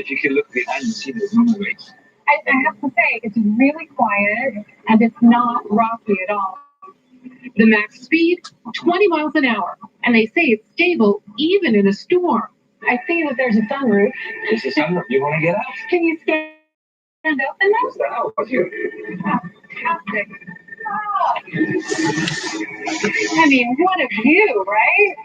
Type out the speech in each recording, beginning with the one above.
if you can look behind and see the runways. I have to say, it's really quiet and it's not rocky at all. The max speed, 20 miles an hour, and they say it's stable even in a storm. I see that there's a sunroof. There's a sunroof. You want to get out? Can you stand up in What's the hell with you? Fantastic. Oh. I mean, what a view, right?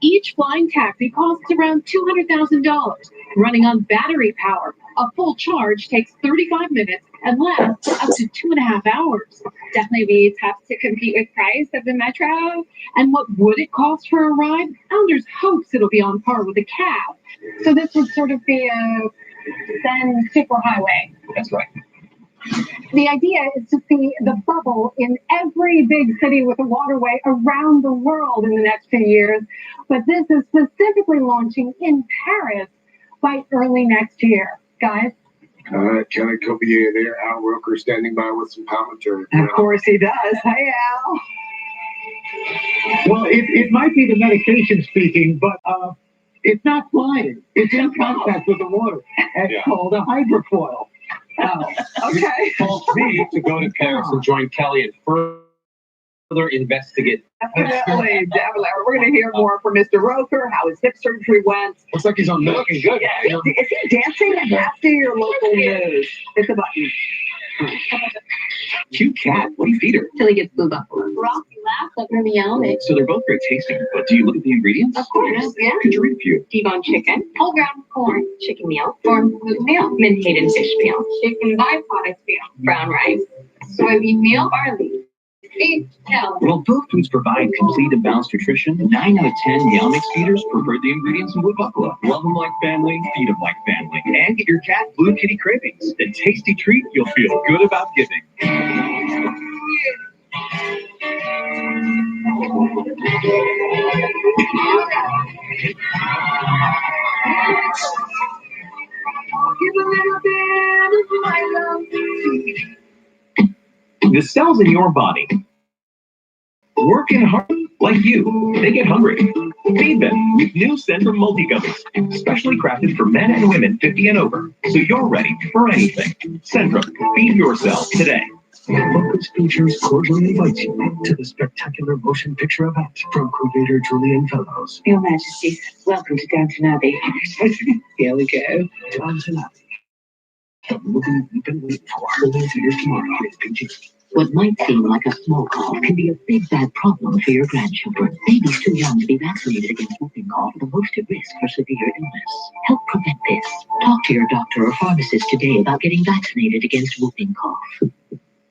Each flying taxi costs around $200,000, running on battery power. A full charge takes 35 minutes and lasts up to 2.5 hours. Definitely be tough to compete with price of the metro. And what would it cost for a ride? Founders hopes it'll be on par with a cab. So this would sort of be a Zen superhighway. That's right. The idea is to see the bubble in every big city with a waterway around the world in the next few years. But this is specifically launching in Paris by early next year. Guys? Kelly Cobier there, Al Roker standing by with some commentary. Of course he does. Hey, Al. Well, it might be the medication speaking, but it's not flying. It's in contact with the water. It's called a hydrofoil. Okay. Calls me to go to Paris and join Kelly and further investigate. Definitely. We're going to hear more from Mr. Roker, how his hip surgery went. Looks like he's on the Looking good. Yeah, is he dancing after your local news? Hit the button. Cute cat. What do you feed her? Till he gets blue buffalo. Rocky laughs up in the element. So they're both very tasty, but do you look at the ingredients? Of course, yeah. Could you read a few? T-bone chicken, whole ground corn, chicken meal, corn gluten meal, menhaden fish meal, chicken byproduct meal, brown rice, soybean meal, barley. 8 health. While both foods provide complete and balanced nutrition, 9 out of 10 Meowmix feeders prefer the ingredients in Blue Buffalo. Love them like family, feed them like family, and get your cat Blue Kitty cravings. A tasty treat you'll feel good about giving. The cells in your body working hard like you. They get hungry. Feed them with new Centrum multi-gummies, specially crafted for men and women 50 and over, so you're ready for anything. Centrum, feed your cells today. Focus Features cordially invites you to the spectacular motion picture event from Creator Julian Fellows. Your Majesty, welcome to Downton Abbey. Here we go. Downton Abbey. The movie you've been waiting for. The theaters tomorrow. Rated PG. What might seem like a small cough can be a big bad problem for your grandchildren. Babies too young to be vaccinated against whooping cough are the most at risk for severe illness. Help prevent this. Talk to your doctor or pharmacist today about getting vaccinated against whooping cough.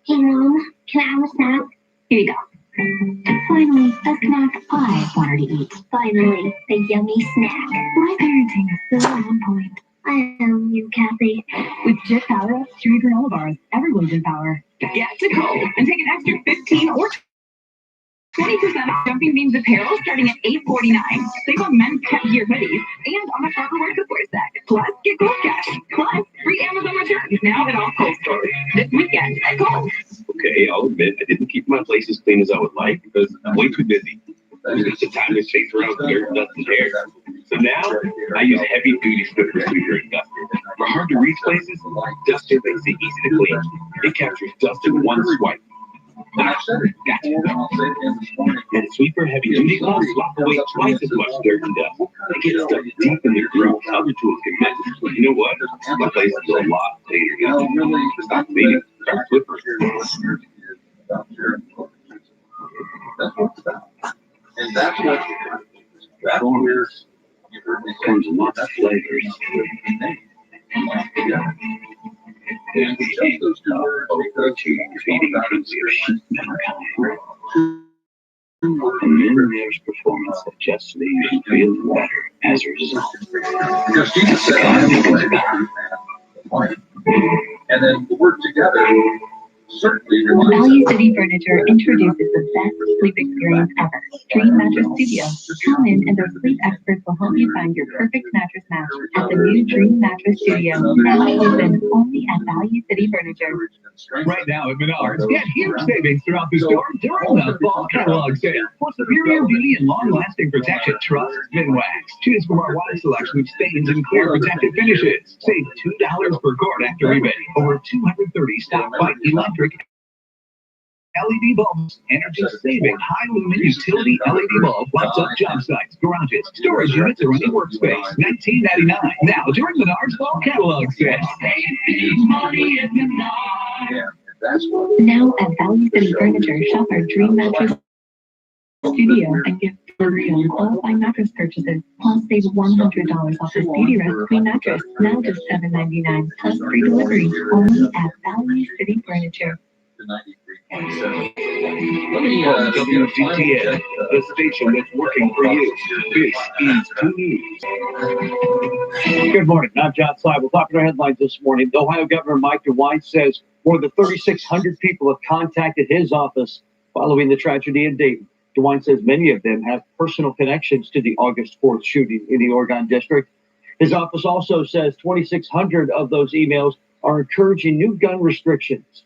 Hey, Mom, can I have a snack? Here you go. Finally, a snack I wanted to eat. Finally, the yummy snack. My parenting is so on point. I am you, Kathy. With Jif Power Ups, chewy granola bars, everyone's in power. Get to go and take an extra 15 or 20% off Jumping Beans apparel starting at $8.49. Save on men's heavier hoodies and on a Farberware cookware set. Plus, get Kohl's cash. Plus, free Amazon returns now at all Kohl's stores. This weekend at Kohl's. Okay, I'll admit I didn't keep my place as clean as I would like because I'm way too busy. It's the time to chase around dirt, dust, and hair. So now I use heavy-duty Swiffer sweeper and duster. For hard-to-reach places, Duster makes it easy to clean. It captures dust in one swipe. Gotcha. And Sweeper heavy-duty will swap away twice as much dirt and dust. It gets stuck deep in the groove other tools can miss. You know what? My place is a lot cleaner now. Stop cleaning. Start Swiffer. And that's what that is. Comes in lots of flavors. Yeah. And just those two words Feeding things your shit never come. And then there's performance that just leaves you feeling better as a result. because Jesus said, I am the way, the truth, and the life. And then the word together Value City Furniture introduces the best sleep experience ever. Dream Mattress Studio. Come in and their sleep experts will help you find your perfect mattress match at the new Dream Mattress Studio. Now open only at Value City Furniture. Right now at Menards, get huge savings throughout the store during the fall catalog sale. For superior beauty and long-lasting protection, trust Minwax. Choose from our wide selection of stains and clear protective finishes. Save $2 per quart after rebate. Over 230 stop by electric LED bulbs, energy-saving, high-lumen utility LED bulb lights up job sites, garages, storage units, or any workspace. $19.99. Now during Menards fall catalog sale. Money at Menards. Now at Value City Furniture, shop our Dream Mattress Studio and get free on qualifying mattress purchases. Plus, save $100 off this Beauty Rest Queen mattress. Now just $7.99 plus free delivery. Only at Value City Furniture. WTN, the station that's working for you. This is 2 News. Good morning. I'm John Sly. We'll talk about our headlines this morning. Ohio Governor Mike DeWine says more than 3,600 people have contacted his office following the tragedy in Dayton. DeWine says many of them have personal connections to the August 4th shooting in the Oregon district. His office also says 2,600 of those emails are encouraging new gun restrictions.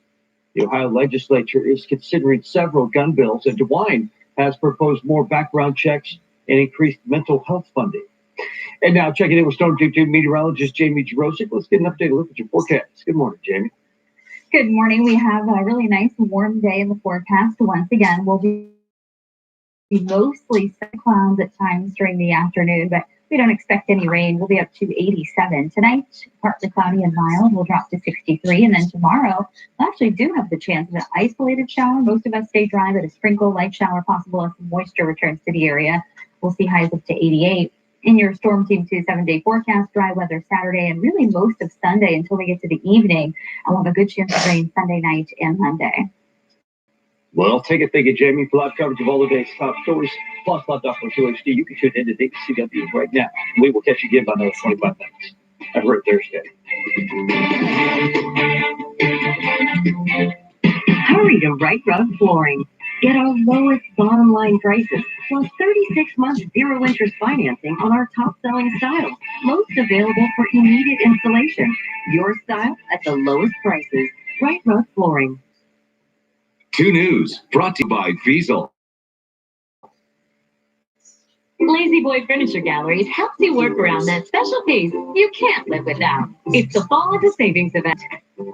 The Ohio legislature is considering several gun bills, and DeWine has proposed more background checks and increased mental health funding. And now checking in with Storm 22 meteorologist Jamie Jarosik. Let's get an updated look at your forecast. Good morning, Jamie. Good morning. We have a really nice warm day in the forecast. Once again, we'll be mostly sun clouds at times during the afternoon, but we don't expect any rain. We'll be up to 87 tonight, partly cloudy and mild. We'll drop to 63, and then tomorrow we actually do have the chance of an isolated shower. Most of us stay dry, but a sprinkle, light shower possible as some moisture returns to the area. We'll see highs up to 88. In your Storm Team 2 7-day forecast, dry weather Saturday and really most of Sunday until we get to the evening. And we'll have a good chance of rain Sunday night and Monday. Well, I'll take it. Thank you, Jamie, for live coverage of all the day's top stories, plus Live Document 2 HD. You can tune in to DCW right now. We will catch you again by another 25 minutes. Have a great Thursday. Hurry to Right Rug Flooring. Get our lowest bottom line prices, plus 36 months zero interest financing on our top selling styles. Most available for immediate installation. Your style at the lowest prices. Right Rug Flooring. 2 News, brought to you by Fiesel. Lazy Boy Furniture Galleries helps you work around that special piece you can't live without. It's the Fall of the Savings event.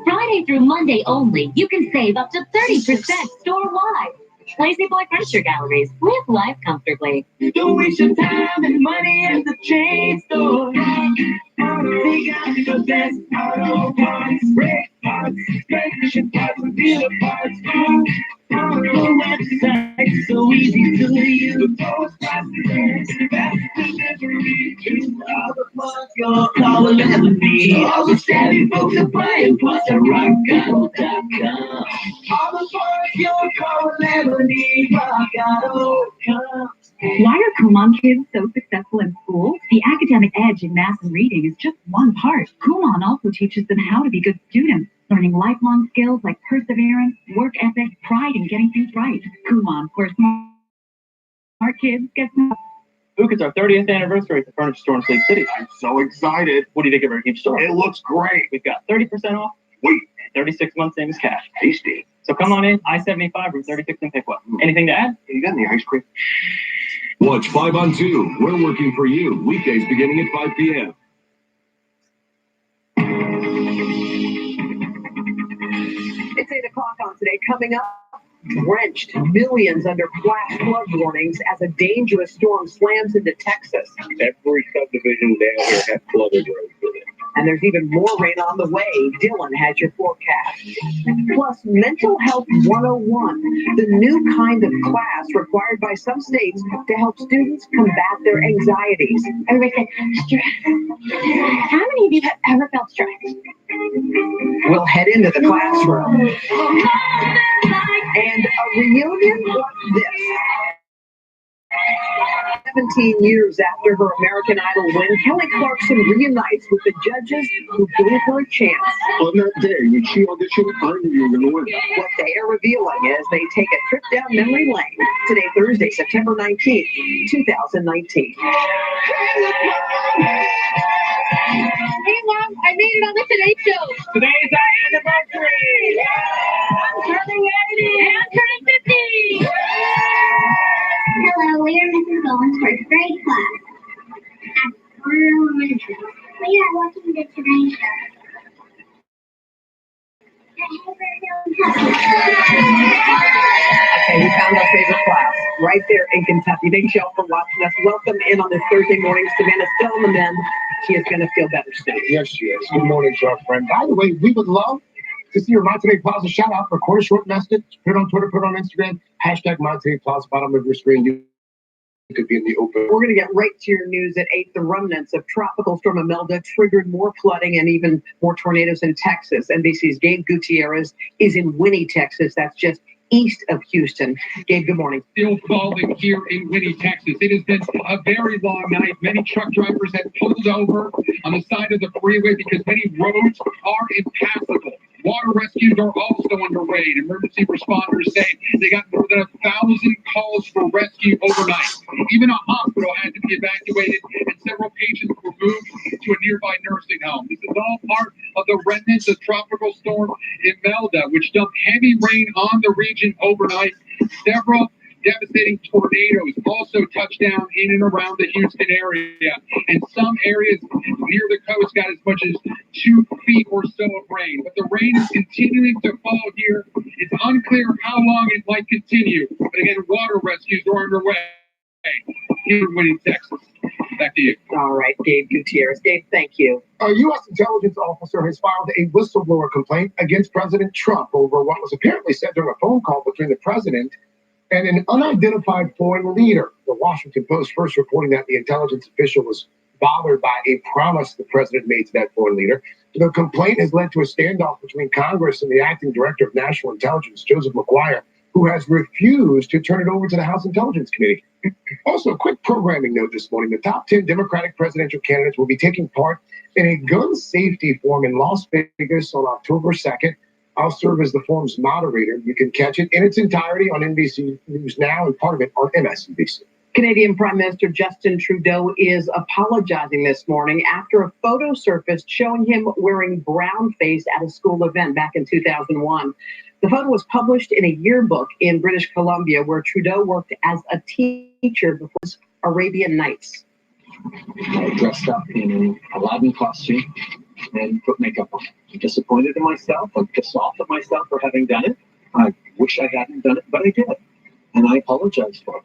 Friday through Monday only, you can save up to 30% store-wide. Lazy Boy Furniture Galleries. Live life comfortably. Don't waste your time and money at the chain store. They got the best auto parts, brake parts, suspension parts, and dealer parts. The website so easy to use. Those prices, best delivery to all the parts your car will ever need. All the savvy folks are buying parts at rockauto.com. All the parts your car will ever need. rockauto.com. Why are Kumon kids so successful in school? The academic edge in math and reading is just one part. Kumon also teaches them how to be good students, learning lifelong skills like perseverance, work ethic, pride in getting things right. Kumon, where smart kids get smart. Luke, it's our 30th anniversary at the Furniture Store in Sleep City. I'm so excited. What do you think of our huge store? It looks great. We've got 30% off. Wait. 36 months same as cash. Tasty. So come on in, I-75 Route 36 and pick one. Anything to add? You got any ice cream? Watch 5 on 2. We're working for you. Weekdays beginning at 5 p.m. It's 8 o'clock on today. Coming up, drenched, millions under flash flood warnings as a dangerous storm slams into Texas. Every subdivision down here has flooded roads with it. And there's even more rain on the way. Dylan has your forecast. Plus, Mental Health 101, the new kind of class required by some states to help students combat their anxieties. Everybody say, stress. How many of you have ever felt stressed? We'll head into the classroom. And a reunion like this. 17 years after her American Idol win, Kelly Clarkson reunites with the judges who gave her a chance. On that day when she auditioned, I knew you were going to win. What they are revealing as they take a trip down memory lane. Today, Thursday, September 19th, 2019. Hey, Mom, I made it on the Today Show. Today's our anniversary. I'm turning 80. And I'm turning 50. Hello, we are Mrs. Goins' first grade class at Rural Elementary. We are watching the Today Show. Okay, we found our favorite class right there in Kentucky. Thank you all for watching us. Welcome in on this Thursday morning. Savannah's still on the mend. She is going to feel better soon. Yes, she is. Good morning, to our friend. By the way, we would love to see your Monterey Plaza shout out. Record a short message. Put it on Twitter, put it on Instagram. Hashtag Monterey Plaza, bottom of your screen. You could be in the open. We're going to get right to your news at 8. The remnants of Tropical Storm Imelda triggered more flooding and even more tornadoes in Texas. NBC's Gabe Gutierrez is in Winnie, Texas. That's just east of Houston. Gabe, good morning. Still falling here in Winnie, Texas. It has been a very long night. Many truck drivers have pulled over on the side of the freeway because many roads are impassable. Water rescues are also under raid. Emergency responders say they got more than 1,000 calls for rescue overnight. Even a hospital had to be evacuated and several patients were moved to a nearby nursing home. This is all part of the remnants of Tropical Storm Imelda, which dumped heavy rain on the region overnight. Several devastating tornadoes also touched down in and around the Houston area. And some areas near the coast got as much as 2 feet or so of rain. But the rain is continuing to fall here. It's unclear how long it might continue. But again, water rescues are underway here in Winnie, Texas. Back to you. All right, Gabe Gutierrez. Gabe, thank you. A U.S. intelligence officer has filed a whistleblower complaint against President Trump over what was apparently said during a phone call between the president and an unidentified foreign leader. The Washington Post first reporting that the intelligence official was bothered by a promise the president made to that foreign leader. The complaint has led to a standoff between Congress and the acting director of national intelligence, Joseph McGuire, who has refused to turn it over to the House Intelligence Committee. Also, a quick programming note this morning. The top 10 Democratic presidential candidates will be taking part in a gun safety forum in Las Vegas on October 2nd. I'll serve as the forum's moderator. You can catch it in its entirety on NBC News Now and part of it on MSNBC. Canadian Prime Minister Justin Trudeau is apologizing this morning after a photo surfaced showing him wearing brown face at a school event back in 2001. The photo was published in a yearbook in British Columbia where Trudeau worked as a teacher before Arabian Nights. I dressed up in an Aladdin costume and put makeup on. I'm disappointed in myself. I'm pissed off at myself for having done it. I wish I hadn't done it, but I did. And I apologize for it.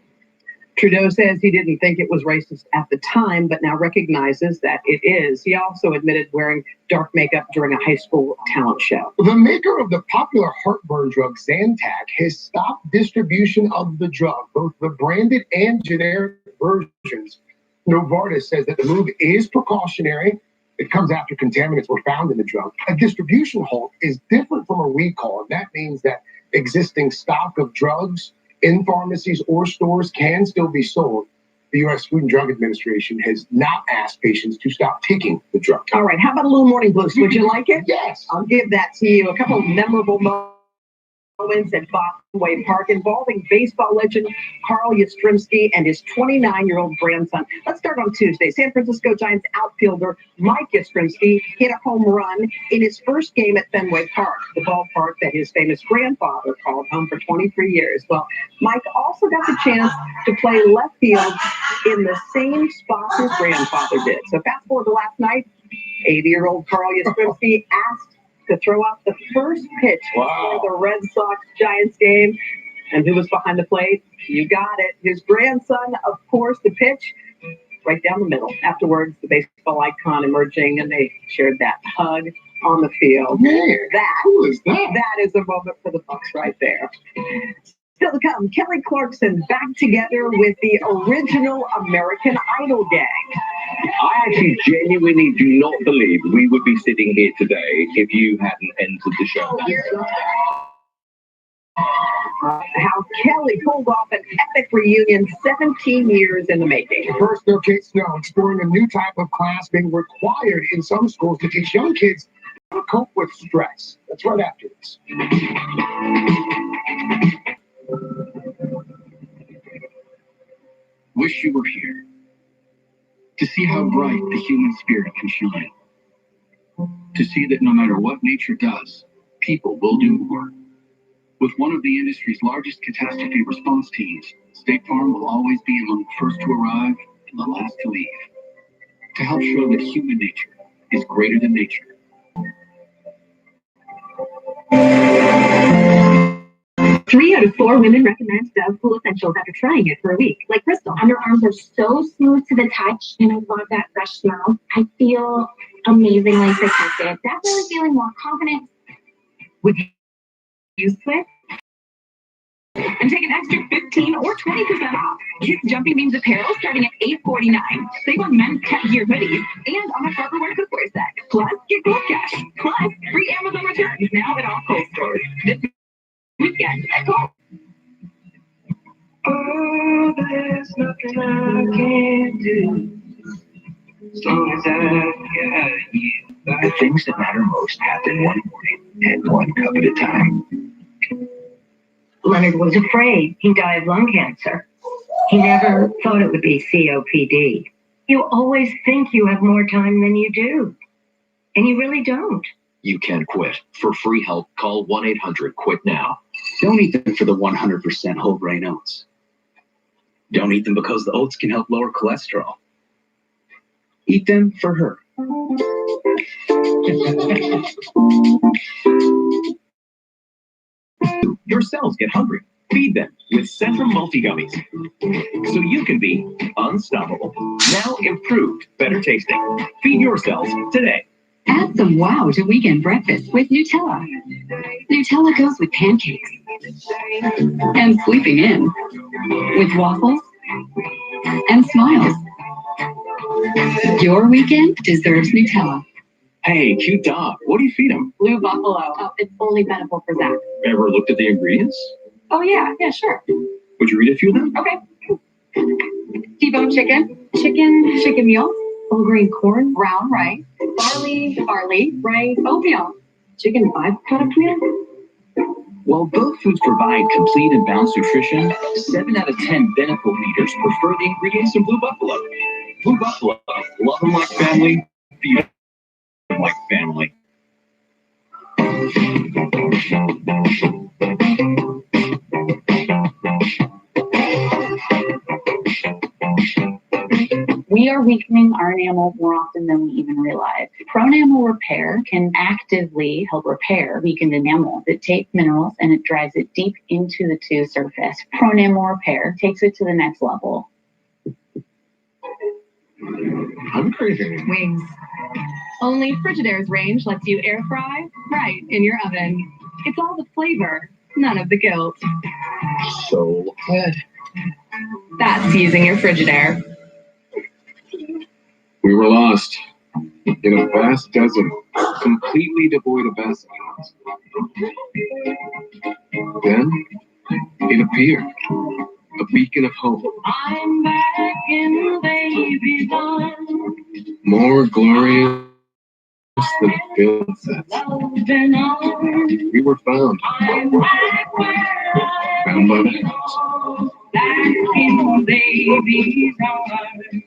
Trudeau says he didn't think it was racist at the time, but now recognizes that it is. He also admitted wearing dark makeup during a high school talent show. The maker of the popular heartburn drug Zantac has stopped distribution of the drug, both the branded and generic versions. Novartis says that the move is precautionary. It comes after contaminants were found in the drug. A distribution halt is different from a recall, and that means that existing stock of drugs in pharmacies or stores can still be sold. The U.S. Food and Drug Administration has not asked patients to stop taking the drug. All right, how about a little morning blues? Would you like it? Yes. I'll give that to you. A couple of memorable moments at Fenway Park involving baseball legend Carl Yastrzemski and his 29-year-old grandson. Let's start on Tuesday. San Francisco Giants outfielder Mike Yastrzemski hit a home run in his first game at Fenway Park, the ballpark that his famous grandfather called home for 23 years. Well, Mike also got the chance to play left field in the same spot his grandfather did. So fast forward to last night, 80-year-old Carl Yastrzemski asked to throw out the first pitch for the Red Sox-Giants game. And who was behind the plate? You got it. His grandson, of course, the pitch right down the middle. Afterwards, the baseball icon emerging, and they shared that hug on the field. Man, who is that? That is a moment for the Bucks right there. Still to come, Kelly Clarkson back together with the original American Idol gang. I actually genuinely do not believe we would be sitting here today if you hadn't entered the show. How Kelly pulled off an epic reunion 17 years in the making. First, no Kate Snow exploring a new type of class being required in some schools to teach young kids how to cope with stress. That's right after this. Wish you were here to see how bright the human spirit can shine. To see that no matter what nature does, people will do more. With one of the industry's largest catastrophe response teams, State Farm will always be among the first to arrive and the last to leave. To help show that human nature is greater than nature. 3 out of 4 women recommend Dove Cool Essentials after trying it for a week, like Crystal. Underarms are so smooth to the touch, and I love that fresh smell. I feel amazingly protected. Definitely feeling more confident. Would you switch? And take an extra 15 or 20% off. Kids Jumping Beans apparel starting at $8.49. Save on men's cat gear hoodies and on a Farberware cookware set. Plus, get gold cash. Plus, free Amazon returns now at all Kohl's stores. This weekend at Kohl's. Oh, there's nothing I can do as long as I got you. The things that matter most happen one morning and one cup at a time. Leonard was afraid. He died of lung cancer. He never thought it would be COPD. You always think you have more time than you do, and you really don't. You can quit. For free help, call 1-800-QUIT now. Don't eat them for the 100% whole grain oats. Don't eat them because the oats can help lower cholesterol. Eat them for her. Your cells get hungry. Feed them with Centrum Multi-Gummies. So you can be unstoppable. Now improved, better tasting. Feed your cells today. Add some wow to weekend breakfast with Nutella. Nutella goes with pancakes. And sleeping in. With waffles. And smiles. Your weekend deserves Nutella. Hey, cute dog. What do you feed him? Blue Buffalo. Oh, it's only beneficial for Zach. Ever looked at the ingredients? Oh, yeah, sure. Would you read a few of them? Okay. T-bone chicken, chicken meal, whole grain corn, brown rice, barley, rice, oatmeal, chicken byproduct meal. While both foods provide complete and balanced nutrition, 7 out of 10 benefit leaders prefer the ingredients in Blue Buffalo. Blue Buffalo. Love them like family. Feed them like family. We are weakening our enamel more often than we even realize. Pronamel Repair can actively help repair weakened enamel. It takes minerals and it drives it deep into the tooth surface. Pronamel Repair takes it to the next level. I'm crazy. Wings. Only Frigidaire's range lets you air fry right in your oven. It's all the flavor, none of the guilt. So good. That's using your Frigidaire. We were lost in a vast desert, completely devoid of basilics. Then it appeared, a beacon of hope. I'm back in baby one. More glorious than a field set. We were found. Found by the house. Back in baby's arms.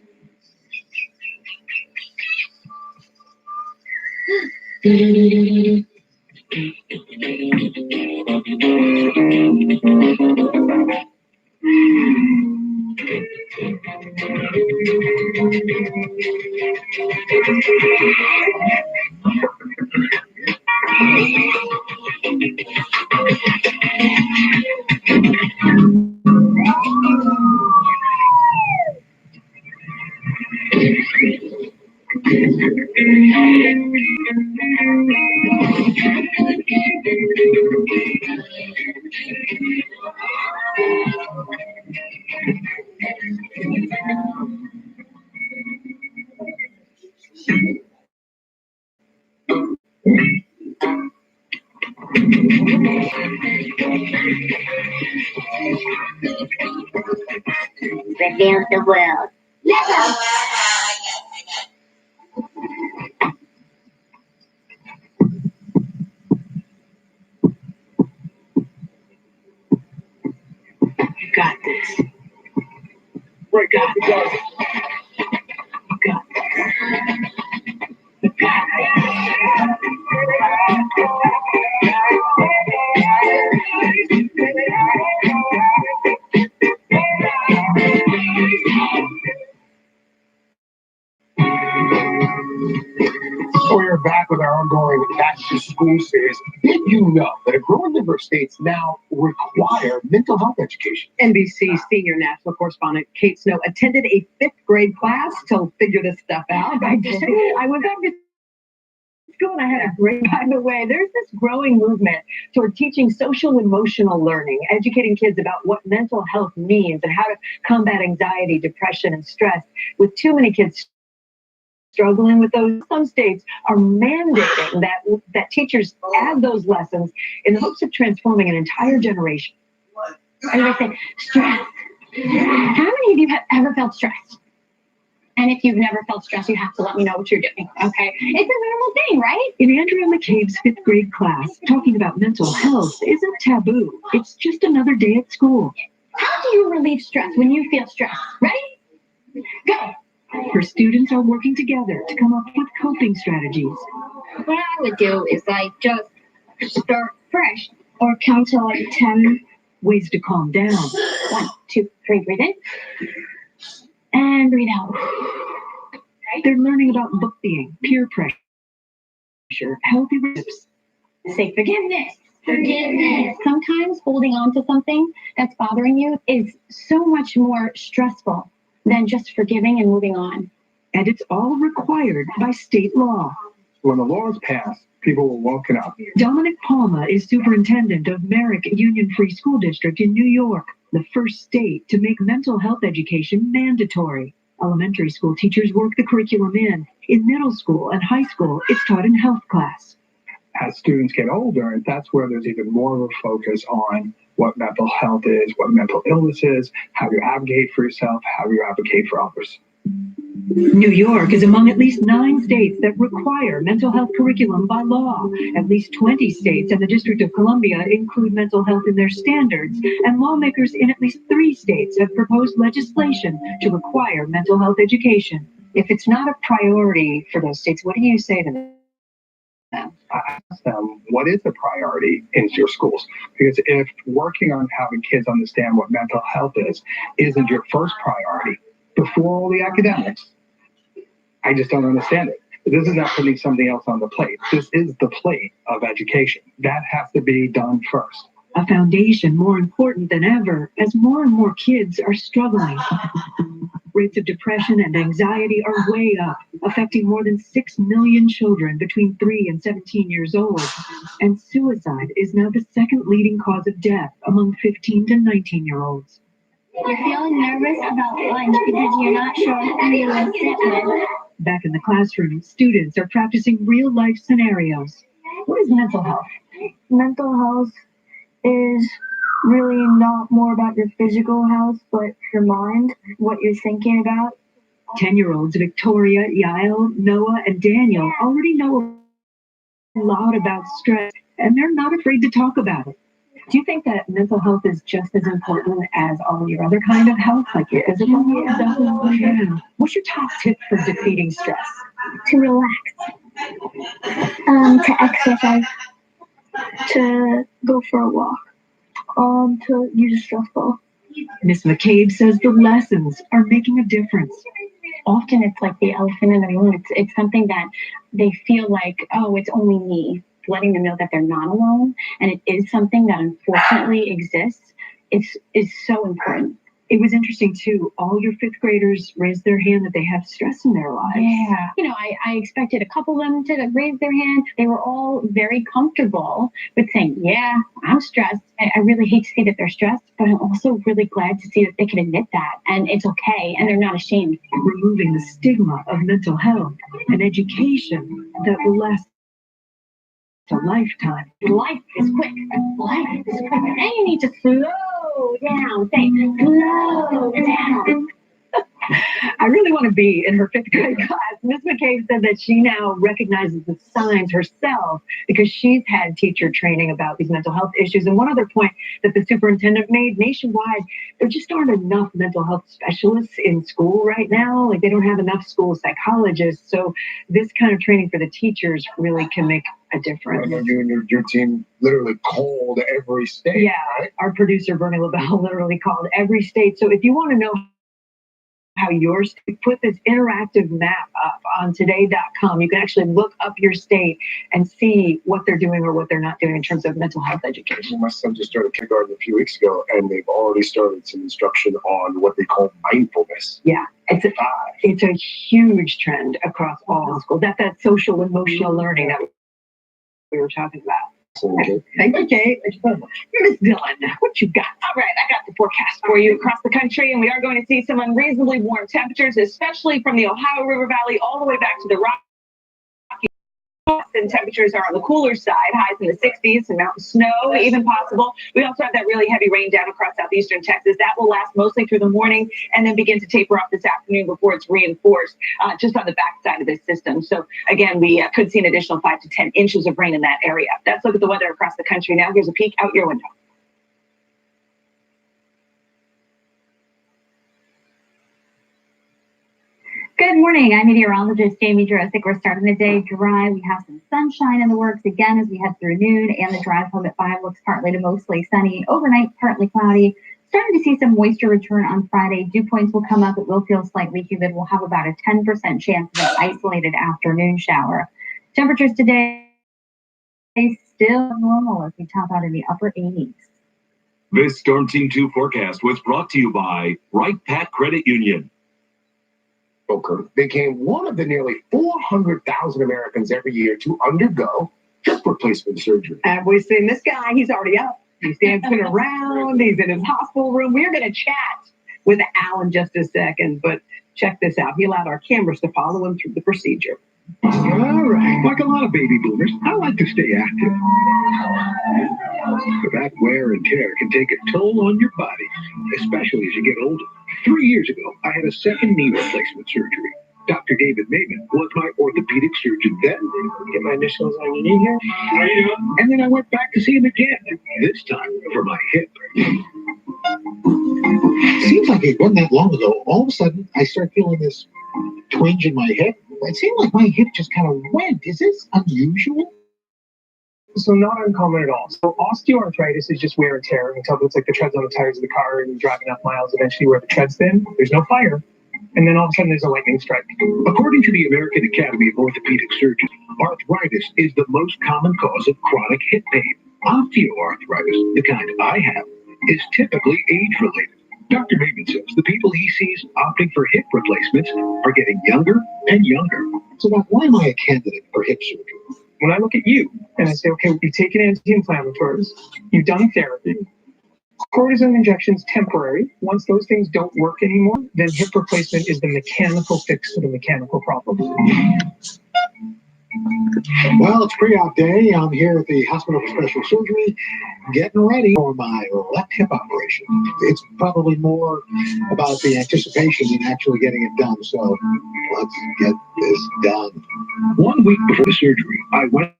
Reveal the world. Lego! You got this. We got this. You got this. You got So we are back with our ongoing Back to School series. Did you know that a growing number of states now require mental health education? NBC senior national correspondent Kate Snow attended a 5th grade class to figure this stuff out. I went back to school and I had a great, by the way, there's this growing movement toward teaching social emotional learning, educating kids about what mental health means and how to combat anxiety, depression, and stress. With too many kids struggling with those, some states are mandating that teachers add those lessons in the hopes of transforming an entire generation. I would say stress. How many of you have ever felt stressed? And if you've never felt stressed, you have to let me know what you're doing, okay? It's a normal thing, right? In Andrea McCabe's 5th grade class, talking about mental health isn't taboo. It's just another day at school. How do you relieve stress when you feel stressed? Ready? Go! Her students are working together to come up with coping strategies. What I would do is just start fresh or count to 10. Ways to calm down. 1, 2, 3, breathe in. And breathe out. They're learning about bullying, peer pressure, healthy relationships. Say forgiveness. Forgiveness. Sometimes holding on to something that's bothering you is so much more stressful than just forgiving and moving on. And it's all required by state law. When the law is passed, people will woken up. Dominic Palma is superintendent of Merrick Union Free School District in New York, the first state to make mental health education mandatory. Elementary school teachers work the curriculum in. In middle school and high school, it's taught in health class. As students get older, that's where there's even more of a focus on what mental health is, what mental illness is, how you advocate for yourself, how you advocate for others. New York is among at least 9 states that require mental health curriculum by law. At least 20 states and the District of Columbia include mental health in their standards, and lawmakers in at least 3 states have proposed legislation to require mental health education. If it's not a priority for those states, what do you say to them? I ask them, what is the priority in your schools? Because if working on having kids understand what mental health is isn't your first priority before all the academics, I just don't understand it. This is not putting something else on the plate. This is the plate of education. That has to be done first. A foundation more important than ever as more and more kids are struggling. Rates of depression and anxiety are way up, affecting more than 6 million children between 3 and 17 years old. And suicide is now the second leading cause of death among 15 to 19-year-olds. You're feeling nervous about lunch because you're not sure who you will sit with. Back in the classroom, students are practicing real-life scenarios. What is mental health? Mental health is really not more about your physical health, but your mind, what you're thinking about. 10-year-olds Victoria, Yael, Noah, and Daniel already know a lot about stress, and they're not afraid to talk about it. Do you think that mental health is just as important as all your other kind of health, like your physical health? Yeah. What's your top tip for defeating stress? To relax. To exercise. To go for a walk. To use a stress ball. Miss McCabe says the lessons are making a difference. Often it's like the elephant in the room. It's something that they feel like, oh, it's only me. Letting them know that they're not alone, and it is something that unfortunately exists. Is so important. It was interesting too. All your 5th graders raised their hand that they have stress in their lives. Yeah. You know, I expected a couple of them to raise their hand. They were all very comfortable with saying, yeah, I'm stressed. I really hate to see that they're stressed, but I'm also really glad to see that they can admit that, and it's okay, and they're not ashamed. Removing the stigma of mental health and education that will last a lifetime. Life is quick. Life is quick. And you need to slow down. Say, slow down. I really want to be in her fifth grade class. Miss McCabe said that she now recognizes the signs herself because she's had teacher training about these mental health issues. And one other point that the superintendent made nationwide, there just aren't enough mental health specialists in school right now. Like they don't have enough school psychologists. So this kind of training for the teachers really can make a difference. I know you and your team literally called every state. Yeah, right? our producer Bernie LaBelle literally called every state. So if you want to know how your state, put this interactive map up on today.com. You can actually look up your state and see what they're doing or what they're not doing in terms of mental health education. My son just started kindergarten a few weeks ago, and they've already started some instruction on what they call mindfulness. Yeah, it's a huge trend across all schools. That social emotional learning that we were talking about. Thank you, Kate. Miss Dillon, what you got? All right, I got the forecast for you across the country, and we are going to see some unreasonably warm temperatures, especially from the Ohio River Valley all the way back to the Rockies. And temperatures are on the cooler side, highs in the 60s, and mountain snow even possible. We also have that really heavy rain down across southeastern Texas. That will last mostly through the morning and then begin to taper off this afternoon before it's reinforced just on the backside of this system. So again, we could see an additional 5 to 10 inches of rain in that area. Let's look at the weather across the country now. Here's a peek out your window. Good morning. I'm meteorologist Jamie Jurosic. We're starting the day dry. We have some sunshine in the works again as we head through noon, and the drive home at 5 looks partly to mostly sunny. Overnight, partly cloudy. Starting to see some moisture return on Friday. Dew points will come up. It will feel slightly humid. We'll have about a 10% chance of an isolated afternoon shower. Temperatures today still normal as we top out in the upper 80s. This Storm Team 2 forecast was brought to you by Right Pat Credit Union. Became one of the nearly 400,000 Americans every year to undergo hip replacement surgery. And we've seen this guy, he's already up. He's dancing around, he's in his hospital room. We're going to chat with Al in just a second, but check this out. He allowed our cameras to follow him through the procedure. All right. Like a lot of baby boomers, I like to stay active. But that wear and tear can take a toll on your body, especially as you get older. 3 years ago, I had a second knee replacement surgery. Dr. David Maven was my orthopedic surgeon then. Get my initials on your knee here. How you doing? And then I went back to see him again, this time for my hip. Seems like it wasn't that long ago. All of a sudden, I start feeling this twinge in my hip. It seemed like my hip just kind of went. Is this unusual? So not uncommon at all. So osteoarthritis is just wear and tear until it's like the treads on the tires of the car and you drive enough miles eventually where the tread's thin, there's no fire. And then all of a sudden there's a lightning strike. According to the American Academy of Orthopedic Surgeons, arthritis is the most common cause of chronic hip pain. Osteoarthritis, the kind I have, is typically age-related. Dr. Maven says the people he sees opting for hip replacements are getting younger and younger. So now, why am I a candidate for hip surgery? When I look at you and I say, okay, you've taken anti-inflammatories, you've done therapy, cortisone injections temporary. Once those things don't work anymore, then hip replacement is the mechanical fix to the mechanical problem. Well, it's pre-op day. I'm here at the Hospital for Special Surgery getting ready for my left hip operation. It's probably more about the anticipation than actually getting it done. So let's get this done. 1 week before the surgery, I went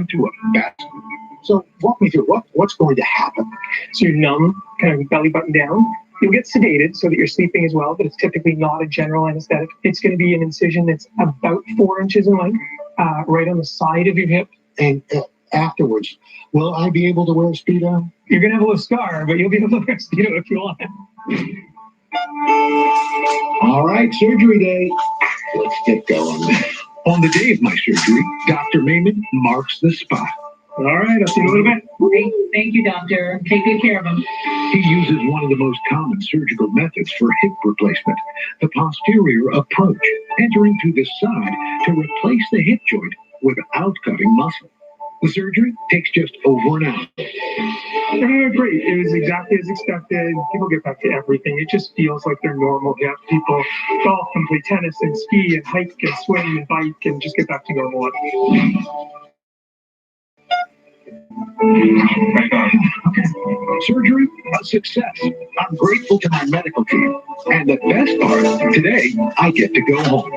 to a bath. So walk me through what's going to happen. So you're numb, kind of belly button down. You'll get sedated so that you're sleeping as well, but it's typically not a general anesthetic. It's going to be an incision that's about 4 inches in length, right on the side of your hip. And afterwards, will I be able to wear a Speedo? You're going to have a little scar, but you'll be able to wear a Speedo if you want. All right, surgery day. Let's get going. On the day of my surgery, Dr. Maven marks the spot. All right, I'll see you in a little bit. Great. Thank you, doctor. Take good care of him. He uses one of the most common surgical methods for hip replacement, the posterior approach, entering through the side to replace the hip joint without cutting muscle. The surgery takes just over an hour. Great. It was exactly as expected. People get back to everything. It just feels like they're normal. Yeah, people golf and play tennis and ski and hike and swim and bike and just get back to normal life. Surgery, a success. I'm grateful to my medical team. And the best part, today, I get to go home.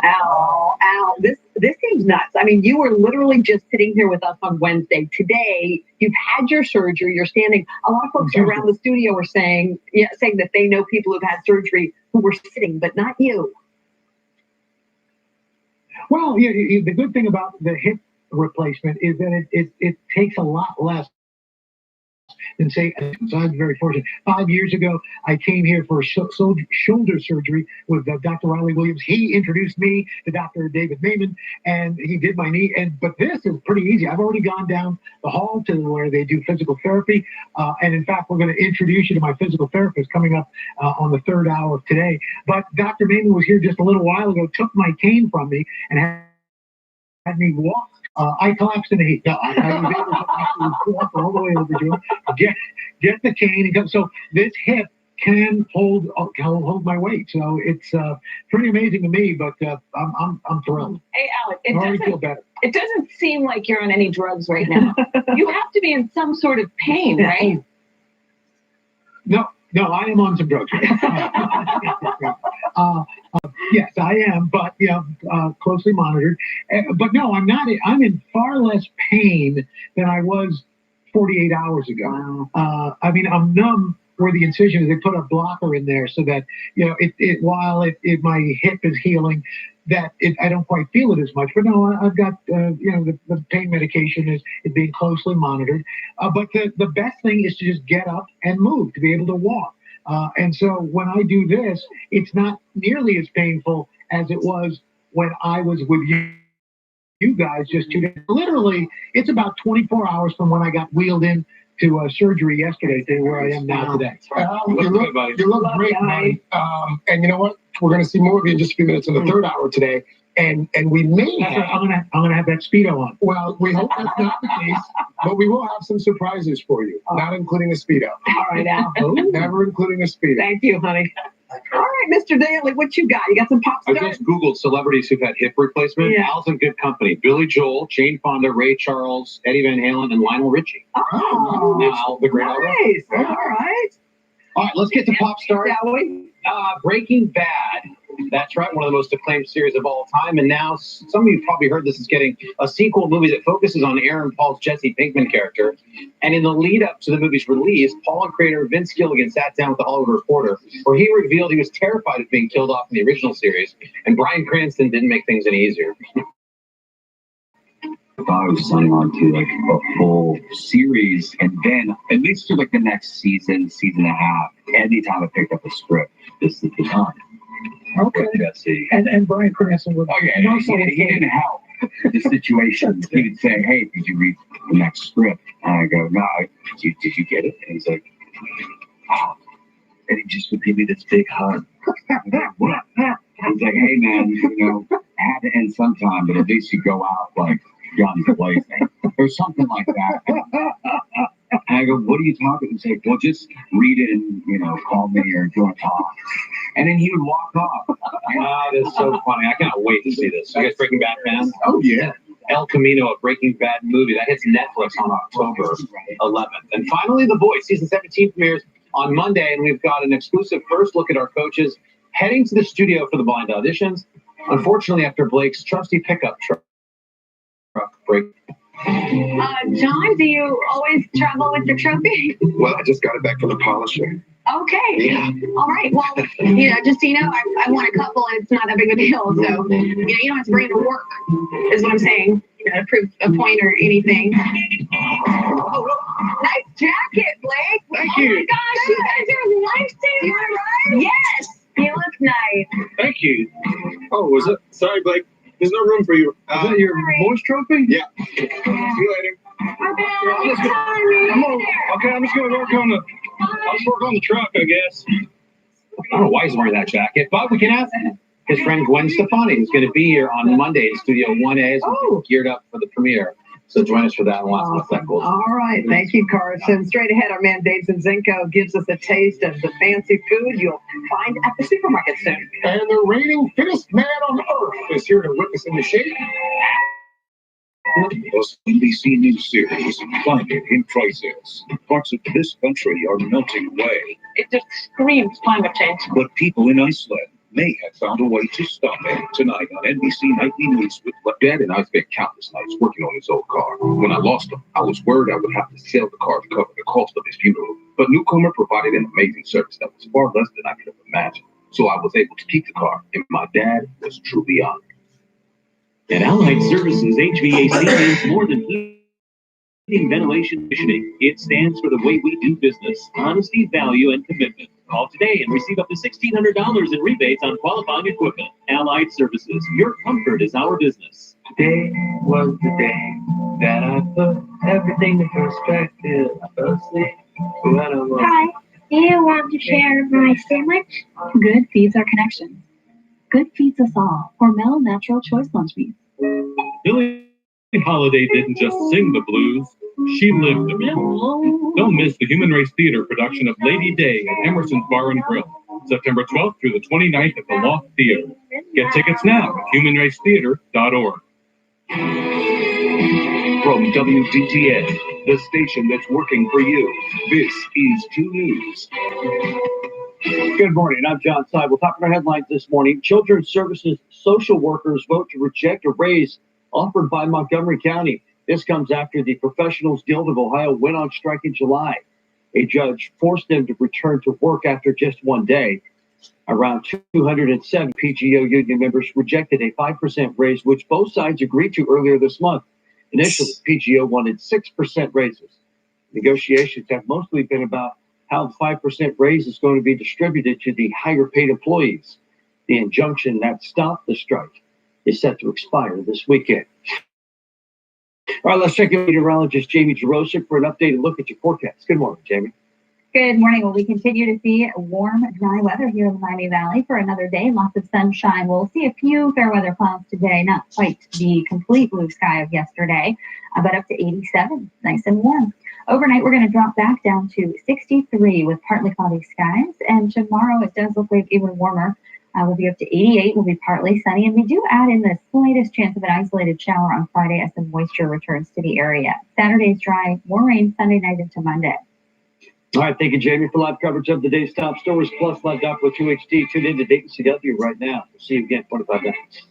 Ow, ow. This seems nuts. I mean, you were literally just sitting here with us on Wednesday. Today, you've had your surgery. You're standing. A lot of folks around the studio were saying that they know people who've had surgery who were sitting, but not you. Well, yeah, the good thing about the hip replacement is that it takes a lot less than say. So I'm very fortunate. 5 years ago, I came here for shoulder surgery with Dr. Riley Williams. He introduced me to Dr. David Maiman, and he did my knee. But this is pretty easy. I've already gone down the hall to where they do physical therapy, and in fact, we're going to introduce you to my physical therapist coming up on the third hour of today. But Dr. Maiman was here just a little while ago, took my cane from me, and had me walk. I collapsed in the heat. No, I was able to actually walk all the way over to him, get the cane, and go. So this hip can hold my weight. So it's pretty amazing to me. But I'm thrilled. Hey, Alec, I already feel better. It doesn't seem like you're on any drugs right now. You have to be in some sort of pain, right? No, I am on some drugs. Yes, I am, but closely monitored. But no, I'm not. I'm in far less pain than I was 48 hours ago. Wow. I mean, I'm numb where the incision is. They put a blocker in there so that while my hip is healing, I don't quite feel it as much. But no, I've got the pain medication is being closely monitored. But the best thing is to just get up and move, to be able to walk. And so when I do this, it's not nearly as painful as it was when I was with you guys just 2 days. Literally, it's about 24 hours from when I got wheeled in to surgery yesterday to where I am now today. You look great, buddy. And you know what? We're going to see more of you in just a few minutes in the third hour today. And we may have, I'm gonna have that Speedo on. Well, we hope that's not the case, but we will have some surprises for you, not including a Speedo. All right, Al. Never including a Speedo. Thank you, honey. All right, Mr. Daly, what you got? You got some pop stars? I just Googled celebrities who've had hip replacement. Yeah. Al's in good company. Billy Joel, Jane Fonda, Ray Charles, Eddie Van Halen, and Lionel Richie. Oh, now Al, the great nice. All right. All right, let's get to pop stars. Shall we? Breaking Bad. That's right, one of the most acclaimed series of all time. And now, some of you probably heard this is getting a sequel movie that focuses on Aaron Paul's Jesse Pinkman character. And in the lead up to the movie's release, Paul and creator Vince Gilligan sat down with the Hollywood Reporter, where he revealed he was terrified of being killed off in the original series. And Bryan Cranston didn't make things any easier. I thought I was signing on to like a full series, and then at least for like the next season and a half, anytime I picked up a script, this is the time. Okay. Jesse. And Bryan Cranston would. Oh yeah, he didn't help the situation. He would say, "Hey, did you read the next script?" And I go, "No, did you get it?" And he's like, "Oh," and he just would give me this big hug. I'm like, what? He's like, "Hey man, it had to end sometime, but at least you go out like guns blazing or something like that." And I go, "What are you talking?" He's like, "Well, just read it and call me or do you want to talk?" And then he would walk off. That is so funny. I cannot wait to see this. You guys Breaking Bad fans? Oh, yeah. El Camino, a Breaking Bad movie. That hits Netflix on October 11th. And finally, The Voice. Season 17 premieres on Monday, and we've got an exclusive first look at our coaches heading to the studio for the blind auditions. Unfortunately, after Blake's trusty pickup truck break. John, do you always travel with the trophy? Well, I just got it back from the polisher. Okay. Yeah. All right. Well, just so you know, I won a couple and it's not that big of a deal. So, you don't have to bring it to work, is what I'm saying. To prove a point or anything. Oh, nice jacket, Blake. Thank you. Oh my gosh, you guys are lifesavers, right? Yes. You look nice. Thank you. Oh, was it? Sorry, Blake. There's no room for you. Is that your voice trophy? Yeah. See you later. I'm just gonna work on the truck, I guess. I don't know why he's wearing that jacket, but we can ask his friend Gwen Stefani, who's going to be here on Monday in Studio 1A as we get geared up for the premiere. So join us for that and watch what's that goes. All right. Thank you, Carson. Straight ahead, our man Dave Zinko gives us a taste of the fancy food you'll find at the supermarket soon. And the reigning fittest man on earth is here to whip us into shape. Plus NBC News series, Climate in Crisis. Parts of this country are melting away. It just screams climate change. But people in Iceland may have found a way to stop it. Tonight on NBC Nightly News with Dad and I spent countless nights working on his old car. When I lost him, I was worried I would have to sell the car to cover the cost of his funeral. But Newcomer provided an amazing service that was far less than I could have imagined. So I was able to keep the car, and my dad was truly honored. At Allied Services, HVAC means more than heating, ventilation, conditioning. It stands for the way we do business, honesty, value, and commitment. Call today and receive up to $1,600 in rebates on qualifying equipment. Allied Services, your comfort is our business. Today was the day that I put everything in perspective. I fell asleep when I woke. Hi, do you want to share my sandwich? Good feeds our connection. Good feeds us all. Hormel Natural Choice Lunch Meats. Billie Holiday didn't just sing the blues, she lived the blues. Don't miss the Human Race Theater production of Lady Day at Emerson's Bar and Grill, September 12th through the 29th at the Loft Theater. Get tickets now at humanracetheater.org. From WDTN, the station that's working for you, this is 2 News. Good morning. I'm John Seibel. Top of our headlines this morning. Children's Services social workers vote to reject a raise offered by Montgomery County. This comes after the Professionals Guild of Ohio went on strike in July. A judge forced them to return to work after just one day. Around 207 PGO union members rejected a 5% raise, which both sides agreed to earlier this month. Initially, PGO wanted 6% raises. Negotiations have mostly been about how the 5% raise is going to be distributed to the higher paid employees. The injunction that stopped the strike is set to expire this weekend. All right, let's check in with meteorologist Jamie Jarosik for an updated look at your forecast. Good morning, Jamie. Good morning. Well, we continue to see warm, dry weather here in the Miami Valley for another day. Lots of sunshine. We'll see a few fair weather clouds today, not quite the complete blue sky of yesterday, but up to 87, nice and warm. Overnight, we're going to drop back down to 63 with partly cloudy skies. And tomorrow, it does look like even warmer. We'll be up to 88. We'll be partly sunny. And we do add in the slightest chance of an isolated shower on Friday as the moisture returns to the area. Saturday's dry, more rain Sunday night into Monday. All right, thank you, Jamie, for live coverage of the day's top stories, plus live doc with 2HD. Tune in to Dayton CW right now. We'll see you again, 25 minutes.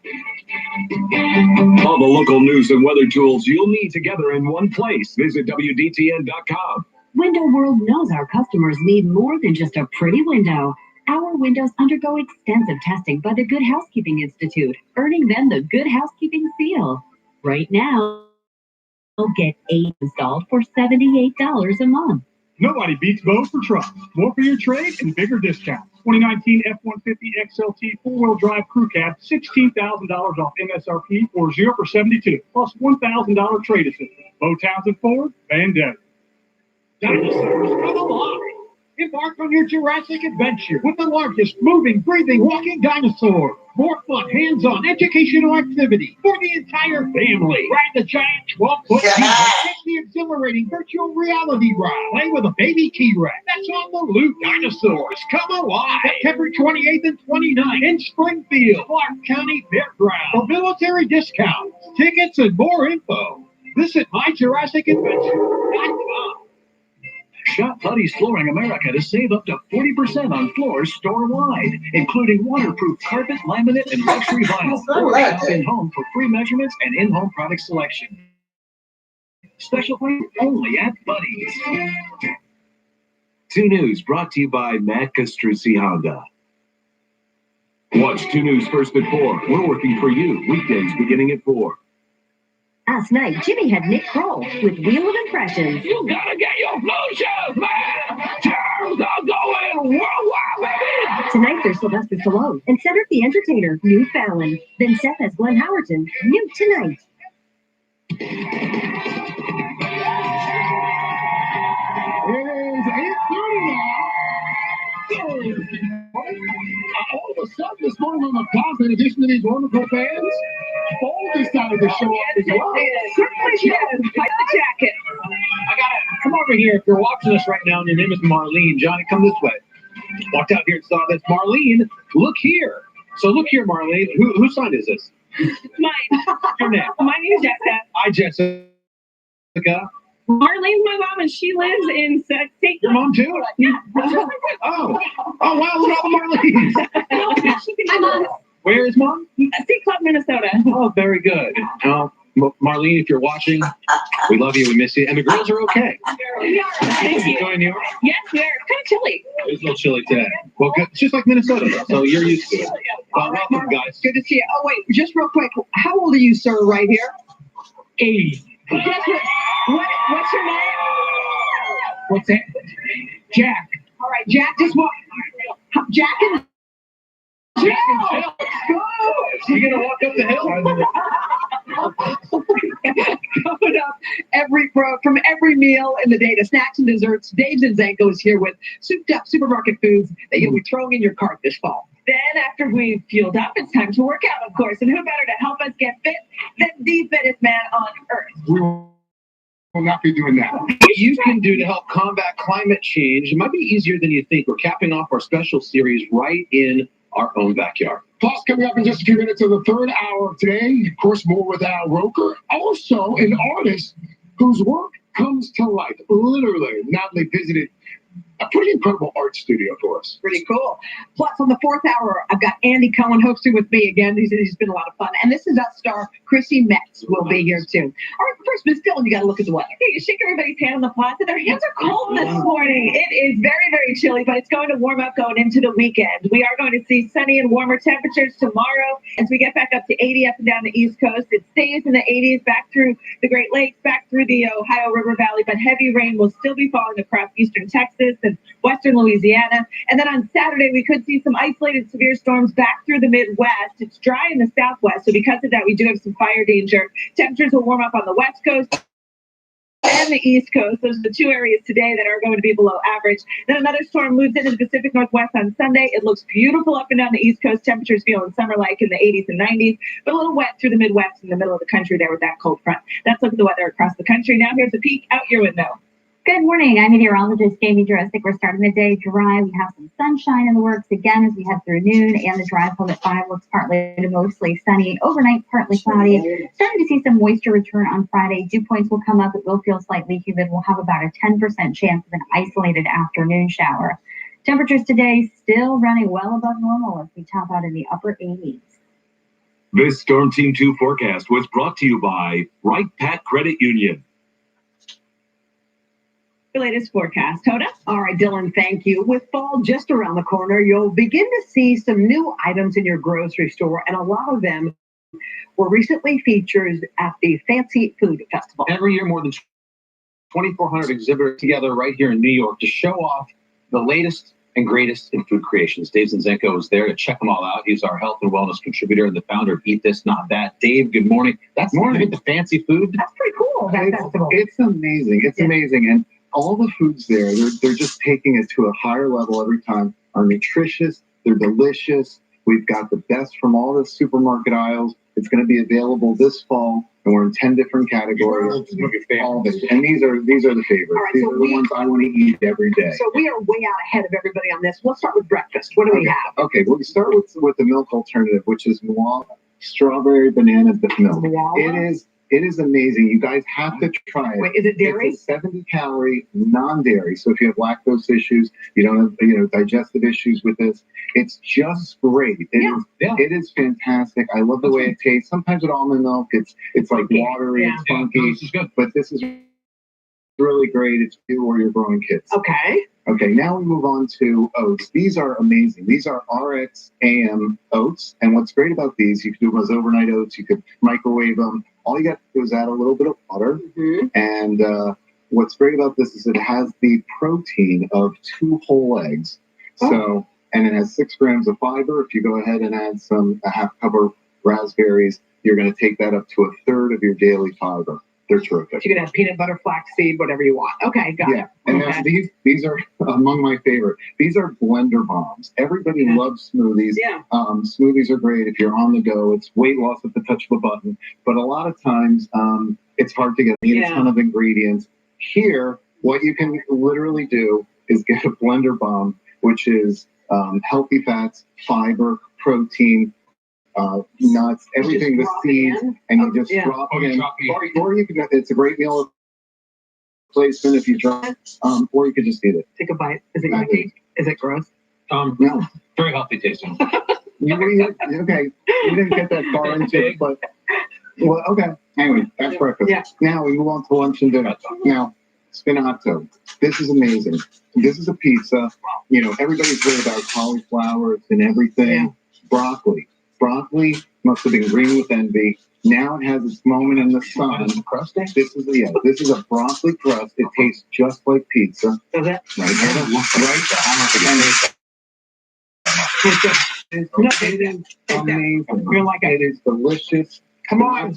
All the local news and weather tools you'll need together in one place. Visit WDTN.com. Window World knows our customers need more than just a pretty window. Our windows undergo extensive testing by the Good Housekeeping Institute, earning them the Good Housekeeping seal. Right now, get 8 installed for $78 a month. Nobody beats Bose for trucks. More for your trade and bigger discounts. 2019 F-150 XLT four-wheel drive crew cab, $16,000 off MSRP or 0 for 72, plus $1,000 trade assistance. Bo Townsend Ford, Bandit. Dinosaurs come alive. Embark on your Jurassic adventure with the largest moving, breathing, walking dinosaur. More fun, hands-on, educational activity for the entire family. Ride the giant 12-foot T-Rex. Take the exhilarating virtual reality ride. Play with a baby T-Rex. That's on the loop. Dinosaurs come alive. September 28th and 29th in Springfield, Clark County Fairground. For military discounts, tickets, and more info, visit myjurassicadventure.com. Shop Buddy's Flooring America to save up to 40% on floors store-wide, including waterproof carpet, laminate, and luxury vinyl. Or shop in-home for free measurements and in-home product selection. Special rate only at Buddy's. 2 News brought to you by Matt Castrucci Honda. Watch 2 News first at 4. We're working for you weekdays beginning at 4. Last night, Jimmy had Nick Kroll with Wheel of Impressions. You gotta get your blue shoes, man! Terms are going worldwide, baby! Tonight, there's Sylvester Stallone and Cedric the Entertainer, new Fallon. Then Seth has Glenn Howerton, new tonight. All of a sudden, this morning on the clock, in addition to these wonderful fans, Paul decided to show up as well. Certainly did. Like the jacket. I got it. Come over here. If you're watching us right now and your name is Marlene, Johnny, come this way. Walked out here and saw this. Marlene, look here. So look here, Marlene. Whose sign is this? Mine. Your name? My name is Jessica. Hi, Jessica. Marlene's my mom, and she lives in St. Your mom too? Yeah. Oh wow! Look at all the Marlenes. My mom. Where is mom? St. Cloud, Minnesota. Oh, very good. Marlene, if you're watching, we love you. We miss you, and the girls are okay. We are. Thank you. Enjoying New York? Yes, we are. It's kind of chilly. It's a little chilly today. Well, good. It's just like Minnesota, though, so you're used to it. All right, Welcome, guys. Good to see you. Oh, wait, just real quick. How old are you, sir, right here? 80. Guess what's your name? What's that? Jack. All right, Jack, just walk. Jack and Jill. Go. You gonna walk up the hill? Coming up from every meal in the day to snacks and desserts, Dave Zenko is here with souped up supermarket foods that you'll be throwing in your cart this fall. Then, after we've fueled up, it's time to work out, of course. And who better to help us get fit than the fittest man on earth? We will not be doing that. What you can do to help combat climate change might be easier than you think. We're capping off our special series right in our own backyard. Plus, coming up in just a few minutes of the third hour of today, of course, more with Al Roker. Also, an artist whose work comes to life. Literally, Natalie visited a pretty incredible art studio for us. Pretty cool. Plus, on the fourth hour, I've got Andy Cohen hosting with me again. He's been a lot of fun. And This Is Us star Chrissy Metz will be here too. All right, first, Miss Dillon, you got to look at the weather. Hey, you shake everybody's hand on the plaza. Their hands are cold this morning. It is very, very chilly, but it's going to warm up going into the weekend. We are going to see sunny and warmer temperatures tomorrow as we get back up to 80 up and down the East Coast. It stays in the 80s back through the Great Lakes, back through the Ohio River Valley, but heavy rain will still be falling across eastern Texas and western Louisiana. And then on Saturday, we could see some isolated severe storms back through the Midwest. It's dry in the Southwest, so because of that, we do have some fire danger. Temperatures will warm up on the West Coast and the East Coast. Those are the two areas today that are going to be below average. Then another storm moves into the Pacific Northwest on Sunday. It looks beautiful up and down the East Coast. Temperatures feeling summer-like in the 80s and 90s, but a little wet through the Midwest in the middle of the country there with that cold front. That's look at the weather across the country. Now here's a peek out your window. Good morning. I'm meteorologist Jamie Jurosic. We're starting the day dry. We have some sunshine in the works again as we head through noon, and the drive home at 5 looks partly to mostly sunny. Overnight, partly cloudy. Starting to see some moisture return on Friday. Dew points will come up. It will feel slightly humid. We'll have about a 10% chance of an isolated afternoon shower. Temperatures today still running well above normal as we top out in the upper 80s. This Storm Team 2 forecast was brought to you by Wright Pat Credit Union. The latest forecast. Hoda? All right, Dylan, thank you. With fall just around the corner, you'll begin to see some new items in your grocery store, and a lot of them were recently featured at the Fancy Food Festival. Every year, more than 2,400 exhibitors together right here in New York to show off the latest and greatest in food creations. Dave Zenko is there to check them all out. He's our health and wellness contributor and the founder of Eat This, Not That. Dave, good morning. That's morning. The fancy food. That's pretty cool. That festival. It's amazing. It's amazing. And all the foods there, they're just taking it to a higher level every time, are nutritious, they're delicious. We've got the best from all the supermarket aisles. It's going to be available this fall, and we're in 10 different categories. All of it. And these are the favorites. All right, these so are the ones I want to eat every day. So we are way out ahead of everybody on this. Let's start with breakfast. What do we have? Okay, well, we start with the milk alternative, which is Moala strawberry banana milk. It is amazing. You guys have to try it. Wait, is it dairy? It's a 70-calorie non-dairy. So if you have lactose issues, you don't have digestive issues with this, it's just great. It is fantastic. I love the way it tastes. Sometimes with almond milk, it's like watery, it's funky. This is good. But this is really great. It's you or your growing kids. Okay, now we move on to oats. These are amazing. These are RX AM oats. And what's great about these, you can do them as overnight oats. You could microwave them. All you got to do is add a little bit of butter. And what's great about this is it has the protein of 2 whole eggs. So, and it has 6 grams of fiber. If you go ahead and add a half cup of raspberries, you're going to take that up to 1/3 of your daily fiber. They're terrific. You can have peanut butter, flaxseed, whatever you want. Okay, got it. And these are among my favorite. These are blender bombs. Everybody loves smoothies. Smoothies are great if you're on the go. It's weight loss at the touch of a button. But a lot of times it's hard to get a ton of ingredients. Here, what you can literally do is get a blender bomb, which is healthy fats, fiber, protein, nuts, everything, the seeds, and you just yeah. drop it in. Or you can, it's a great meal replacement if you try it, or you could just eat it. Take a bite. Is it yucky? Is it gross? No. Very healthy tasting. Okay, you didn't get that far into it, but well, okay. Anyway, that's breakfast. Yeah. Now we move on to lunch and dinner. Now, spinato. This is amazing. This is a pizza. You know, everybody's heard about cauliflower and everything. Yeah. Broccoli. Broccoli must have been green with envy. Now it has its moment in the sun. This is a broccoli crust. It tastes just like pizza. Does it? Right here. Right. It is amazing. It is delicious. Come on.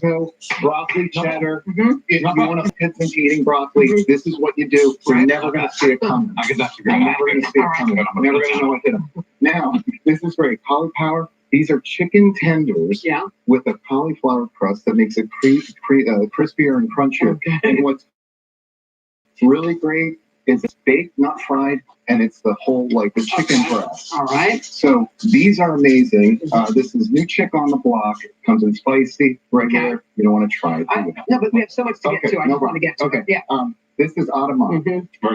Broccoli cheddar. If you want to get into eating broccoli, this is what you do. You're never going to see it coming. I could disagree. You're never going to see it coming. You're never going to know what hit them. Now, this is great. Cauliflower. These are chicken tenders with a cauliflower crust that makes it crispier and crunchier. Okay. And what's really great is it's baked, not fried, and it's the whole, like the chicken breast. All right. So these are amazing. This is new chick on the block. It comes in spicy right here. You don't want to try it. No, but we have so much to get to. I just want to get to it. Yeah. This is automat,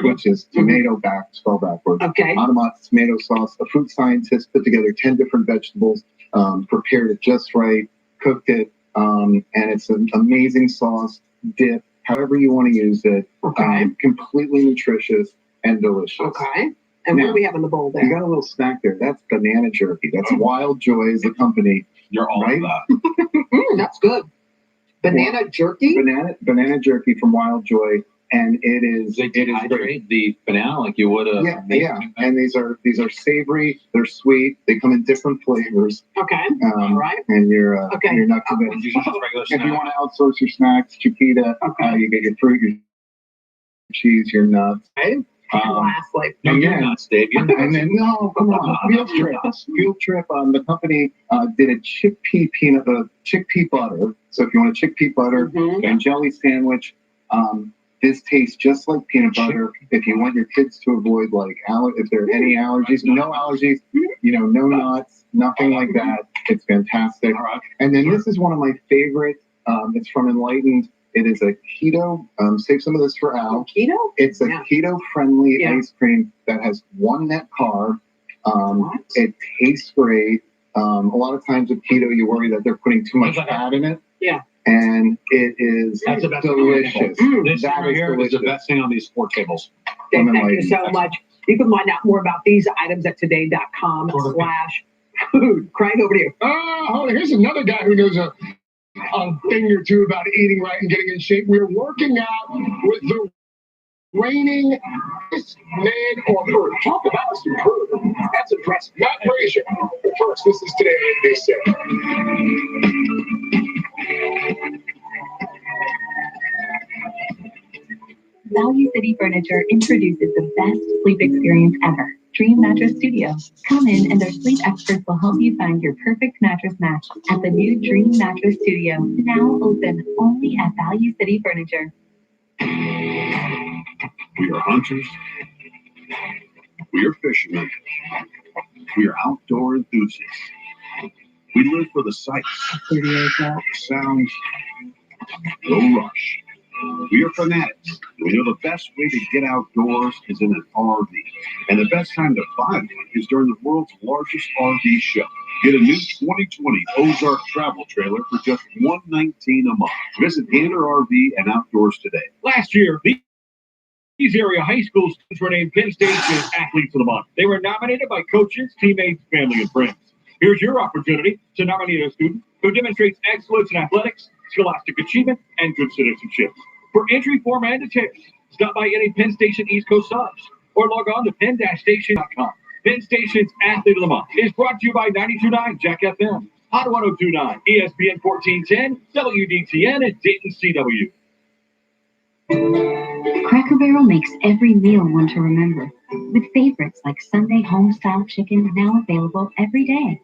which is tomato spelled backwards. Okay. Automat tomato sauce. A food scientist put together 10 different vegetables, prepared it just right, cooked it, and it's an amazing sauce, dip, however you want to use it. Okay. Completely nutritious and delicious. Okay. And what do we have in the bowl there? You got a little snack there. That's banana jerky. That's Wild Joy is the company. You're all right? That. That's good. Banana jerky? Banana jerky from Wild Joy. And it is great. The banana like you would a And these are savory, they're sweet, they come in different flavors. Okay. All right. And you're not too bad. If you want to outsource your snacks, Chiquita, you get your fruit, your cheese, your nuts. Okay. Lastly. No, you're nuts, Dave. And then no, come on, field trip. The company did a chickpea butter. So if you want a chickpea butter and jelly sandwich, this tastes just like peanut butter. If you want your kids to avoid if there are any allergies, no allergies, no nuts, nothing like that. It's fantastic. And then this is one of my favorites. It's from Enlightened. It is a keto. Save some of this for Al. Keto? It's a keto-friendly ice cream that has one net carb. It tastes great. A lot of times with keto, you worry that they're putting too much fat in it. Yeah. And it is delicious. This right here is the best thing on these 4 tables. Thank you so much. You can find out more about these items at today.com/food. Craig, over to you. Here's another guy who knows a thing or two about eating right and getting in shape. We're working out with the reigning man on earth. Talk about some food. That's impressive. Matt Frazier. But first, this is Today on NBC. Value City Furniture introduces the best sleep experience ever. Dream Mattress Studio. Come in and our sleep experts will help you find your perfect mattress match at the new Dream Mattress Studio, now open only at Value City Furniture. We are hunters. We are fishermen. We are outdoor enthusiasts. We live for the sights, the sounds, no rush. We are fanatics. We know the best way to get outdoors is in an RV. And the best time to buy one is during the world's largest RV show. Get a new 2020 Ozark travel trailer for just $119 a month. Visit Gander RV and Outdoors today. Last year, these area high school students were named Penn State's Athletes of the Month. They were nominated by coaches, teammates, family, and friends. Here's your opportunity to nominate a student who demonstrates excellence in athletics, scholastic achievement, and good citizenship. For entry form and details, stop by any Penn Station East Coast subs or log on to penn-station.com. Penn Station's Athlete of the Month is brought to you by 92.9 Jack FM, Hot 102.9, ESPN 1410, WDTN, and Dayton CW. Cracker Barrel makes every meal one to remember, with favorites like Sunday Homestyle Chicken now available every day.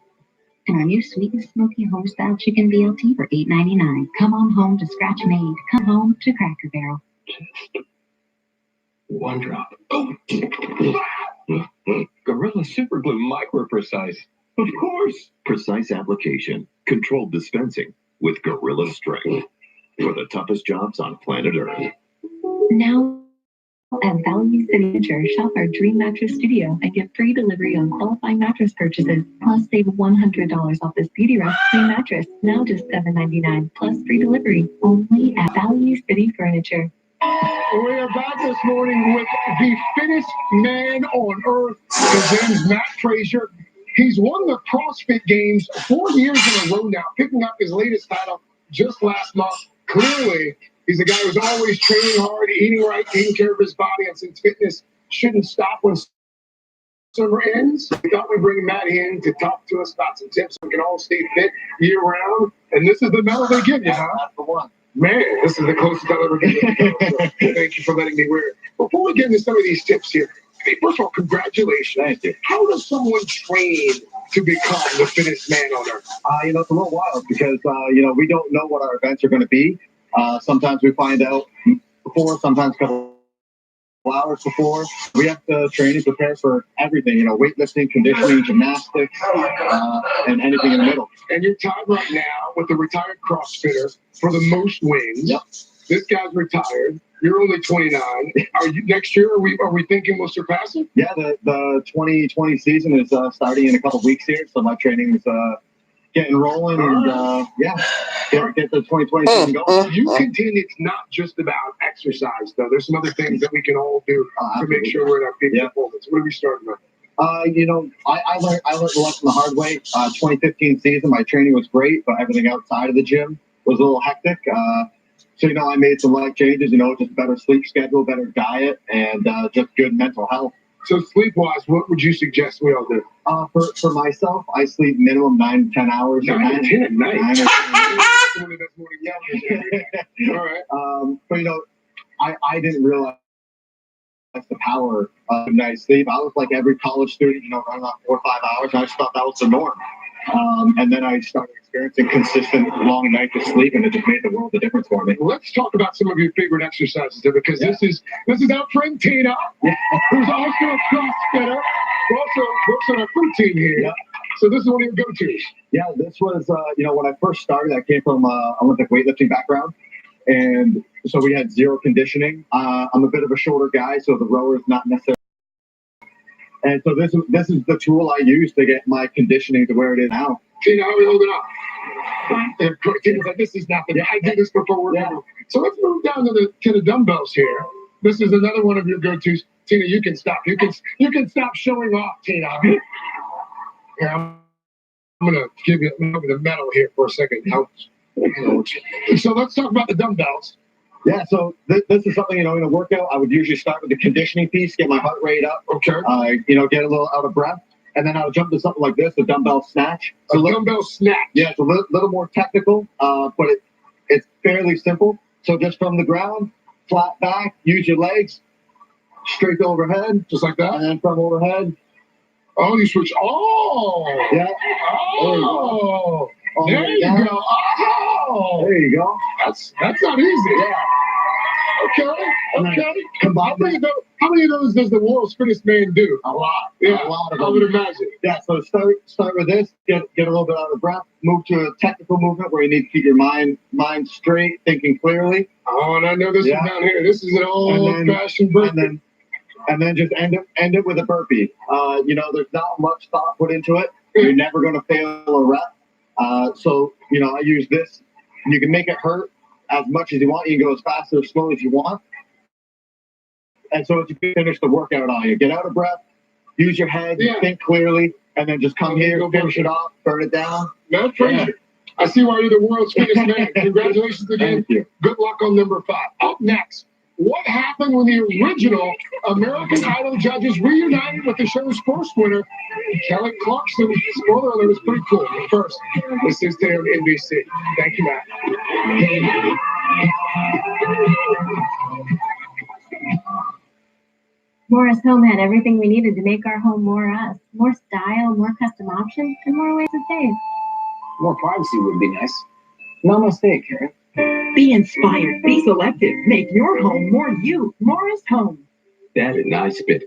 And our new sweet and smoky Homestyle Chicken BLT for $8.99. Come on home to Scratch Made. Come home to Cracker Barrel. One drop. Oh. Gorilla Super Glue Micro Precise. Of course. Precise application, controlled dispensing with gorilla strength for the toughest jobs on planet Earth. Now at Value Signature, shop our Dream Mattress Studio and get free delivery on qualifying mattress purchases. Plus, save $100 off this Beauty Rest Queen mattress, now just $7.99, plus free delivery, only at Value City Furniture. We are back this morning with the fittest man on earth. His name's Matt Frazier. He's won the CrossFit Games 4 years in a row now, picking up his latest title just last month. Clearly, he's a guy who's always training hard, eating right, taking care of his body, and since fitness shouldn't stop when summer ends, we thought we'd bring Matt in to talk to us about some tips so we can all stay fit year-round. And this is the medal they give you, huh? That's the one. Man, this is the closest I'll ever get. So thank you for letting me wear it. Before we get into some of these tips here, hey, first of all, congratulations. Thank you. How does someone train to become the fittest man on earth? It's a little wild because, we don't know what our events are going to be. Sometimes we find out before, sometimes a couple hours before. We have to train and prepare for everything, weightlifting, conditioning, gymnastics, and anything in the middle. And you're tied right now with the retired CrossFitter for the most wins. Yep. This guy's retired. You're only 29. Next year? Are we thinking we'll surpass it? Yeah, the 2020 season is starting in a couple weeks here, so my training is getting rolling, and get the 2020 season going. You contend it's not just about exercise, though. There's some other things that we can all do to make sure we're in our peak performance. What are we starting with? I learned the lesson the hard way. 2015 season, my training was great, but everything outside of the gym was a little hectic. So, I made some life changes, just better sleep schedule, better diet, and just good mental health. So sleep-wise, what would you suggest we all do? For myself, I sleep minimum 9 to 10 hours. 9 to 10 at night? All right. But, I didn't realize the power of night sleep. I was like every college student, running on 4 or 5 hours, and I just thought that was the norm. And then I started experiencing consistent long nights of sleep, and it just made the world a difference for me. Let's talk about some of your favorite exercises there, because this is our friend Tina, who's also a CrossFitter, who also works on our food team here. Yeah. So this is one of your go-tos. Yeah, this was, when I first started, I came from an Olympic weightlifting background, and so we had zero conditioning. I'm a bit of a shorter guy, so the rower is not necessarily. And so this is the tool I use to get my conditioning to where it is now. Tina, how are we holding up? Tina's like, this is nothing. I do this before we're done. So let's move down to the dumbbells here. This is another one of your go-tos. Tina, you can stop. You can stop showing off, Tina. Yeah, I'm gonna give you the medal here for a second. So let's talk about the dumbbells. Yeah, so this is something, in a workout, I would usually start with the conditioning piece, get my heart rate up, okay. Get a little out of breath, and then I'll jump to something like this, a dumbbell snatch. Dumbbell snatch. Yeah, it's a little more technical, but it's fairly simple. So just from the ground, flat back, use your legs, straight to overhead. Just like that? And then from overhead. Oh, you switch. Oh! Yeah. Oh! There you go. Oh! There you go. That's not easy. Yeah. Okay. How many of those does the world's fittest man do? A lot. Yeah, a lot of them. I would imagine. Yeah, so start with this, get a little bit out of breath, move to a technical movement where you need to keep your mind straight, thinking clearly. Oh, and I know this one down here. This is an old-fashioned burpee. And then just end it with a burpee. There's not much thought put into it. You're never going to fail a rep. So, I use this. You can make it hurt as much as you want. You can go as fast or as slow as you want. And so as you finish the workout on you, get out of breath, use your head, think clearly, and then just come here, finish it off, burn it down. Matt Frazier, I see why you're the world's fittest man. Congratulations again. Thank you. Good luck on number 5. Up next, what happened when the original American Idol judges reunited with the show's first winner, Kelly Clarkson? Spoiler alert, it was pretty cool. But first, this is today on NBC. Thank you, Matt. Morris Home had everything we needed to make our home more us. More style, more custom options, and more ways to save. More privacy would be nice. Namaste, Karen. Be inspired. Be selective. Make your home more you. Morris Home. Dad and I spent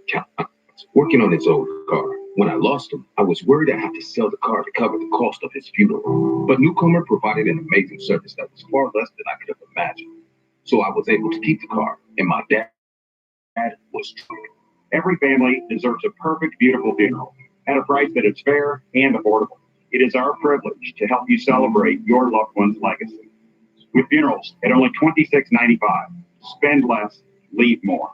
working on his old car. When I lost him, I was worried I'd have to sell the car to cover the cost of his funeral. But Newcomer provided an amazing service that was far less than I could have imagined. So I was able to keep the car, and my dad was drunk. Every family deserves a perfect, beautiful funeral at a price that is fair and affordable. It is our privilege to help you celebrate your loved one's legacy. With funerals at only $26.95. Spend less, leave more.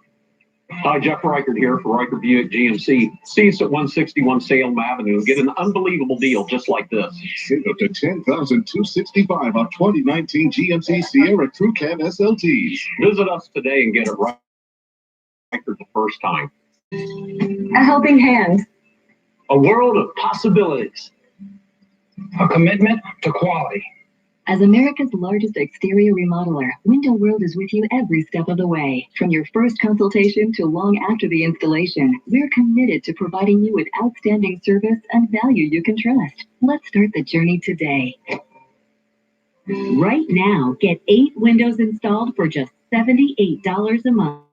Hi, Jeff Reichert here for Reichert Buick GMC. See us at 161 Salem Avenue. Get an unbelievable deal just like this. Save up to $10,265 on 2019 GMC Sierra Crew Cab SLTs. Visit us today and get it right the first time. A helping hand. A world of possibilities. A commitment to quality. As America's largest exterior remodeler, Window World is with you every step of the way. From your first consultation to long after the installation, we're committed to providing you with outstanding service and value you can trust. Let's start the journey today. Right now, get 8 windows installed for just $78 a month.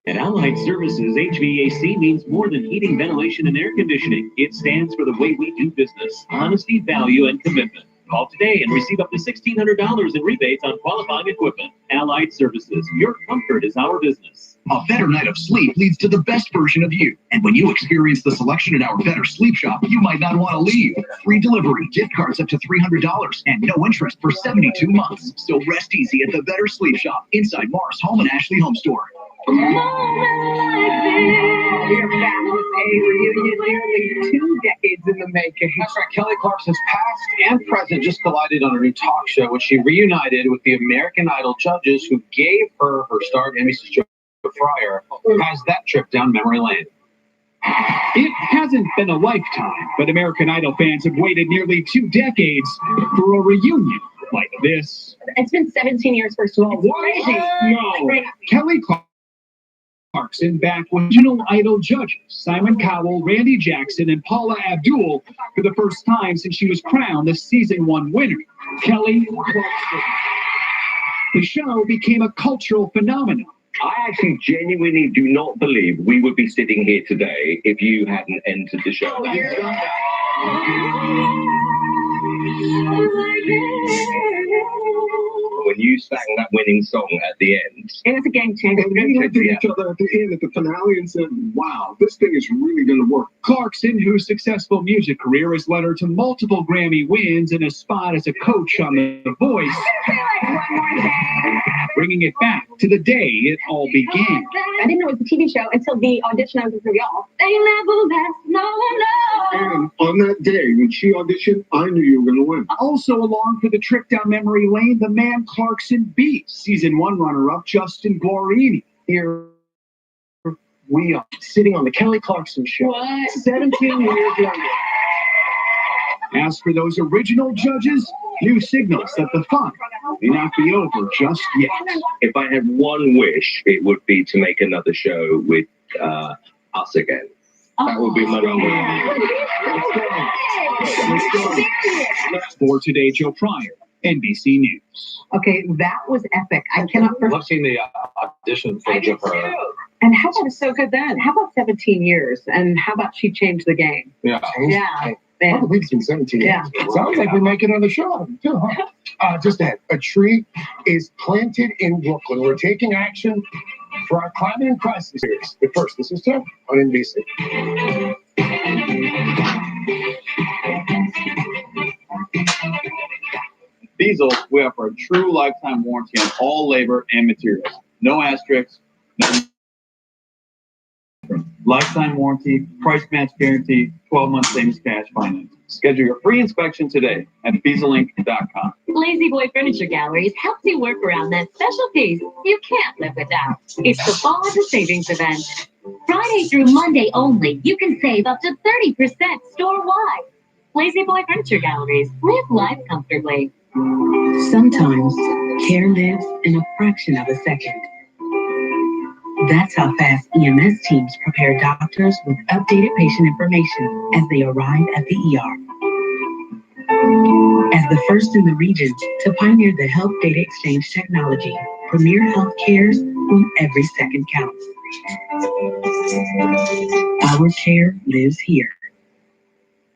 At Allied Services, HVAC means more than heating, ventilation, and air conditioning. It stands for the way we do business. Honesty, value, and commitment. Call today and receive up to $1,600 in rebates on qualifying equipment. Allied Services, your comfort is our business. A better night of sleep leads to the best version of you. And when you experience the selection at our Better Sleep Shop, you might not want to leave. Free delivery, gift cards up to $300, and no interest for 72 months. So rest easy at the Better Sleep Shop inside Morris Home and Ashley Home Store. We're back with a reunion nearly 2 decades in the making. That's right. Kelly Clarkson's past and present just collided on her new talk show when she reunited with the American Idol judges who gave her her start. And Mrs. Joe Fryer has that trip down memory lane. It hasn't been a lifetime, but American Idol fans have waited nearly 2 decades for a reunion like this. It's been 17 years, first of all. Crazy. No. Kelly Clarkson back with original Idol judges Simon Cowell, Randy Jackson, and Paula Abdul for the first time since she was crowned the season 1 winner. Kelly Clarkson. The show became a cultural phenomenon. I actually genuinely do not believe we would be sitting here today if you hadn't entered the show. When you sang that winning song at the end. It was a game changer. And we looked at each other at the end at the finale and said, wow, this thing is really going to work. Clarkson, whose successful music career has led her to multiple Grammy wins and a spot as a coach on The Voice, bringing it back to the day it all began. I didn't know it was a TV show until the audition I was for y'all. They never last, no. And on that day, when she auditioned, I knew you were going to win. Also along for the trip down memory lane, the man Clarkson beat season 1 runner-up Justin Guarini. Here we are, sitting on the Kelly Clarkson show, 17 years later. As for those original judges, new signals that the fun may not be over just yet. If I had one wish, it would be to make another show with us again. That would be my number one. For today, Joe Pryor, NBC News. Okay, that was epic. I cannot forget. I've seen the audition footage of her. And how about so good then? How about 17 years? And how about she changed the game? Yeah. Yeah. I can't believe it's been 17 years. Yeah. Sounds like we make another show, too, huh? Just that. A tree is planted in Brooklyn. We're taking action for our climate and crisis series. But first, this is Tim on NBC. Diesel, we offer a true lifetime warranty on all labor and materials. No asterisks, no lifetime warranty, price match guarantee, 12-month savings cash finance. Schedule your free inspection today at dieselinc.com. Lazy Boy Furniture Galleries helps you work around that special piece you can't live without. It's the Fall of the Savings event. Friday through Monday only, you can save up to 30% store-wide. Lazy Boy Furniture Galleries. Live life comfortably. Sometimes care lives in a fraction of a second. That's how fast EMS teams prepare doctors with updated patient information as they arrive at the ER. As the first in the region to pioneer the health data exchange technology, Premier Health cares when every second counts. Our care lives here.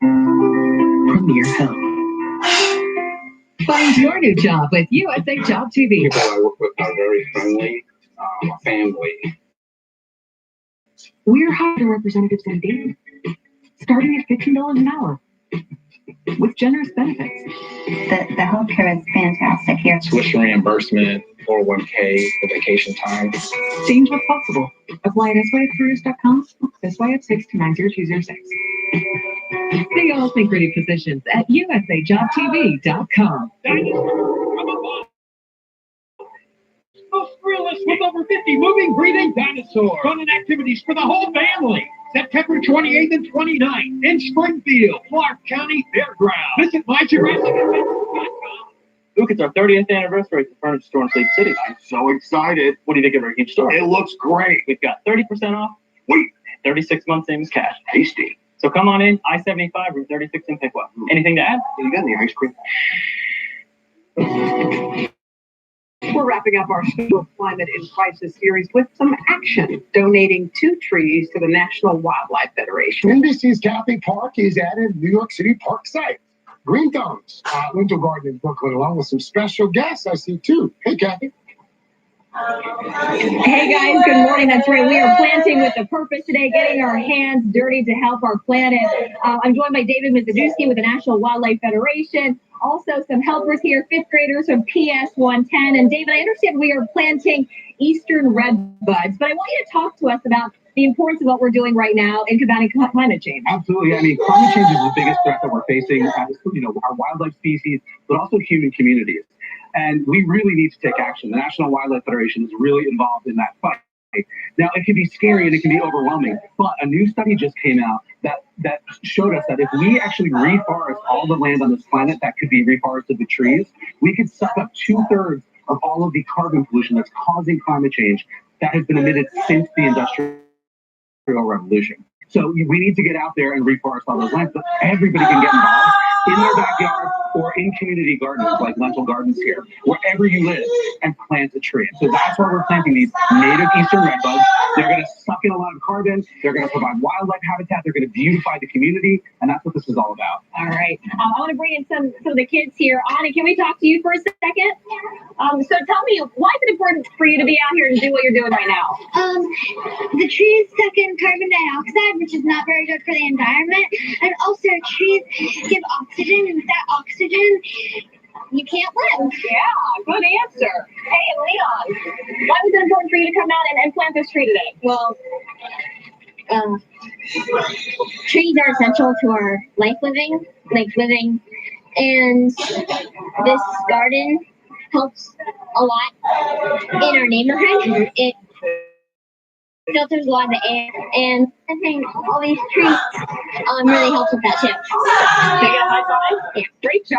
Premier Health. Find your new job with USA Job TV. People I work with are very friendly, family. We're hiring representatives in Dayton, starting at $15 an hour, with generous benefits. The healthcare is fantastic here. Tuition reimbursement, 401k, the vacation time. Change what's possible. Apply at SYFcareers.com, SYF6 to 90206. See all Synchrony positions at USAJobTV.com. Most thrillists with over 50 moving, breathing dinosaurs. Fun and activities for the whole family. September 28th and 29th in Springfield, Clark County Fairgrounds. Visit myjurassic.com. Luke, it's our 30th anniversary at the Furniture Store in Sleep City. I'm so excited. What do you think of our huge store? It looks great. We've got 30% off. Wait. 36 months same as cash. Tasty. So come on in, I-75, room 36 in Piqua. Anything to add? You got any ice cream? We're wrapping up our School of Climate in Crisis series with some action, donating 2 trees to the National Wildlife Federation. NBC's Kathy Park is at a New York City park site. Green Thumbs, Winter Garden in Brooklyn, along with some special guests I see too. Hey, Kathy. Hey guys, good morning. That's right. We are planting with a purpose today, getting our hands dirty to help our planet. I'm joined by David Mizadowski with the National Wildlife Federation. Also some helpers here, 5th graders from PS 110. And David, I understand we are planting eastern redbuds, but I want you to talk to us about the importance of what we're doing right now in combating climate change. Absolutely. I mean, climate change is the biggest threat that we're facing as, our wildlife species, but also human communities. And we really need to take action. The National Wildlife Federation is really involved in that fight. Now, it can be scary and it can be overwhelming, but a new study just came out that showed us that if we actually reforest all the land on this planet that could be reforested with trees, we could suck up 2/3 of all of the carbon pollution that's causing climate change that has been emitted since the Industrial Revolution. So we need to get out there and reforest all those lands, but everybody can get involved in their backyard or in community gardens like Lentil Gardens here, wherever you live, and plant a tree. So that's why we're planting these native eastern redbuds. They're going to suck in a lot of carbon. They're going to provide wildlife habitat. They're going to beautify the community, and that's what this is all about. All right. I want to bring in some of the kids here. Ani, can we talk to you for a second? So tell me, why is it important for you to be out here and do what you're doing right now? The trees suck in carbon dioxide, which is not very good for the environment. And also trees give oxygen, and without oxygen, you can't live. Yeah, good answer. Hey, Leon, why was it important for you to come out and plant this tree today? Well, trees are essential to our living, and this garden helps a lot in our neighborhood. It filters a lot of the air, and I think all these trees really helps with that too. So you got high five? Yeah. Great job.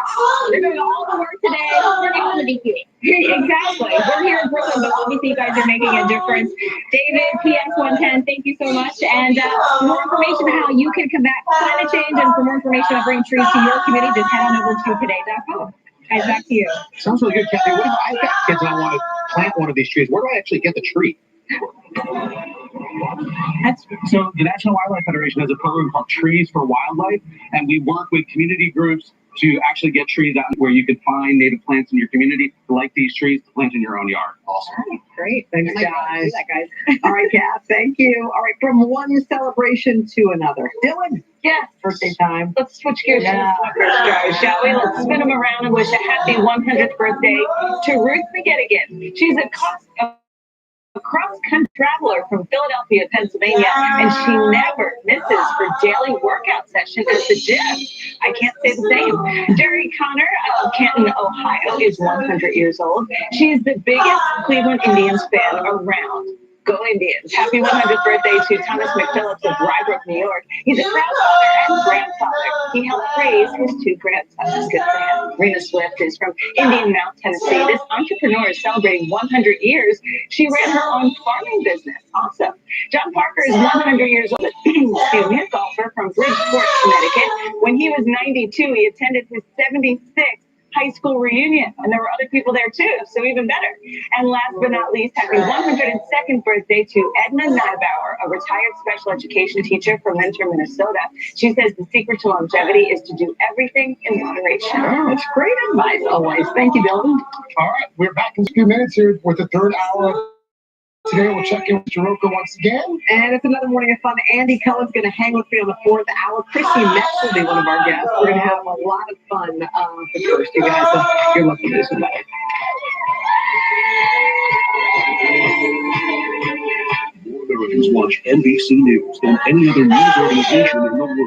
You're doing all the work today. We're not going to be cute. Exactly. We're here in Brooklyn, but obviously you guys are making a difference. David, PS 110, thank you so much. And for more information on how you can combat climate change and for more information on bringing trees to your community, just head on over to today.com. Guys, back to you. Sounds really good, Kathy. What if I've got kids and I want to plant one of these trees? Where do I actually get the tree? So the National Wildlife Federation has a program called Trees for Wildlife, and we work with community groups to actually get trees out where you can find native plants in your community, like these trees, to plant in your own yard. Awesome. Great. Thanks, guys. All right, Kat, thank you. All right, from one celebration to another. Dylan? Yes. Birthday time. Let's switch gears to the Smuckers, guys, shall we? Let's spin them around and wish a happy 100th birthday to Ruth McGettigan. She's a cross-country traveler from Philadelphia, Pennsylvania, and she never misses her daily workout session at the gym. I can't say the same. Jerry Connor of Canton, Ohio, is 100 years old. She's the biggest Cleveland Indians fan around. Go Indians. Happy 100th birthday to Thomas McPhillips of Rybrook, New York. He's a proud father and grandfather. He helped raise his 2 grandsons. Good for him. Rena Swift is from Indian Mount, Tennessee. This entrepreneur is celebrating 100 years. She ran her own farming business. Awesome. John Parker is 100 years old. Excuse me, a golfer from Bridgeport, Connecticut. When he was 92, he attended his 76th high school reunion, and there were other people there too, so even better. And last but not least, happy 102nd birthday to Edna Nybauer, a retired special education teacher from Mentor, Minnesota. She says the secret to longevity is to do everything in moderation. Oh, That's great advice always. Thank you, Dylan. All right, we're back in a few minutes here with the third hour. Today we'll check in with Jaroka once again. And it's another morning of fun. Andy Cullen's going to hang with me on the fourth hour. Christy Metz will be one of our guests. We're going to have a lot of fun. But first, you guys, good luck with this one. More Americans watch NBC News than any other news organization in the world.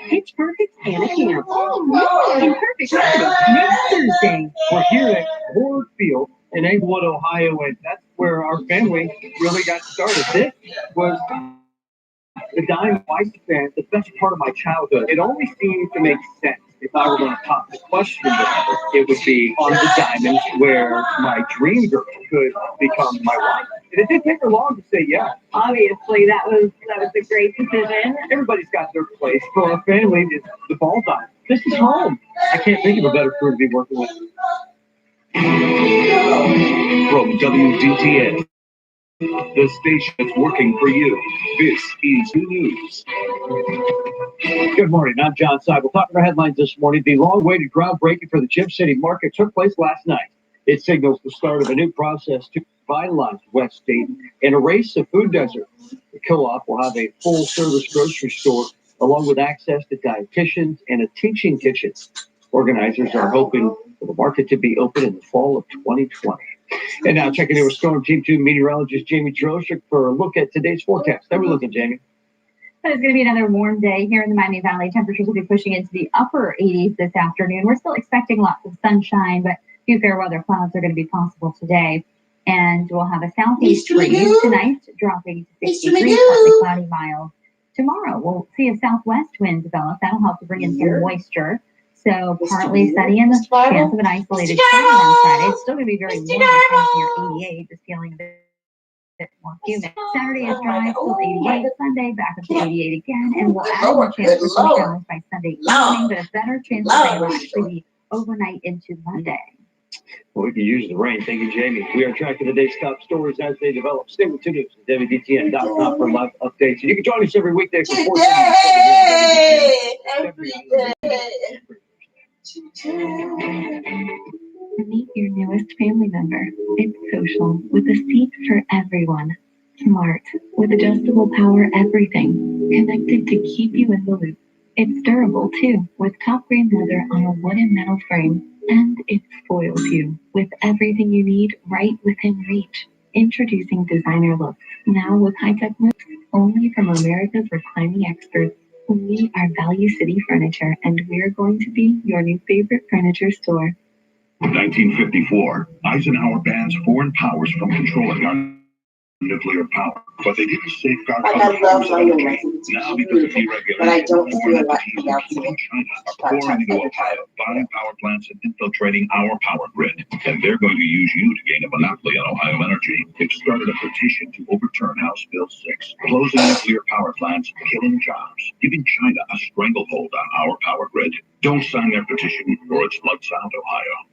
Pitch Perfect and a camp. Oh, no! Perfect. Next Thursday. We're here at Ford Field in Englewood, Ohio, and that's where our family really got started. This was the Diamond White fan, the best part of my childhood. It only seemed to make sense. If I were going to pop the question, it would be on the diamonds where my dream girl could become my wife. And it didn't take her long to say yes. Obviously, that was a great decision. Everybody's got their place. For our family, it's the ball diamond. This is home. I can't think of a better crew to be working with. From WDTN, the station that's working for you. This is the news. Good morning. I'm John Seibel. Top of our headlines this morning. The long-awaited groundbreaking for the Chip City market took place last night. It signals the start of a new process to revitalize West Dayton and erase the food desert. The co-op will have a full-service grocery store along with access to dietitians and a teaching kitchen. Organizers are hoping for the market to be open in the fall of 2020. And now checking in with Storm Team 2 meteorologist Jamie Droshik for a look at today's forecast. How are we looking, Jamie? It's going to be another warm day here in the Miami Valley. Temperatures will be pushing into the upper 80s this afternoon. We're still expecting lots of sunshine, but a few fair weather clouds are going to be possible today. And we'll have a southeast breeze tonight, dropping to 63, partly cloudy mild. Tomorrow, we'll see a southwest wind develop. That'll help to bring in some moisture. So partly sunny and the chance of an isolated shower on Friday. It's still going to be very warm. Near 88, just feeling a bit more humid. Saturday is dry, still 88. Sunday back up to 88 again, and we'll add a chance for some showers by Sunday evening, but a better chance of rain will actually be overnight into Monday. Well, we can use the rain. Thank you, Jamie. We are tracking the day's top stories as they develop. Stay with 2 News at WDTN.com for live updates. And you can join us every weekday for 4 Meet your newest family member. It's social with a seat for everyone. Smart with adjustable power everything. Connected to keep you in the loop. It's durable too with top grade leather on a wood and metal frame. And it spoils you with everything you need right within reach. Introducing designer looks now with high-tech looks only from America's reclining experts. We are Value City Furniture, and we're going to be your new favorite furniture store. 1954, Eisenhower bans foreign powers from controlling our nuclear power, but they didn't safeguard other forms of energy. Now, because of deregulation, foreign entities including China are pouring into Ohio, buying power plants and infiltrating our power grid. And they're going to use you to gain a monopoly on Ohio energy. They've started a petition to overturn House Bill 6, closing nuclear power plants, killing jobs, giving China a stranglehold on our power grid. Don't sign their petition, or it's lights out, Ohio.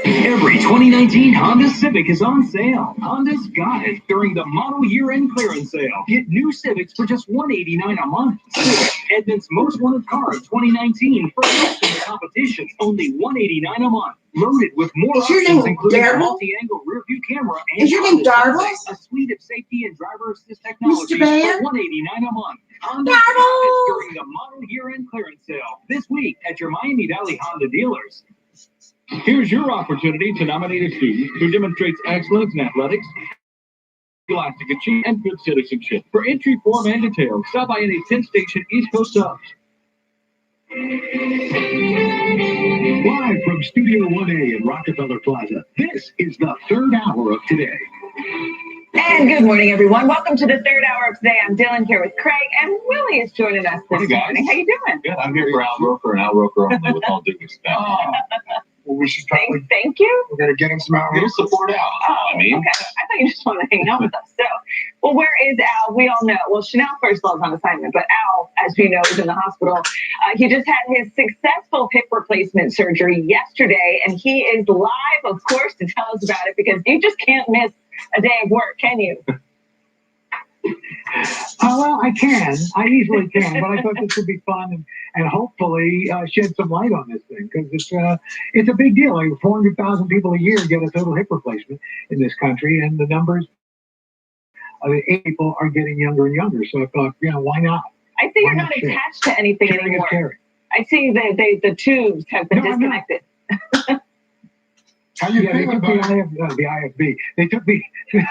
Every 2019 Honda Civic is on sale. Honda's got it during the model year-end clearance sale. Get new Civics for just $189 a month. Civic, Edmonds' most wanted car of 2019. First in the competition, only $189 a month. Loaded with more options, including a multi-angle rear-view camera and a suite of safety and driver assist technologies for $189 a month. Honda's got it during the model year-end clearance sale this week at your Miami Valley Honda dealers. Here's your opportunity to nominate a student who demonstrates excellence in athletics, scholastic achievement, and good citizenship. For entry form and details, stop by any 10th Station East Coast Subs. Live from Studio 1A in Rockefeller Plaza, this is the third hour of Today. And good morning, everyone. Welcome to the third hour of Today. I'm Dylan here with Craig, and Willie is joining us this morning. How you doing? Good. I'm here for Al Roker and Al Roker only, with all due respect. Well, we should probably. Thank you. We're going to get him some out. We're going to support Al. Okay. I thought you just wanted to hang out with us. So, Well, where is Al? We all know. Well, Chanel first of all is on assignment, but Al, as we know, is in the hospital. He just had his successful hip replacement surgery yesterday, and he is live, of course, to tell us about it because you just can't miss a day of work, can you? Well, I can. I easily can, but I thought this would be fun and hopefully shed some light on this thing because it's a big deal. Like 400,000 people a year get a total hip replacement in this country, and the numbers of people are getting younger and younger. So I thought, why not? I see you're not attached to anything anymore. I see the tubes have been disconnected. How you they took the IFB. They took me.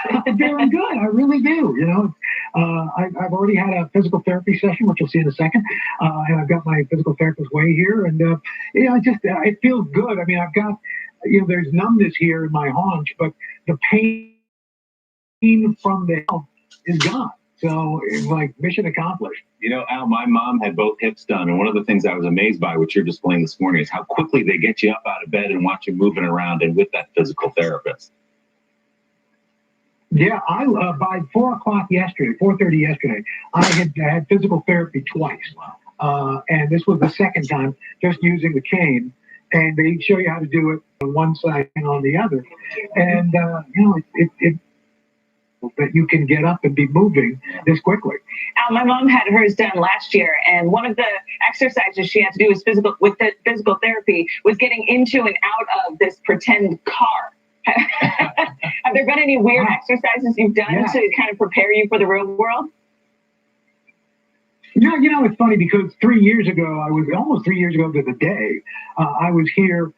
I'm doing good. I really do. I've already had a physical therapy session, which you'll see in a second, and I've got my physical therapist way here, and it feels good. I mean, I've got there's numbness here in my haunch, but the pain from the health is gone. So it's like mission accomplished. Al, my mom had both hips done, and one of the things I was amazed by, which you're displaying this morning, is how quickly they get you up out of bed and watch you moving around and with that physical therapist. Yeah, I by 4:00 yesterday, 4:30 yesterday, I had physical therapy twice, and this was the second time just using the cane, and they show you how to do it on one side and on the other, and that you can get up and be moving this quickly. Al, my mom had hers done last year, and one of the exercises she had to do with the physical therapy was getting into and out of this pretend car. Have there been any weird exercises you've done to kind of prepare you for the real world? It's funny because 3 years ago, almost 3 years ago to the day, I was here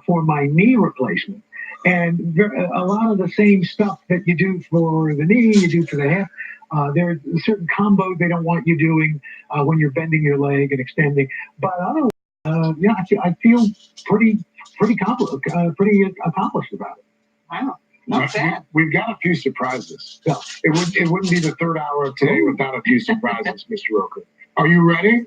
for my knee replacement. And a lot of the same stuff that you do for the knee, you do for the hip. There are certain combos they don't want you doing when you're bending your leg and extending. But otherwise, I feel pretty accomplished about it. Wow, not bad. We've got a few surprises. So it wouldn't be the third hour of today without a few surprises, Mr. Roker. Are you ready?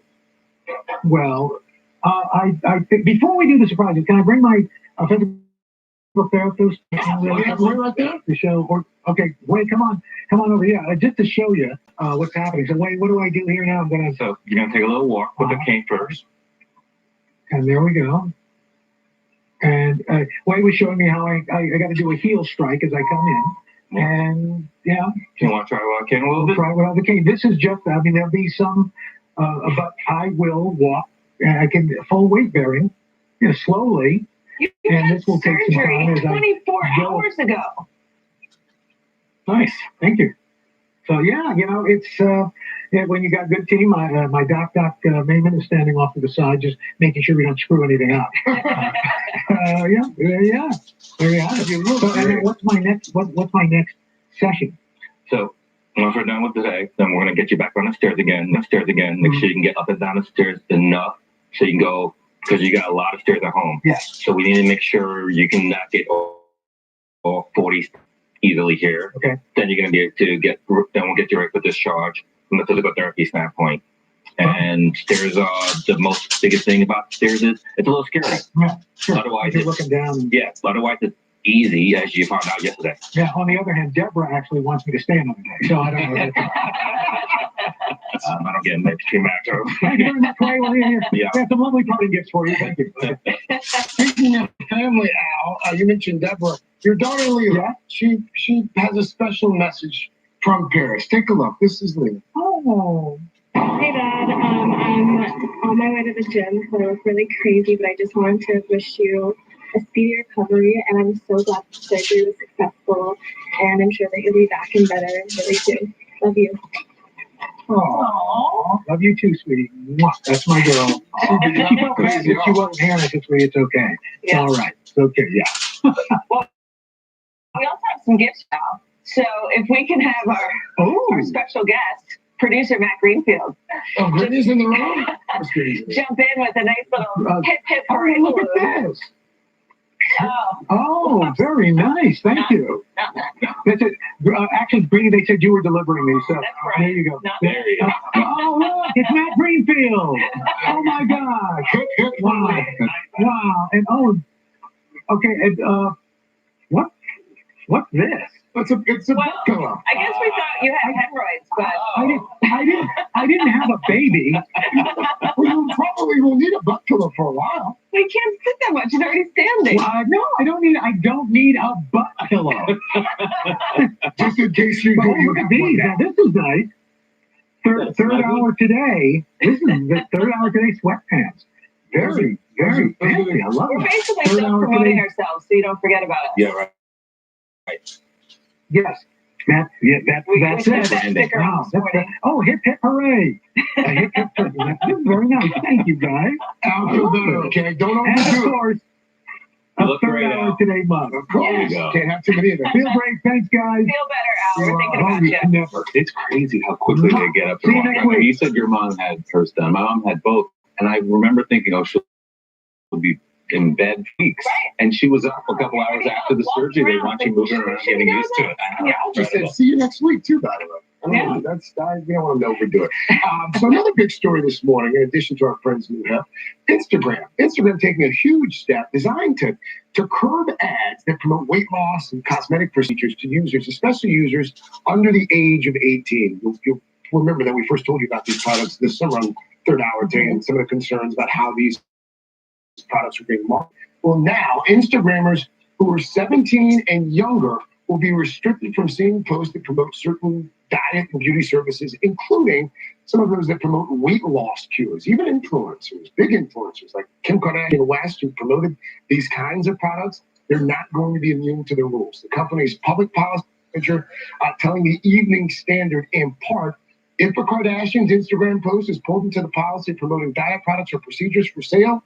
Well, I think before we do the surprises, can I bring my physical therapist? We're right there. The show. Okay, Wade, come on over here. Just to show you what's happening. So, Wade, what do I do here now? So you're gonna take a little walk with the cane first. And there we go. And Wade was showing me how I got to do a heel strike as I come in. And you want to try walking a little bit? Try without the cane. This is just. I mean, there'll be some, but I will walk. I can full weight bearing, slowly. And this will take some time. 24 hours ago. Nice, thank you. So it's when you got a good team. My Doc Mayman is standing off to the side, just making sure we don't screw anything up. There you have it. So, and then what's my next session? So once we're done with today, then we're gonna get you back on the stairs again. Make sure you can get up and down the stairs enough so you can go. Because you got a lot of stairs at home. Yes. So we need to make sure you can not get all 40 easily here. Okay. Then you're going to be able to then we'll get you right for discharge from the physical therapy standpoint. And stairs are the biggest thing about stairs is it's a little scary. Yeah, sure. Otherwise, you're looking down. Yeah. Otherwise, it's easy, as you found out yesterday. Yeah. On the other hand, Deborah actually wants me to stand on the day, so I don't know. I don't get an extreme actor. Thank you very much, Ray. Well, yeah. We have some lovely parting gifts for you. Thank you. Speaking of family, Al, you mentioned Deborah. Your daughter Leah, she has a special message from Paris. Take a look. This is Leah. Oh. Hey, Dad. I'm on my way to the gym. I look really crazy, but I just wanted to wish you a speedy recovery, and I'm so glad the surgery was successful, and I'm sure that you'll be back and better really soon. Love you. Aww. Love you too, sweetie. That's my girl. She felt bad that she wasn't here. I said, sweetie, it's okay. It's all right. It's okay, Well, we also have some gifts now. So if we can have our special guest, producer Matt Greenfield. Oh, Gritty's in the room? Jump in with a nice little hip hip hooray. Look at this. Oh, very nice. Thank you. That's it. Actually, Brady, they said you were delivering these, so there you go. There you go. Oh, look, it's Matt Greenfield. Oh, my gosh. Wow. Wow. And, okay. And, what's this? It's a book cover. I guess we thought You had hemorrhoids, but I didn't have a baby. Well, you probably will need a butt pillow for a while. We can't sit that much. It's already standing. No, I don't need a butt pillow. Just in case you do. Look at these. Now, this is nice. Third hour today. This is the third hour today sweatpants. Very fancy. I love it. We're basically self-promoting ourselves, so you don't forget about us. Yeah, right. Yes. That's it. Oh, hip hip hooray. Hip hip hooray. That's very nice. Thank you, guys. I'll feel better, okay? Don't overdo it. And of course, a third hour today mug. Of course. Can't have too many of them. Feel great. Thanks, guys. Feel better, Al. We're thinking about you. Never. It's crazy how quickly they get up. See you next week. You said your mom had hers done. My mom had both. And I remember thinking, oh, she'll be in bed for weeks. Right. And she was up a couple hours after the surgery. They want you moving around, getting used to it. Yeah, I just said, see you next week, too, by the way. We don't want to overdo it. So another big story this morning, in addition to our friends who have Instagram. Instagram taking a huge step designed to curb ads that promote weight loss and cosmetic procedures to users, especially users under the age of 18. You'll remember that we first told you about these products this summer on Third Hour Day and some of the concerns about how these products are being marketed. Well, now Instagrammers who are 17 and younger will be restricted from seeing posts that promote certain diet and beauty services, including some of those that promote weight loss cures. Even influencers, big influencers like Kim Kardashian West, who promoted these kinds of products, they're not going to be immune to the rules. The company's public policy manager telling the Evening Standard in part, if a Kardashian's Instagram post is pulled into the policy promoting diet products or procedures for sale,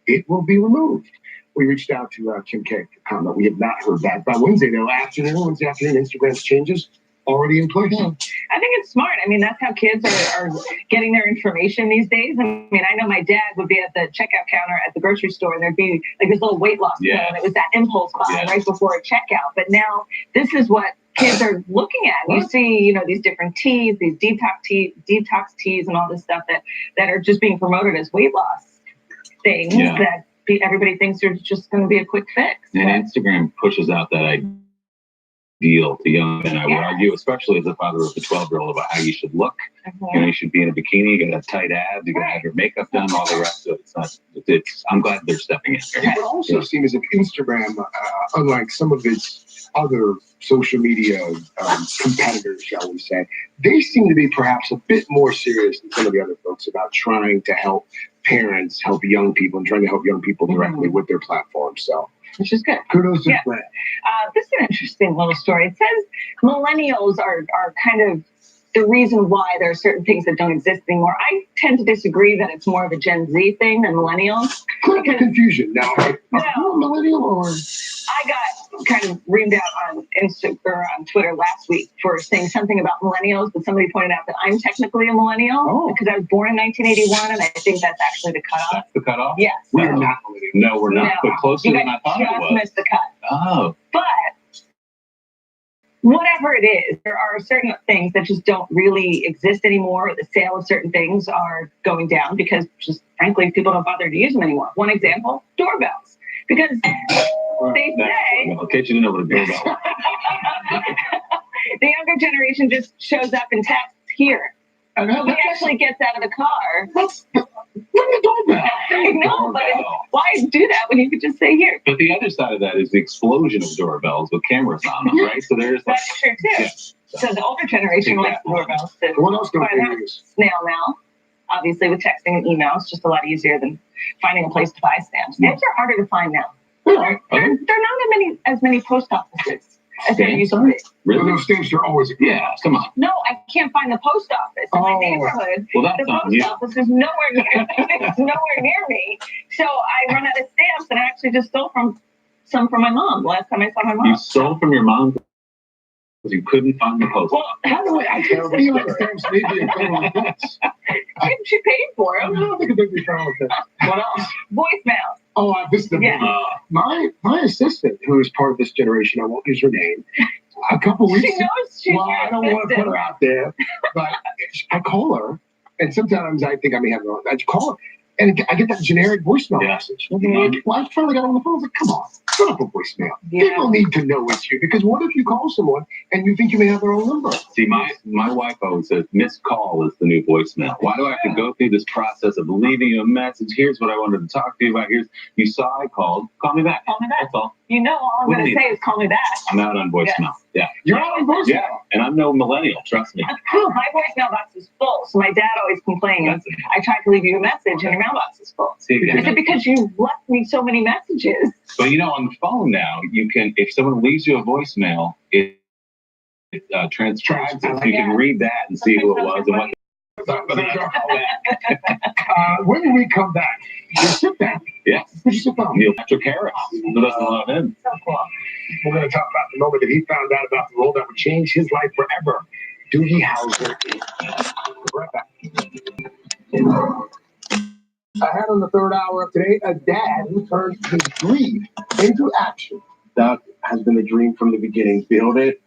it will be removed. We reached out to Kim K for comment. We have not heard back. By Wednesday afternoon, Instagram's changes already in place. I think it's smart. I mean, that's how kids are getting their information these days. I mean, I know my dad would be at the checkout counter at the grocery store, and there'd be like this little weight loss pill, and it was that impulse buy right before a checkout. But now this is what kids are looking at. You see, these different teas, these detox teas, and all this stuff that are just being promoted as weight loss things that everybody thinks are just going to be a quick fix. And Instagram pushes out that ideal to young men. I would argue, especially as a father of a 12-year-old, about how you should look. You should be in a bikini, you got to have tight abs, you got to have your makeup done, all the rest of it. I'm glad they're stepping in. It would also seem as if Instagram, unlike some of its other social media competitors, shall we say, they seem to be perhaps a bit more serious than some of the other folks about trying to help parents, help young people, and trying to help young people directly with their platform. So, which is good. Kudos to Brad. This is an interesting little story. It says millennials are kind of the reason why there are certain things that don't exist anymore. I tend to disagree that it's more of a Gen Z thing than millennials. Confusion. Now, are you a millennial or? I got kind of reamed out on Instagram or on Twitter last week for saying something about millennials, but somebody pointed out that I'm technically a millennial because I was born in 1981, and I think that's actually the cutoff. That's the cutoff? Yes. We are not millennials. No, we're not, but closer than I thought it was. You just missed the cut. Oh. But whatever it is, there are certain things that just don't really exist anymore. The sale of certain things are going down because just frankly, people don't bother to use them anymore. One example, doorbells. Because they say... In case you didn't know what a doorbell was. The younger generation just shows up and taps here. He actually gets out of the car. What's the doorbell? I know, but why do that when you could just say here? But the other side of that is the explosion of doorbells with cameras on them, right? So there's that's true too. So the older generation likes doorbells too. What else don't they use? Snail mail. Obviously, with texting and email, it's just a lot easier than finding a place to buy stamps. Stamps are harder to find now. There are not as many post offices as there used to be. Really? Those stamps are always. Yeah, come on. No, I can't find the post office in my neighborhood. Well, that's the post office is nowhere near me. So I run out of stamps, and I actually just stole some from my mom. The last time I saw my mom. You stole from your mom because you couldn't find the post office. By the way, I can't see like stamps maybe a total offense. She paid for them. I don't think a big problem with that. What else? Voicemail. Oh, this is the big one. My assistant, who is part of this generation, I won't use her name. A couple weeks. She knows she's Well, I don't want to put her out there, but I call her, and sometimes I think I may have her on. I call her. and I get that generic voicemail message. Well, I finally got on the phone. I was like, come on, put up a voicemail. People need to know it's you, because what if you call someone and you think you may have their own number? See, my wife always says missed call is the new voicemail. Why do I have to go through this process of leaving you a message? Here's what I wanted to talk to you about. You saw I called. Call me back. Call me back. That's all. You know, all I'm going to say is call me back. I'm out on voicemail. Yes. Yeah. You're out on voicemail? Yeah, and I'm no millennial, trust me. My voicemail box is full, so my dad always complains. I tried to leave you a message and your mailbox is full. See, I said, because you left me so many messages. But on the phone now, you can, if someone leaves you a voicemail, it transcribes it. So you can read that and see who it was and what. When we come back, you sit down. Yes. Where'd you sit down? Neil Patrick Harris. Who doesn't love him? So cool. We're going to talk about the moment that he found out about the role that would change his life forever. Doogie Howser. Right back. I had on the third hour of today a dad who turned his dream into action. That has been a dream from the beginning. Build it,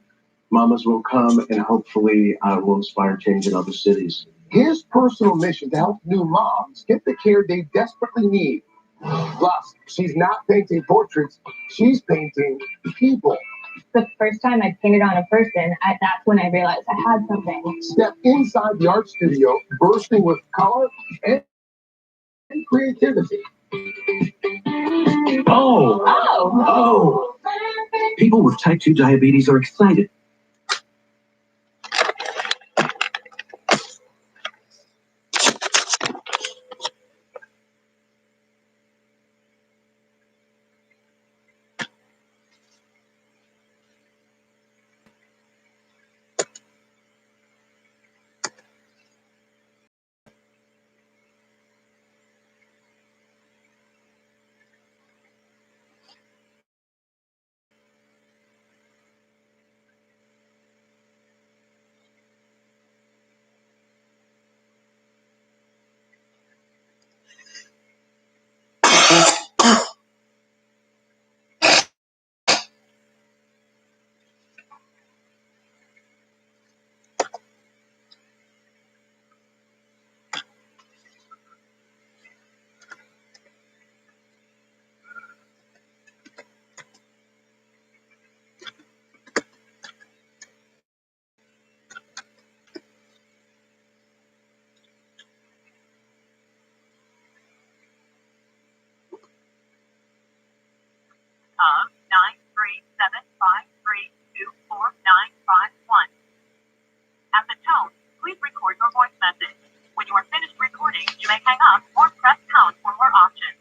mamas will come, and hopefully will inspire change in other cities. His personal mission to help new moms get the care they desperately need. Plus, she's not painting portraits, she's painting people. The first time I painted on a person, that's when I realized I had something. Step inside the art studio, bursting with color and creativity. Oh! People with type 2 diabetes are excited. Tom 937532491. At the tone, please record your voice message. When you are finished recording, you may hang up or press pound for more options.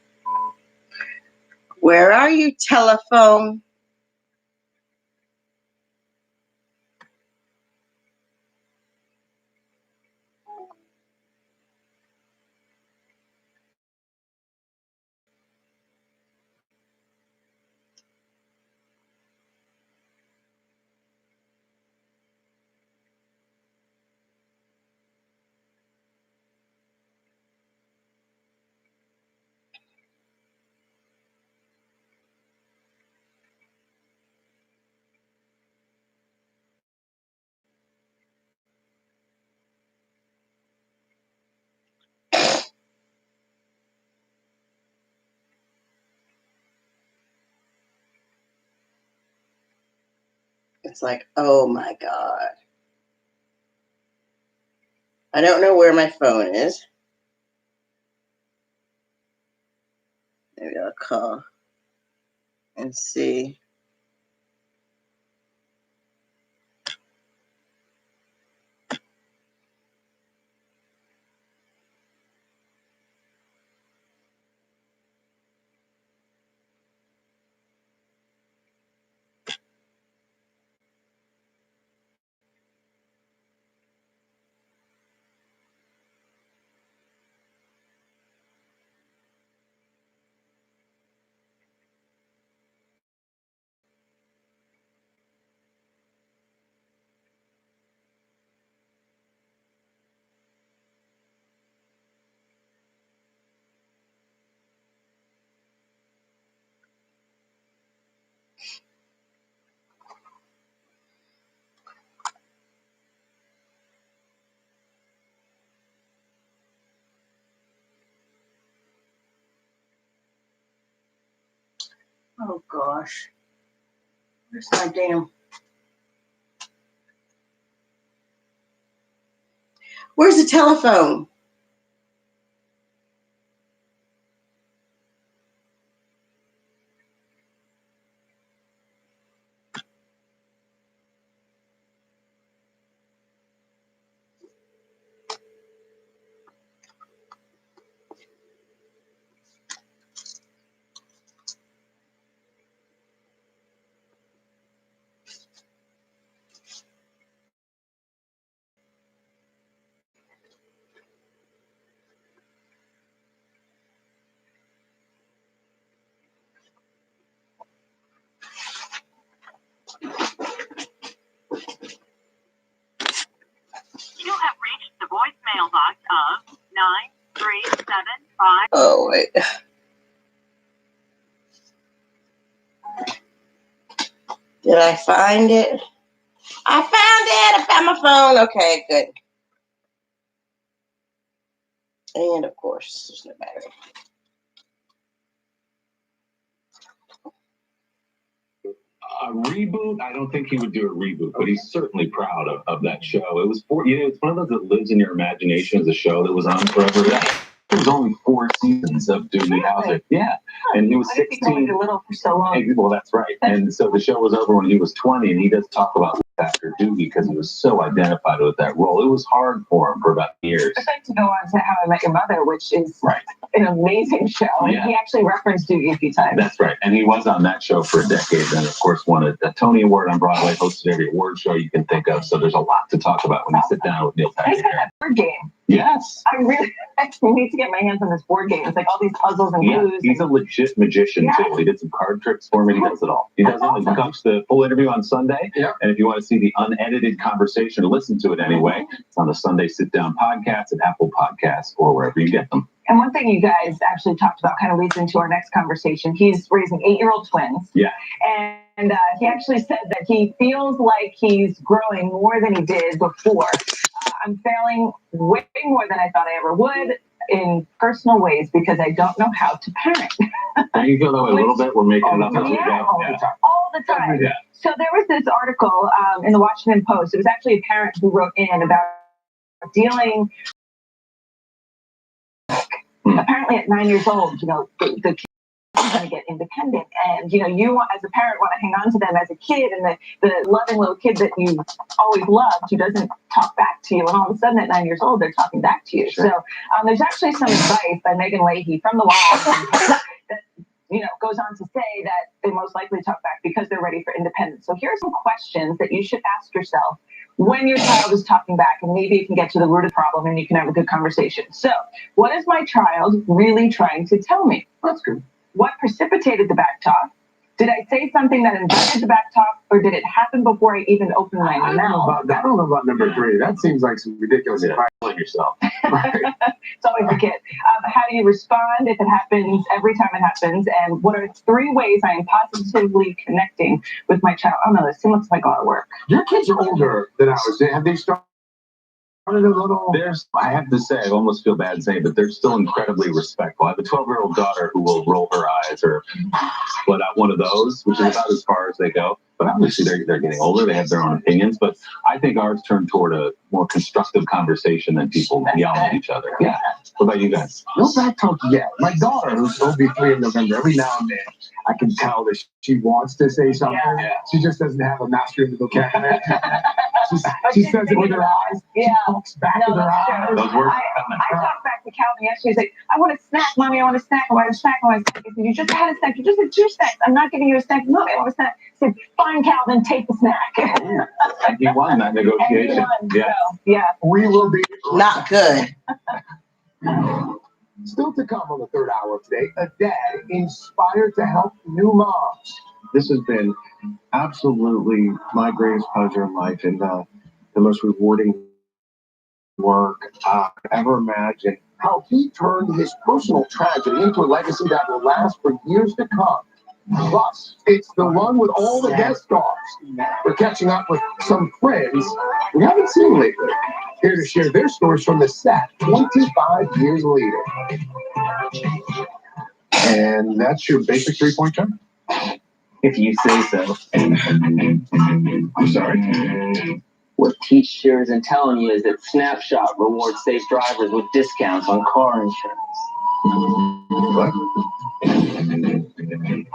Where are you, telephone? It's like, oh my God. I don't know where my phone is. Maybe I'll call and see. Oh gosh. Where's my damn? Where's the telephone? You have reached the voicemail box of 9375. Oh, wait. Did I find it? I found it. I found my phone. Okay, good. And of course, there's no battery. A reboot? I don't think he would do a reboot, but he's certainly proud of that show. It was it's one of those that lives in your imagination as a show that was on forever. It was only 4 seasons of Doogie Howser. Yeah. And he was 16. Little for so long. Well, that's right. And so the show was over when he was 20, and he does talk about after Doogie because he was so identified with that role. It was hard for him for about years. I'd like to go on to How I Met Your Mother, which is an amazing show. Yeah. He actually referenced Doogie a few times. That's right. And he was on that show for a decade, and of course won a Tony Award on Broadway, hosted every award show you can think of. So there's a lot to talk about when you sit down with Neil He's Patrick. got that board game. Yes. I really need to get my hands on this board game. It's like all these puzzles and clues. He's a legit magician too. He did some card tricks for me. He does it all. He does it all. He comes the full interview on Sunday. Yeah. And if you want to see the unedited conversation, listen to it anyway. It's on the Sunday Sit Down podcast at Apple Podcasts or wherever you get them. And one thing you guys actually talked about kind of leads into our next conversation. He's raising 8-year-old twins. Yeah. And he actually said that he feels like he's growing more than he did before. I'm failing way more than I thought I ever would in personal ways because I don't know how to parent. Do you feel that way a little bit? We're making it up as we go. All the time. Yeah. So there was this article in the Washington Post. It was actually a parent who wrote in about dealing. Apparently at 9 years old, the kid is going to get independent. And, you as a parent want to hang on to them as a kid and the loving little kid that you always loved who doesn't talk back to you. And all of a sudden at 9 years old, they're talking back to you. Sure. So there's actually some advice by Megan Leahy from the Wall that, goes on to say that they most likely talk back because they're ready for independence. So here are some questions that you should ask yourself when your child is talking back, and maybe you can get to the root of the problem and you can have a good conversation. So, what is my child really trying to tell me? That's good. What precipitated the back talk? Did I say something that invited the back talk, or did it happen before I even opened my mouth? I don't know about number 3. That seems like some ridiculous advice on yourself. It's always a kid. How do you respond if it happens every time it happens? And what are 3 ways I am positively connecting with my child? Oh no, this looks like a lot of work. Your kids are older than ours. Have they started a little? I have to say, I almost feel bad saying, but they're still incredibly respectful. I have a 12-year-old daughter who will roll her eyes or split out one of those, which is about as far as they go. But obviously they're getting older. They have their own opinions. But I think ours turn toward a more constructive conversation than people yelling at each other. Yeah. What about you guys? No back talk yet. My daughter, who's will be 3 in November, every now and then I can tell that she wants to say something. Yeah. She just doesn't have a mastery of the vocabulary. She says it with her eyes. Yeah. She talks back with her eyes. Those words. I talked back to Calvin yesterday. He's like, I want a snack, Mommy. I want a snack. I want a snack. I want a snack. I said, you just had a snack. You just had 2 snacks. I'm not giving you a snack. No, I want a snack. I said, fine, Calvin, take the snack. And he won that negotiation. Yeah. So, yeah. We will be Not good. Still to come on the 3rd hour of today, a dad inspired to help new moms. This has been absolutely my greatest pleasure in life and the most rewarding work I could ever imagine. How he turned his personal tragedy into a legacy that will last for years to come. Plus, it's the one with all the guest stars. We're catching up with some friends we haven't seen lately. Here to share their stories from the set 25 years later. And that's your basic 3-point turn. If you say so. I'm sorry. What teacher isn't telling you is that Snapshot rewards safe drivers with discounts on car insurance. What?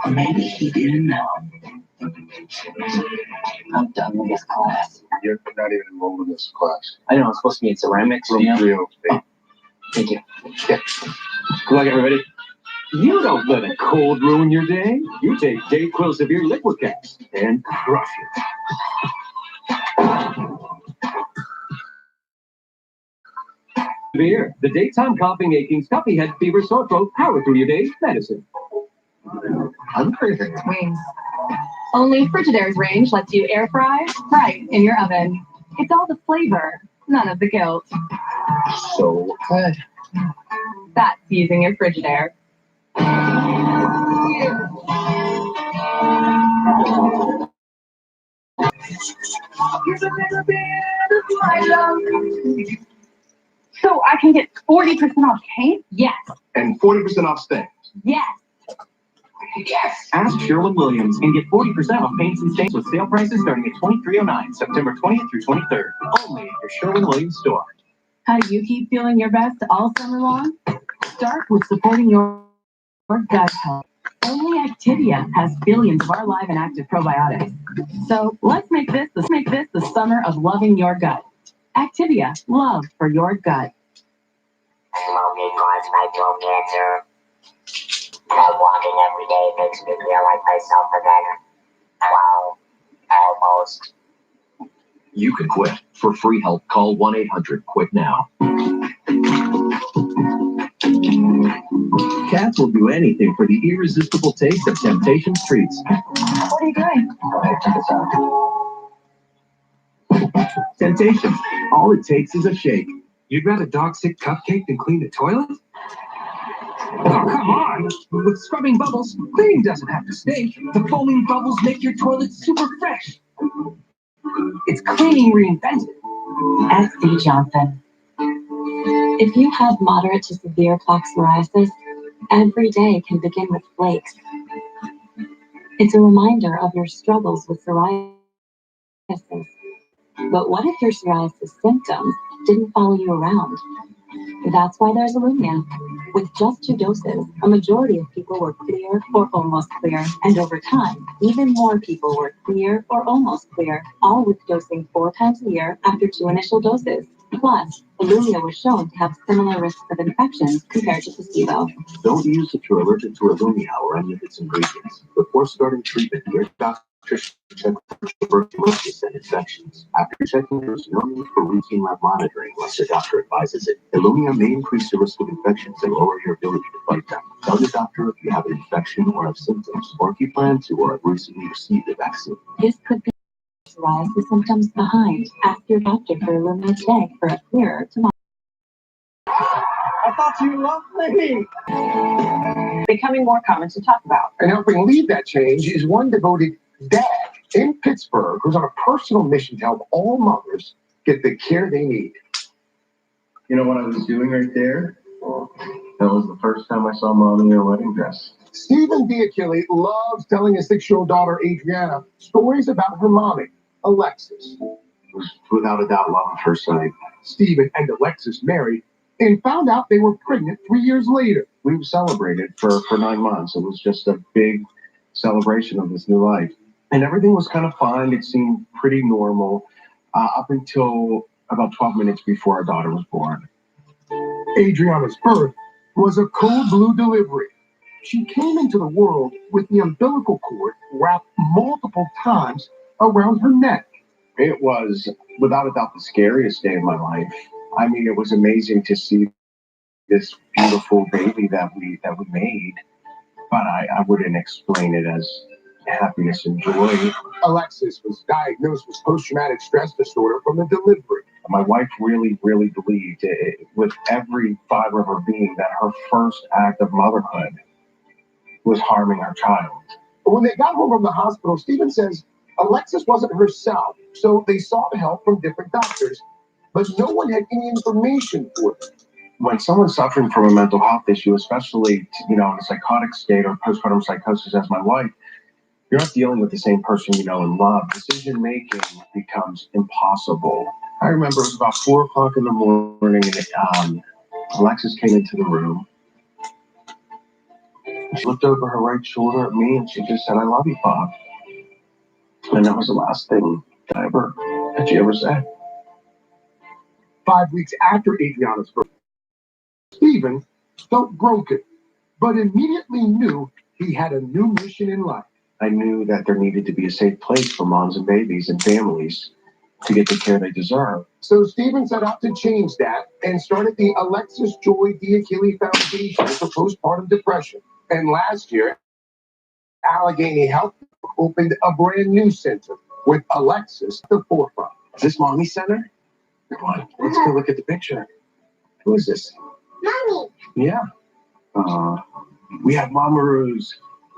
Or maybe he didn't know. I'm done with this class. You're not even enrolled in this class. I know, I'm supposed to be in ceramics. Room 308. Thank you. Yeah. Good luck, everybody. You don't let a cold ruin your day. You take Dayquil Severe Liquid Caps and crush it. Severe, the daytime coughing, aching, stuffy head, fever, sore throat, power through your day's medicine. I'm crazy. Wings. Only Frigidaire's range lets you air fry right in your oven. It's all the flavor, none of the guilt. So good. That's using your Frigidaire. So I can get 40% off paint? Yes. And 40% off stains. Yes. Yes! Ask Sherwin-Williams and get 40% off paints and stains with sale prices starting at $23.09, September 20th through 23rd. Only at your Sherwin-Williams store. How do you keep feeling your best all summer long? Start with supporting your gut health. Only Activia has billions of our live and active probiotics. So let's make this the summer of loving your gut. Activia, love for your gut. Smoking causes my throat cancer. But walking every day makes me feel like myself again. Wow. Almost. You can quit. For free help, call 1-800-QUIT NOW. Cats will do anything for the irresistible taste of Temptations treats. What are you doing? Temptations. All it takes is a shake. You'd rather dog sick cupcake than clean the toilet? Oh, come on! With scrubbing bubbles, cleaning doesn't have to stink. The foaming bubbles make your toilet super fresh. It's cleaning reinvented. Ask D. Johnson. If you have moderate to severe plaque psoriasis, every day can begin with flakes. It's a reminder of your struggles with psoriasis. But what if your psoriasis symptoms didn't follow you around? That's why there's Illumia. With just 2 doses, a majority of people were clear or almost clear, and over time, even more people were clear or almost clear, all with dosing 4 times a year after 2 initial doses. Plus, Illumia was shown to have similar risks of infections compared to placebo. Don't use if you're allergic to Illumia or any of its ingredients. Before starting treatment, your doctor should check for tuberculosis and infections. After checking, there's no need for routine lab monitoring unless your doctor advises it. Illumia may increase the risk of infections and lower your ability to fight them. Tell your doctor if you have an infection or have symptoms, or if you plan to or have recently received a vaccine. This could be psoriasis symptoms behind. Ask your doctor for Illumia today for a clearer tomorrow. I thought you loved me. Becoming more common to talk about. And helping lead that change is one devoted dad in Pittsburgh who's on a personal mission to help all mothers get the care they need. You know what I was doing right there? That was the first time I saw Mom in her wedding dress. Stephen Diachille loves telling his 6-year-old daughter, Adriana, stories about her mommy, Alexis. It was without a doubt love at first sight. Stephen and Alexis married and found out they were pregnant 3 years later. We celebrated for 9 months. It was just a big celebration of this new life. And everything was kind of fine. It seemed pretty normal up until about 12 minutes before our daughter was born. Adriana's birth was a cold blue delivery. She came into the world with the umbilical cord wrapped multiple times around her neck. It was, without a doubt, the scariest day of my life. I mean, it was amazing to see this beautiful baby that we made, but I wouldn't explain it as happiness and joy. Alexis was diagnosed with post-traumatic stress disorder from the delivery. My wife really, really believed with every fiber of her being that her first act of motherhood was harming our child. But when they got home from the hospital, Stephen says Alexis wasn't herself, so they sought help from different doctors, but no one had any information for them. When someone's suffering from a mental health issue, especially, in a psychotic state or postpartum psychosis as my wife, You're not dealing with the same person you know and love. Decision making becomes impossible. I remember it was about 4 o'clock in the morning, and Alexis came into the room. She looked over her right shoulder at me and she just said, "I love you, Bob." And that was the last thing that she ever said. 5 weeks after Adriana's birth, Stephen felt broken, but immediately knew he had a new mission in life. I knew that there needed to be a safe place for moms and babies and families to get the care they deserve. So Stephen set out to change that and started the Alexis Joy Diachile Foundation for postpartum depression. And last year, Allegheny Health opened a brand new center with Alexis at the forefront. Is this Mommy Center? Come on, let's go look at the picture. Who is this? Mommy. Yeah. We have Mamaroos.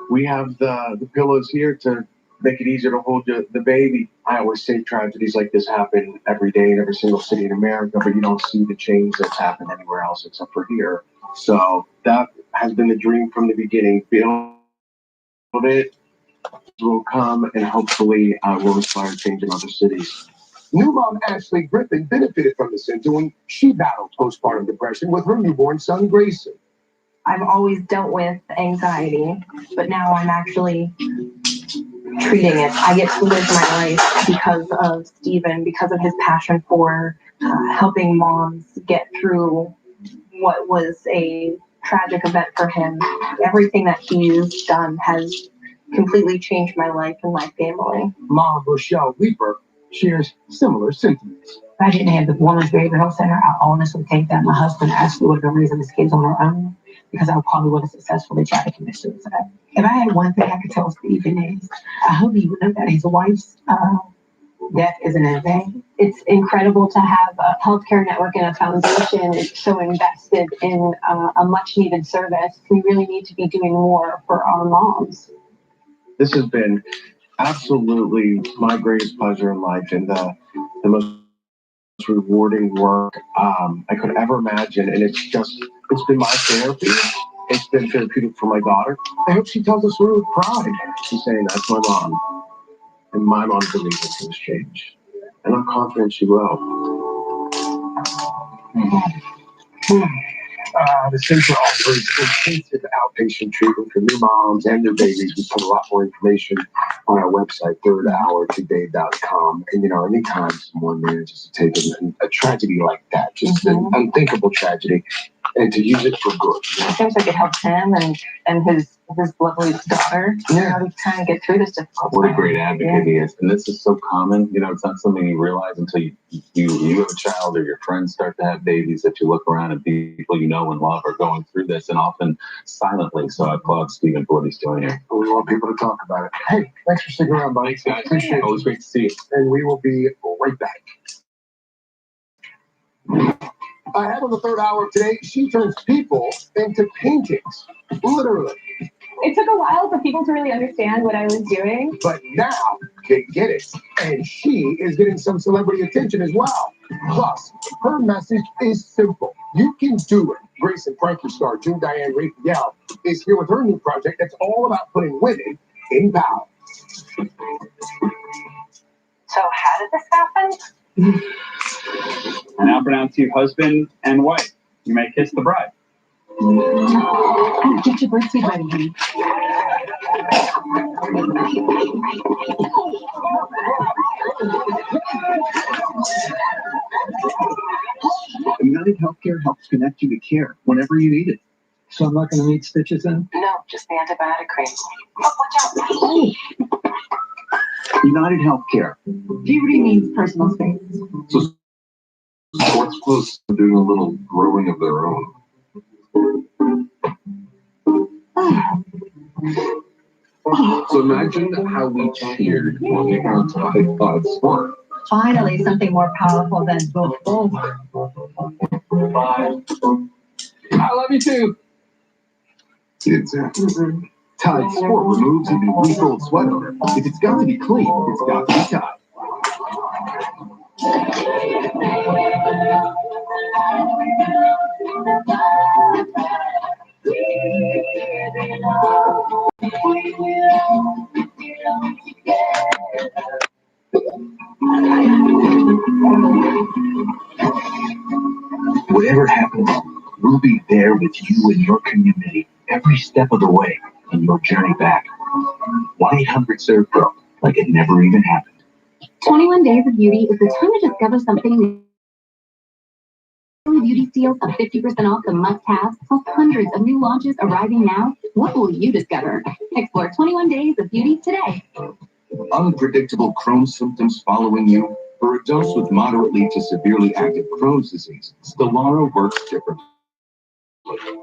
We have the pillows here to make it easier to hold the baby. I always say tragedies like this happen every day in every single city in America, but you don't see the change that's happened anywhere else except for here. So that has been the dream from the beginning. Build it will come, and hopefully will inspire change in other cities. New mom Ashley Griffin benefited from the center when she battled postpartum depression with her newborn son Grayson. I've always dealt with anxiety, but now I'm actually treating it. I get to live my life because of Stephen, because of his passion for helping moms get through what was a tragic event for him. Everything that he's done has completely changed my life and my family. Mom Rochelle Weeper shares similar sentiments. If I didn't have the Women's Behavioral Center, I honestly think that my husband actually would have been raising his kids on their own, because I probably would have successfully tried to commit suicide. If I had one thing I could tell Stephen is, I hope he would know that his wife's death isn't in vain. It's incredible to have a healthcare network and a foundation so invested in a much needed service. We really need to be doing more for our moms. This has been absolutely my greatest pleasure in life, and the most rewarding work I could ever imagine. And it's been my therapy. It's been therapeutic for my daughter. I hope she tells us we're with pride. She's saying, "That's my mom." And my mom believes in this change. And I'm confident she will. The center offers intensive outpatient treatment for new moms and their babies. We put a lot more information on our website, third-hourtoday.com. And, anytime someone manages to take a tragedy like that, just an unthinkable tragedy, and to use it for good. It seems like it helps him and his lovely daughter. Yeah. To kind of get through this difficult What a time. great advocate he is. And this is so common. It's not something you realize until you have a child or your friends start to have babies, that you look around and people you know and love are going through this, and often silently. So I applaud Stephen for what he's doing here. We want people to talk about it. Hey, thanks for sticking around, buddy. Thanks, guys. Appreciate it. Always great to see you. And we will be right back. Ahead of the third hour of today, she turns people into paintings. Literally. It took a while for people to really understand what I was doing. But now they get it. And she is getting some celebrity attention as well. Plus, her message is simple. You can do it. Grace and Frankie star June Diane Raphael is here with her new project that's all about putting women in power. So how did this happen? Now pronounce you husband and wife. You may kiss the bride. Get your birthday ready, honey. United Healthcare helps connect you to care whenever you need it. So I'm not going to need stitches in? No, just the antibiotic cream. Oh, watch out. United Healthcare. Puberty means personal space. So sports clothes are doing a little growing of their own. So imagine how we cheered when we found thth sport. Finally, something more powerful than both. I love you too. He didn't say it. Tide Sport removes any week-old sweat odor. If it's got to be clean, it's got to be Tide. We'll be there with you and your community every step of the way in your journey back. 1-800-SERVE-PRO, like it never even happened. 21 Days of Beauty is the time to discover something new. Beauty steals of 50% off the must-haves, plus hundreds of new launches arriving now. What will you discover? Explore 21 Days of Beauty today. Unpredictable Crohn's symptoms following you? For a dose with moderately to severely active Crohn's disease, Stelara works differently.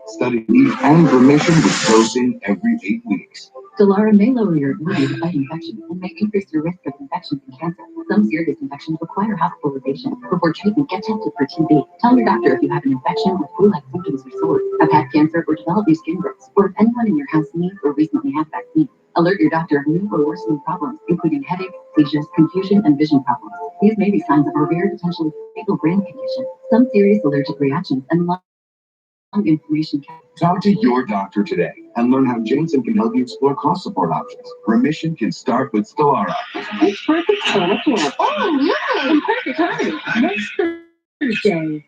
Study and remission with dosing every 8 weeks. Stelara may lower your ability to fight infection and may increase your risk of infections and cancer. Some serious infections require hospitalization. Before treatment, get tested for TB. Tell your doctor if you have an infection with flu-like symptoms or sores, have had cancer or developed new skin growths, or if anyone in your house needs or recently had vaccine. Alert your doctor of new or worsening problems, including headaches, seizures, confusion, and vision problems. These may be signs of a rare, potentially fatal brain condition. Some serious allergic reactions and lung inflammation. Talk to your doctor today and learn how Janssen can help you explore cost support options. Remission can start with Stelara. It's perfect for looking at. Oh, yay! In perfect timing. Next Thursday.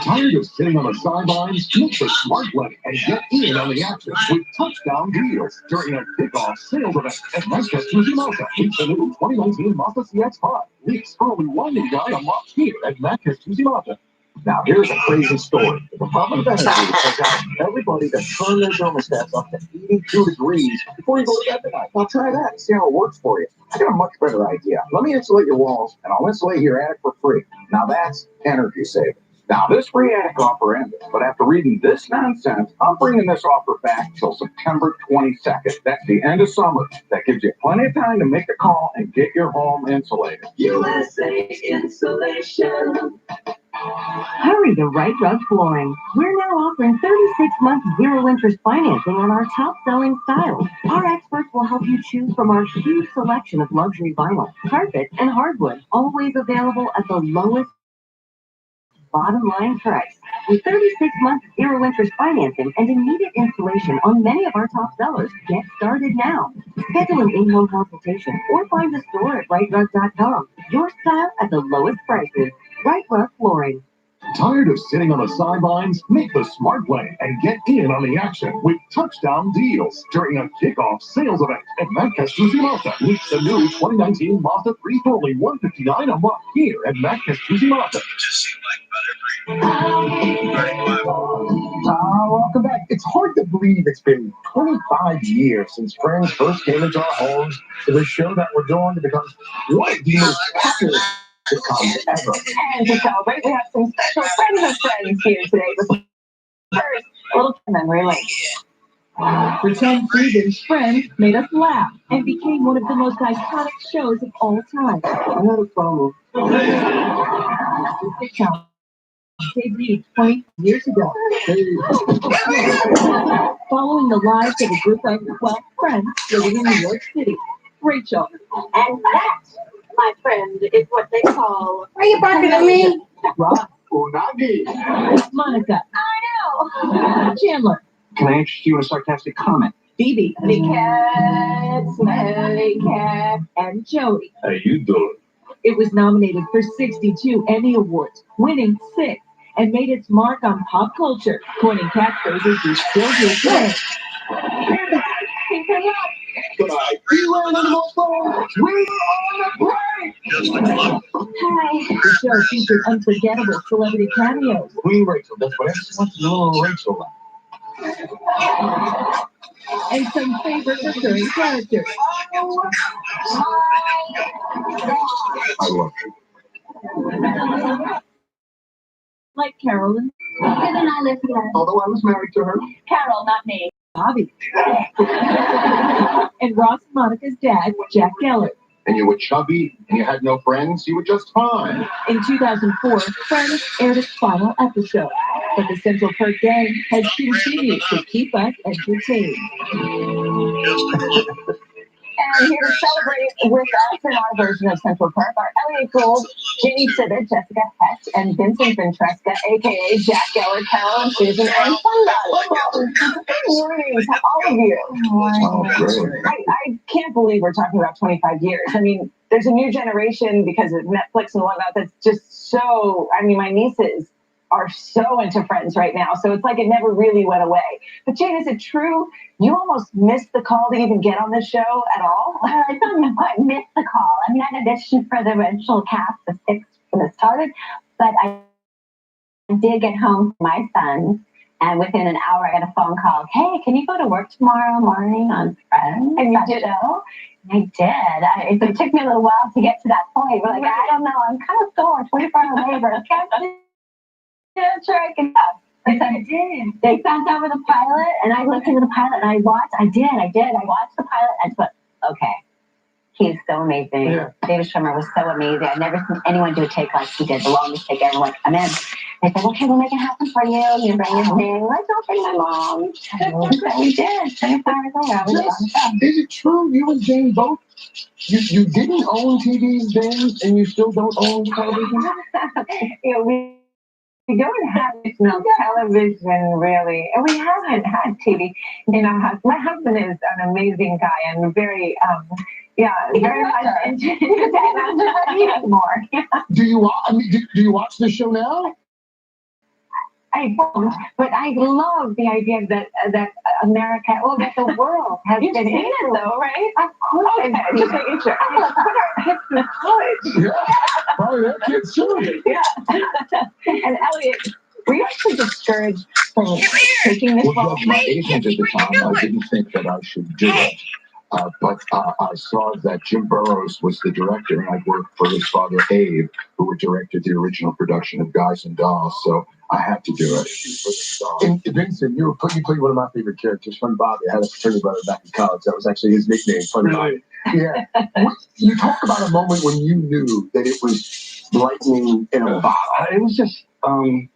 Tired of sitting on the sidelines? Make the smart play and get in on the action with touchdown deals during a kickoff sales event at Manchester Mazda. Meet the new 2019 Mazda CX-5. Lease for only $189 a month here at Manchester Mazda. Now, here's a crazy story. The Department of Energy has asked everybody to turn their thermostats up to 82 degrees before you go to bed tonight. Now, try that and see how it works for you. I got a much better idea. Let me insulate your walls, and I'll insulate your attic for free. Now, that's energy saving. Now, this free attic offer ended, but after reading this nonsense, I'm bringing this offer back till September 22nd. That's the end of summer. That gives you plenty of time to make the call and get your home insulated. USA Insulation. Hurry to Right Rug Flooring. We're now offering 36-month zero-interest financing on our top-selling styles. Our experts will help you choose from our huge selection of luxury vinyl, carpet, and hardwood, always available at the lowest bottom line price. With 36 months zero-interest financing and immediate installation on many of our top sellers, get started now. Schedule an in-home consultation or find a store at rightrug.com. Your style at the lowest prices. Right Rug Flooring. Tired of sitting on the sidelines? Make the smart play and get in on the action with touchdown deals during a kickoff sales event at Manchester Mazda. Meet the new 2019 Mazda 3 for only $159 a month here at Manchester Mazda. Welcome back. It's hard to believe it's been 25 years since Friends first came into our homes. It was a show that we're going to become one of the most popular sitcoms ever. And to celebrate, we have some special friends of friends here today. But first, a little memory lane. For 10 seasons, Friends made us laugh and became one of the most iconic shows of all time. I had a problem. Debuted 20 years ago. Following the lives of a group of, well, friends living in New York City. Rachel. And that, my friend, is what they call... Are you barking at me? Ross. Unagi. Monica. I know. Chandler. Can I interest you in a sarcastic comment? Phoebe. Smelly cat, smelly cat. And Jody. How you doing? It was nominated for 62 Emmy Awards, winning 6, and made its mark on pop culture, coining catchphrases you still hear today. But I feel animal phone. We're on the break. Hi. The show featured unforgettable celebrity cameos. Queen Rachel. That's what everyone wants to know. Rachel. And some favorite recurring characters. I love you. Like Carolyn. Didn't I live here? Although I was married to her. Carol, not me. Bobby. And Ross and Monica's dad, Jack Geller. And you were chubby, and you had no friends, you were just fine. In 2004, Friends aired its final episode, but the Central Perk gang has continued to keep us entertained. And here to celebrate with us in our version of Central Park are Elliot Gould, Jamie Sibbett, Jessica Hecht, and Vincent Ventresca, a.k.a. Jack Geller, Carol, and Susan, and Funda. Good morning to all of you. I can't believe we're talking about 25 years. I mean, there's a new generation because of Netflix and whatnot that's just so, I mean, my nieces are so into Friends right now. So it's like it never really went away. But Jane, is it true you almost missed the call to even get on the show at all? I don't know. I missed the call. I mean, I auditioned for the original cast of 6 when it started, but I did get home to my son, and within an hour I got a phone call. Hey, can you go to work tomorrow morning on Friends? And you did? I did. It took me a little while to get to that point. We're like, I don't know. I'm kind of sore. 24-hour labor. I'm sure I can go. I did. They sent over the pilot, and I listened to the pilot, and I watched. I did. I watched the pilot, and I thought, okay, he's so amazing. Yeah. David Schwimmer was so amazing. I've never seen anyone do a take like he did. The longest take ever. Like, I'm in. They said, okay, we'll make it happen for you. You bring your thing. Let's go bring my mom. So we did. 24 hours later, I was on the show. Is it true you and Jane both? You didn't own TVs then, and you still don't own television? We don't have no television really, and we haven't had TV. You know, my husband is an amazing guy and very, very much into more. Do you watch the show now? I don't, but I love the idea that America, that the world has You've been seen into it though, right? Of course, okay, just making sure. Put our hips in the college. Yeah, probably that kid's doing it. Yeah. And Elliot, were you actually discouraged from taking this Well, role? my agent at the time, I didn't think that I should do it. But I saw that Jim Burrows was the director, and I worked for his father, Abe, who had directed the original production of Guys and Dolls, so I had to do it. And Vincent, you played one of my favorite characters, Fun Bobby. I had a fraternity brother back in college. That was actually his nickname, Fun Bobby. Yeah. You talk about a moment when you knew that it was lightning in a bottle. It was just, I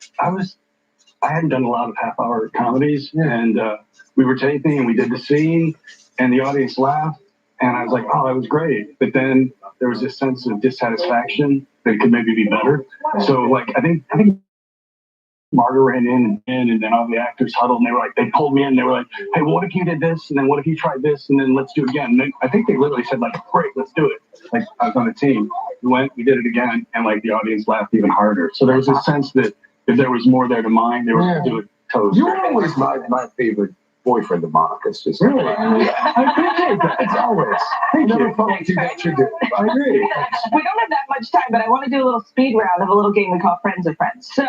hadn't done a lot of half-hour comedies, and we were taping, and we did the scene, and the audience laughed, and I was like, oh, that was great. But then there was this sense of dissatisfaction that it could maybe be better. So, like, I think Marta ran in, and then all the actors huddled, and they pulled me in, they were like, hey, well, what if you did this, and then what if you tried this, and then let's do it again. And I think they literally said, like, great, let's do it. Like, I was on a team. We went, we did it again, and, like, the audience laughed even harder. So there was a sense that if there was more there to mine, they were going to do it totally. You were always my favorite boyfriend of Monica's. Just really? I appreciate that. It's always. I never thought I'd do that you do. I agree. We don't have that much time, but I want to do a little speed round of a little game we call Friends of Friends. So,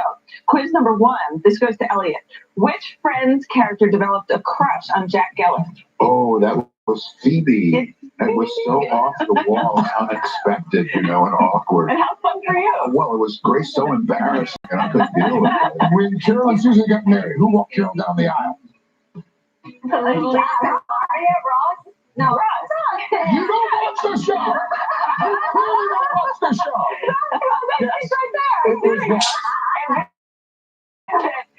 quiz number 1. This goes to Elliot. Which Friends character developed a crush on Jack Geller? Oh, that was Phoebe. It was so off the wall, unexpected, and awkward. And how fun for you? Well, it was great, so embarrassing, and I couldn't deal with it. When Carol and Susan got married, who walked Carol down the aisle? Ross? No, Ross. You don't watch the show. You really don't watch the show. It's right there. It was that.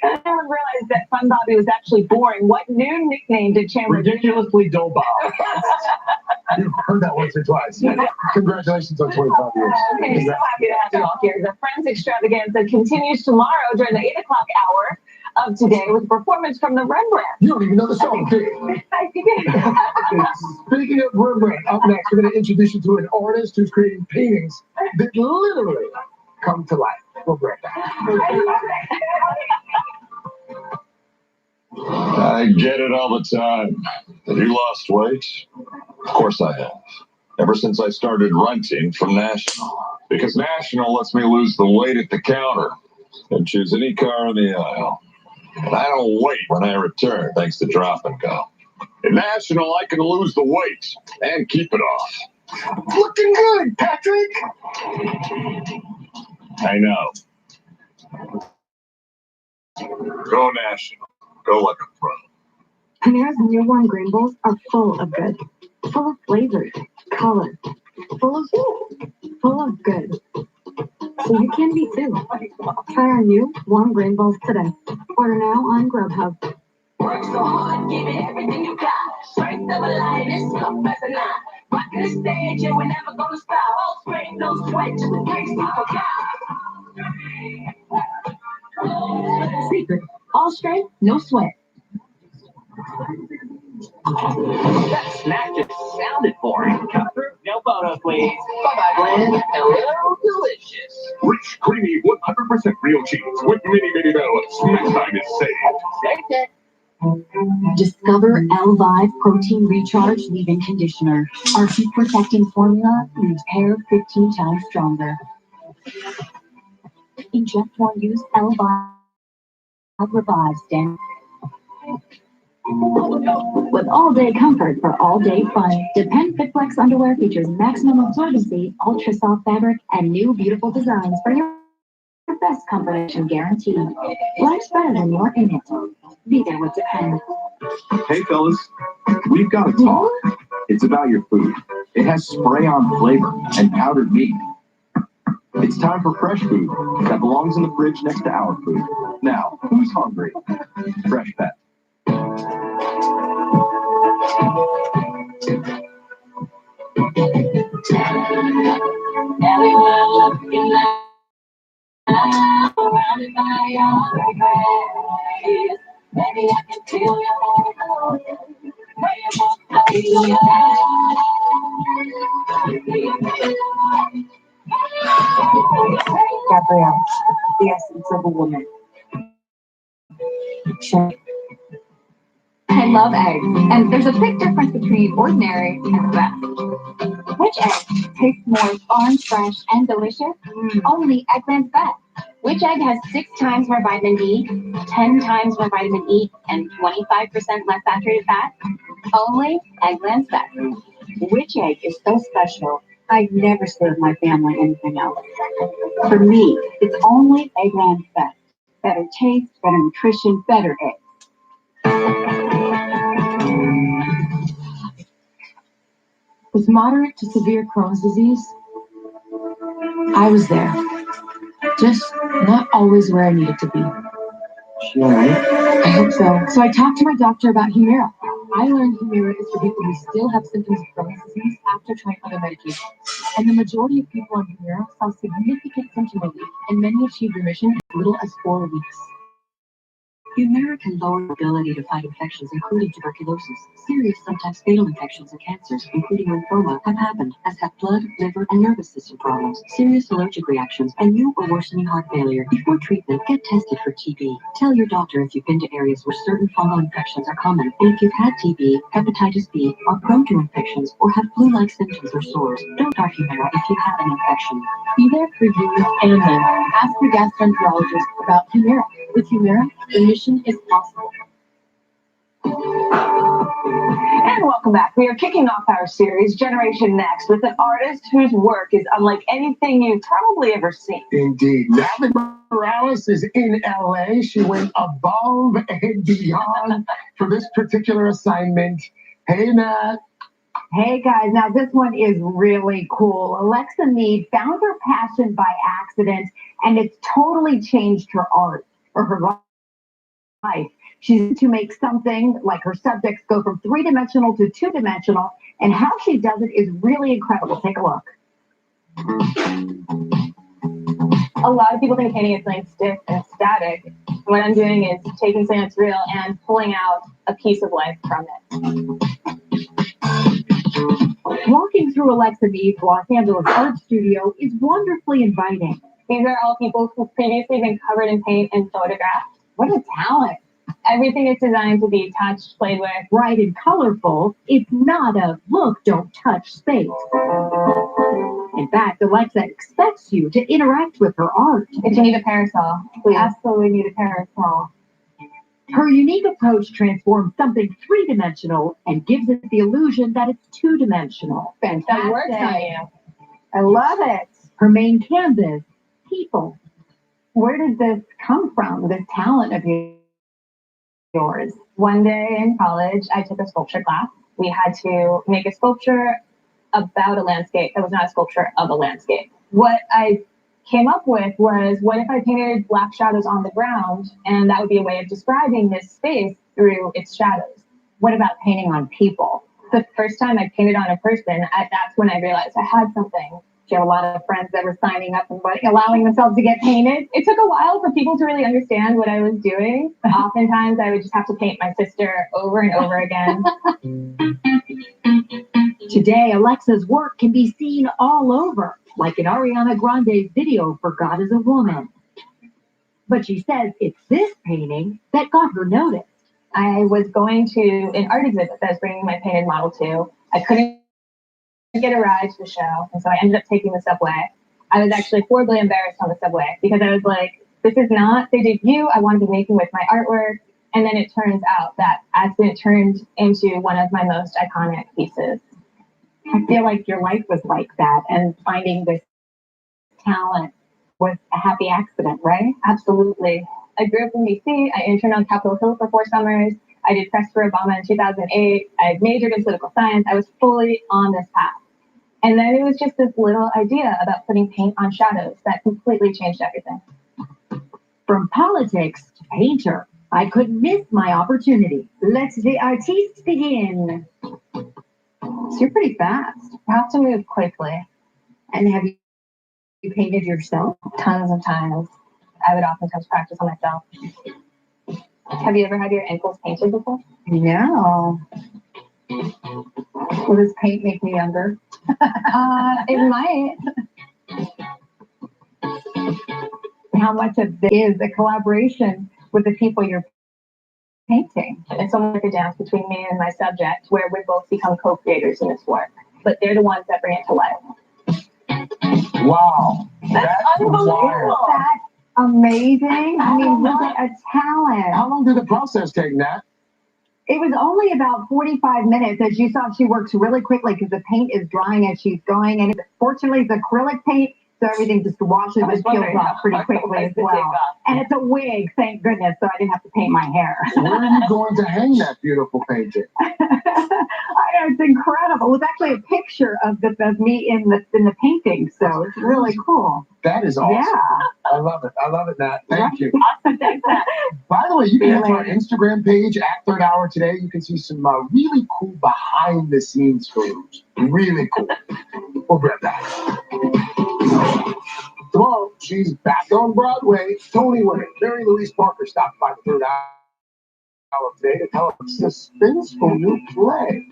I never realized that Fun Bobby was actually boring. What new nickname did Chandler Ridiculously dull Bob. You've heard that once or twice. Congratulations on 25 years. Okay, so happy to have you all here. The Friends Extravaganza continues tomorrow during the 8 o'clock hour of today with a performance from the Rembrandt. You don't even know the song, do you? I did. Speaking of Rembrandt, up next, we're going to introduce you to an artist who's creating paintings that literally come to life. We'll be right back. I get it all the time. Have you lost weight? Of course I have. Ever since I started renting from National. Because National lets me lose the weight at the counter and choose any car in the aisle. And I don't wait when I return, thanks to Drop and Go. At National, I can lose the weight and keep it off. Looking good, Patrick. I know. Go National. Go like a pro. Panera's newborn grain bowls are full of good, full of flavor, color, full of good. So you can be too. Try our new warm grain bowls today. Order now on Grubhub. Work so hard, give it everything you got. Strength of a lioness, come as a lion. Rockin' the stage, and we're never gonna stop. All spring, no sweat, just a taste of a Secret. All strength, no sweat. That snack just sounded boring. Come through. No photo, please. Bye-bye, Glenn. Hello, delicious. Rich, creamy, 100% real cheese with mini bells. Next time is saved. Take it. Discover L-Vive Protein Recharge Leave-In Conditioner. Our heat protecting formula leaves hair 15 times stronger. Inject or use L-Vive Revive Stand. With all-day comfort for all-day fun. Depend FitFlex underwear features maximum absorbency, ultra-soft fabric, and new beautiful designs for your best combination guaranteed. Life's better when you're in it. Be there with Depend. Hey fellas, we've got to talk. It's about your food. It has spray-on flavor and powdered meat. It's time for fresh food that belongs in the fridge next to our food. Now, who's hungry? Fresh Pet. Everywhere looking like surrounded by your grace. Maybe I can feel your love. Where you walk, I feel your Gabrielle, the essence of a woman. I love eggs, and there's a big difference between ordinary and the best. Which egg tastes more fun, fresh, and delicious? Only Eggland's Best. Which egg has 6 times more vitamin D, 10 times more vitamin E, and 25% less saturated fat? Only Eggland's Best. Which egg is so special, I'd never serve my family anything else. For me, it's only Eggland's Best. Better taste, better nutrition, better eggs. With moderate to severe Crohn's disease, I was there. Just not always where I needed to be. I hope so. So I talked to my doctor about Humira. I learned Humira is for people who still have symptoms of Crohn's disease after trying other medications. And the majority of people on Humira saw significant symptom relief, and many achieved remission in as little as 4 weeks. Humira can lower your ability to fight infections, including tuberculosis. Serious, sometimes fatal infections and cancers, including lymphoma, have happened, as have blood, liver, and nervous system problems, serious allergic reactions, and new or worsening heart failure. Before treatment, get tested for TB. Tell your doctor if you've been to areas where certain fungal infections are common, and if you've had TB, hepatitis B, are prone to infections, or have flu-like symptoms or sores. Don't start Humira if you have an infection. Be there for you and them. Ask your gastroenterologist about Humira. With Humira, remission is possible. And welcome back. We are kicking off our series, Generation Next, with an artist whose work is unlike anything you've probably ever seen. Indeed. Natalie Morales is in LA. She went above and beyond for this particular assignment. Hey, Nat. Hey guys, now this one is really cool. Alexa Mead found her passion by accident, and it's totally changed her art or her life. She's to make something like her subjects go from 3-dimensional to 2-dimensional, and how she does it is really incredible. Take a look. A lot of people think painting is something stiff and static. What I'm doing is taking something that's real and pulling out a piece of life from it. Walking through Alexa Mead's Los Angeles art studio is wonderfully inviting. These are all people who've previously been covered in paint and photographed. What a talent. Everything is designed to be touched, played with. Bright and colorful, it's not a look, don't touch space. In fact, Alexa expects you to interact with her art. If you need a parasol, we absolutely need a parasol. Her unique approach transforms something 3-dimensional and gives it the illusion that it's 2-dimensional. Fantastic. That works on you. I love it. Her main canvas, people. Where did this come from, this talent of yours? One day in college, I took a sculpture class. We had to make a sculpture about a landscape that was not a sculpture of a landscape. What I came up with was, what if I painted black shadows on the ground, and that would be a way of describing this space through its shadows. What about painting on people? The first time I painted on a person, that's when I realized I had something. She had a lot of friends that were signing up and allowing themselves to get painted. It took a while for people to really understand what I was doing. Oftentimes, I would just have to paint my sister over and over again. Today, Alexa's work can be seen all over, like in Ariana Grande's video for God is a Woman. But she says it's this painting that got her noticed. I was going to an art exhibit that I was bringing my painted model to. I couldn't get a ride to the show, and so I ended up taking the subway. I was actually horribly embarrassed on the subway because I was like, this is not the debut I want to be making with my artwork. And then it turns out that accident turned into one of my most iconic pieces. I feel like your life was like that, and finding this talent was a happy accident, right? Absolutely. I grew up in DC. I interned on Capitol Hill for 4 summers. I did press for Obama in 2008. I majored in political science. I was fully on this path. And then it was just this little idea about putting paint on shadows that completely changed everything. From politics to painter, I couldn't miss my opportunity. Let the artiste begin. So you're pretty fast. You have to move quickly. And have you painted yourself? Tons of times. I would oftentimes practice on myself. Have you ever had your ankles painted before? No. Will this paint make me younger? It might. How much of this is a collaboration with the people you're painting? It's almost like a dance between me and my subject where we both become co-creators in this work. But they're the ones that bring it to life. Wow. That's unbelievable. That's amazing. I mean, what a talent. How long did the process take, Nat? It was only about 45 minutes. As you saw, she works really quickly because the paint is drying as she's going. And fortunately, it's acrylic paint, so everything just washes and peels off pretty quickly as well. And it's a wig, thank goodness, so I didn't have to paint my hair. Where are you going to hang that beautiful painting? I know, it's incredible. It was actually a picture of me in the painting, so it's really cool. That is awesome. Yeah. I love it. I love it, Nat. Thank you. Awesome. Thanks, Nat. By the way, you can head to our Instagram page at Third Hour today. You can see some really cool behind the scenes photos. Really cool. We'll grab that. Tomorrow, she's back on Broadway. Tony winner Mary Louise Parker stopped by the Third Hour today to tell us a suspenseful new play.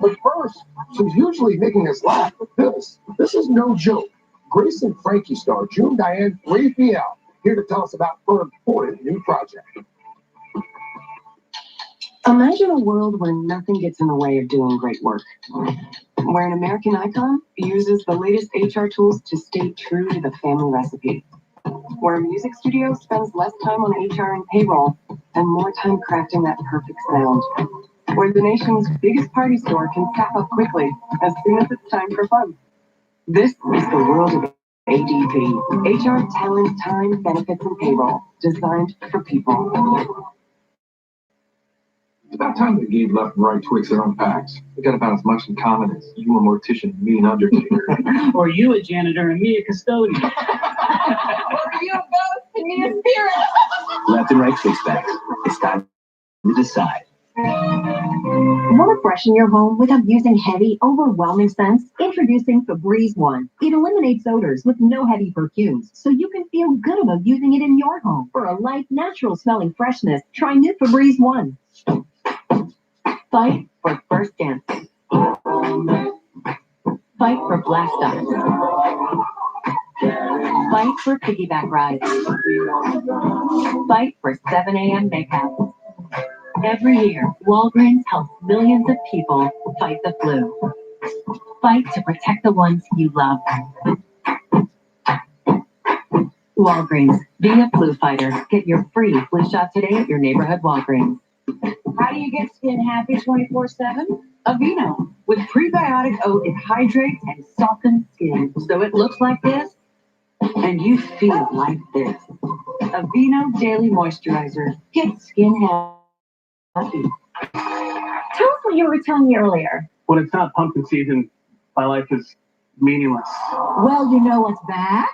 But first, she's usually making us laugh with this. This is no joke. Grace and Frankie star June Diane Raphael here to tell us about her important new project. Imagine a world where nothing gets in the way of doing great work. Where an American icon uses the latest HR tools to stay true to the family recipe. Where a music studio spends less time on HR and payroll and more time crafting that perfect sound. Where the nation's biggest party store can staff up quickly as soon as it's time for fun. This is the world of ADP. HR, talent, time, benefits, and payroll. Designed for people. It's about time that Gabe left and right twigs their own packs. They got about as much in common as you a mortician and me an undertaker. Or you a janitor and me a custodian. Or you both and me a spirit. Left and right twix packs. It's time to decide. Want to freshen your home without using heavy, overwhelming scents? Introducing Febreze One. It eliminates odors with no heavy perfumes, so you can feel good about using it in your home. For a light, natural-smelling freshness, try new Febreze One. Fight for first dancing. Fight for blast offs. Fight for piggyback rides. Fight for 7 a.m. makeup. Every year, Walgreens helps millions of people fight the flu. Fight to protect the ones you love. Walgreens, be a flu fighter. Get your free flu shot today at your neighborhood Walgreens. How do you get skin happy 24/7? Aveeno. With prebiotic oat, it hydrates and softens skin, so it looks like this, and you feel like this. Aveeno Daily Moisturizer. Get skin happy. Tell us what you were telling me earlier. When it's not pumpkin season, my life is meaningless. Well, you know what's back?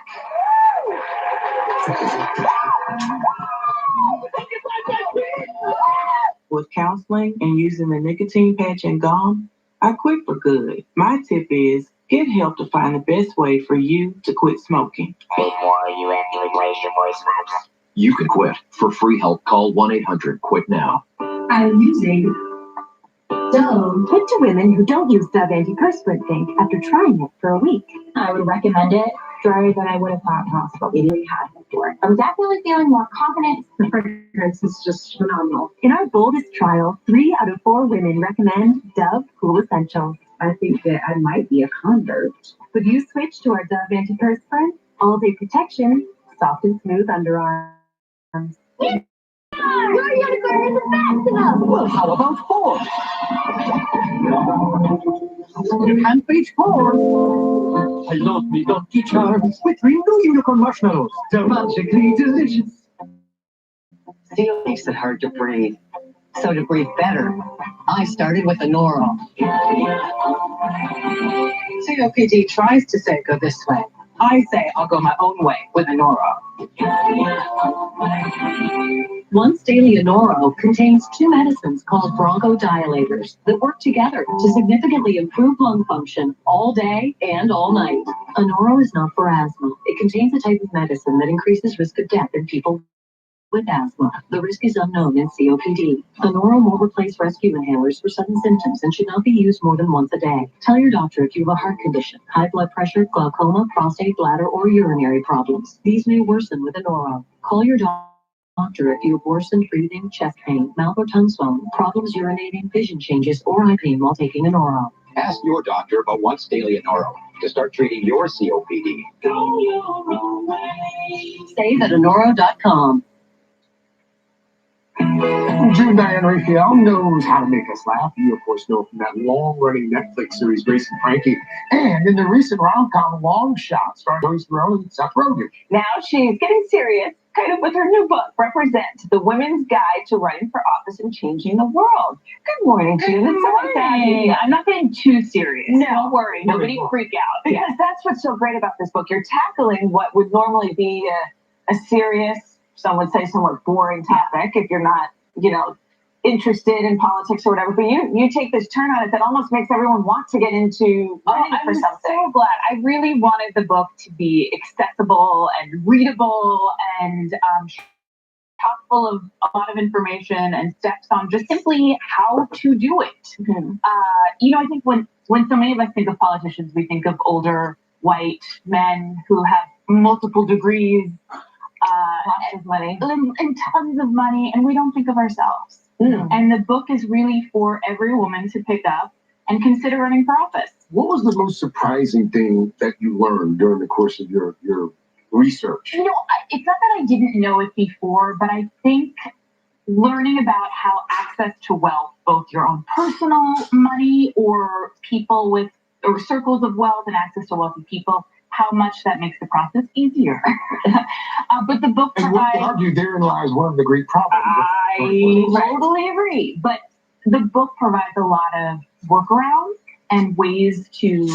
With counseling and using the nicotine patch and gum, I quit for good. My tip is Get help to find the best way for you to quit smoking. You can quit. For free help, call 1-800-QUIT-NOW. I'm using Dove. Hint to women who don't use Dove antiperspirant think after trying it for a week. I would recommend it. Drier than I would have thought possible. It really had before. I'm definitely feeling more confident. The fragrance is just phenomenal. In our boldest trial, 3 out of 4 women recommend Dove Cool Essentials. I think that I might be a convert. Would you switch to our Dove antiperspirant? All-day protection, soft and smooth underarms. Your unicorn isn't fast enough. Well, how about 4? And page 4. I love me Lucky Charms with 3 new unicorn marshmallows. They're magically delicious. Still makes it hard to breathe. So to breathe better, I started with Anoro. COPD tries to say go this way. I say I'll go my own way with Anoro. Once daily Anoro contains 2 medicines called bronchodilators that work together to significantly improve lung function all day and all night. Anoro is not for asthma. It contains a type of medicine that increases risk of death in people with asthma. The risk is unknown in COPD. Anoro will replace rescue inhalers for sudden symptoms and should not be used more than once a day. Tell your doctor if you have a heart condition, high blood pressure, glaucoma, prostate, bladder, or urinary problems. These may worsen with Anoro. Call your doctor if you have worsened breathing, chest pain, mouth or tongue swelling, problems urinating, vision changes, or eye pain while taking Anoro. Ask your doctor about once daily Anoro to start treating your COPD. Save at Anoro.com. June Diane Raphael knows how to make us laugh. You, of course, know from that long-running Netflix series, Grace and Frankie. And in the recent rom-com Long Shot, starring Charlize Theron and Seth Rogen. Now she's getting serious, kind of with her new book, Represent, the Women's Guide to Running for Office and Changing the World. Good morning, June. It's so exciting. I'm not getting too serious. No. Don't worry. Nobody freak out. Because that's what's so great about this book. You're tackling what would normally be a serious, some would say somewhat boring topic if you're not, interested in politics or whatever. But you take this turn on it that almost makes everyone want to get into running for something. I'm so glad. I really wanted the book to be accessible and readable and chock full of a lot of information and steps on just simply how to do it. Mm-hmm. I think when so many of us think of politicians, we think of older white men who have multiple degrees, lots of money, and tons of money, and we don't think of ourselves. And the book is really for every woman to pick up and consider running for office. What was the most surprising thing that you learned during the course of your research? It's not that I didn't know it before, but I think learning about how access to wealth, both your own personal money or people or circles of wealth and access to wealthy people, how much that makes the process easier. But the book and one could argue therein lies one of the great problems. I totally agree. But the book provides a lot of workarounds and ways to,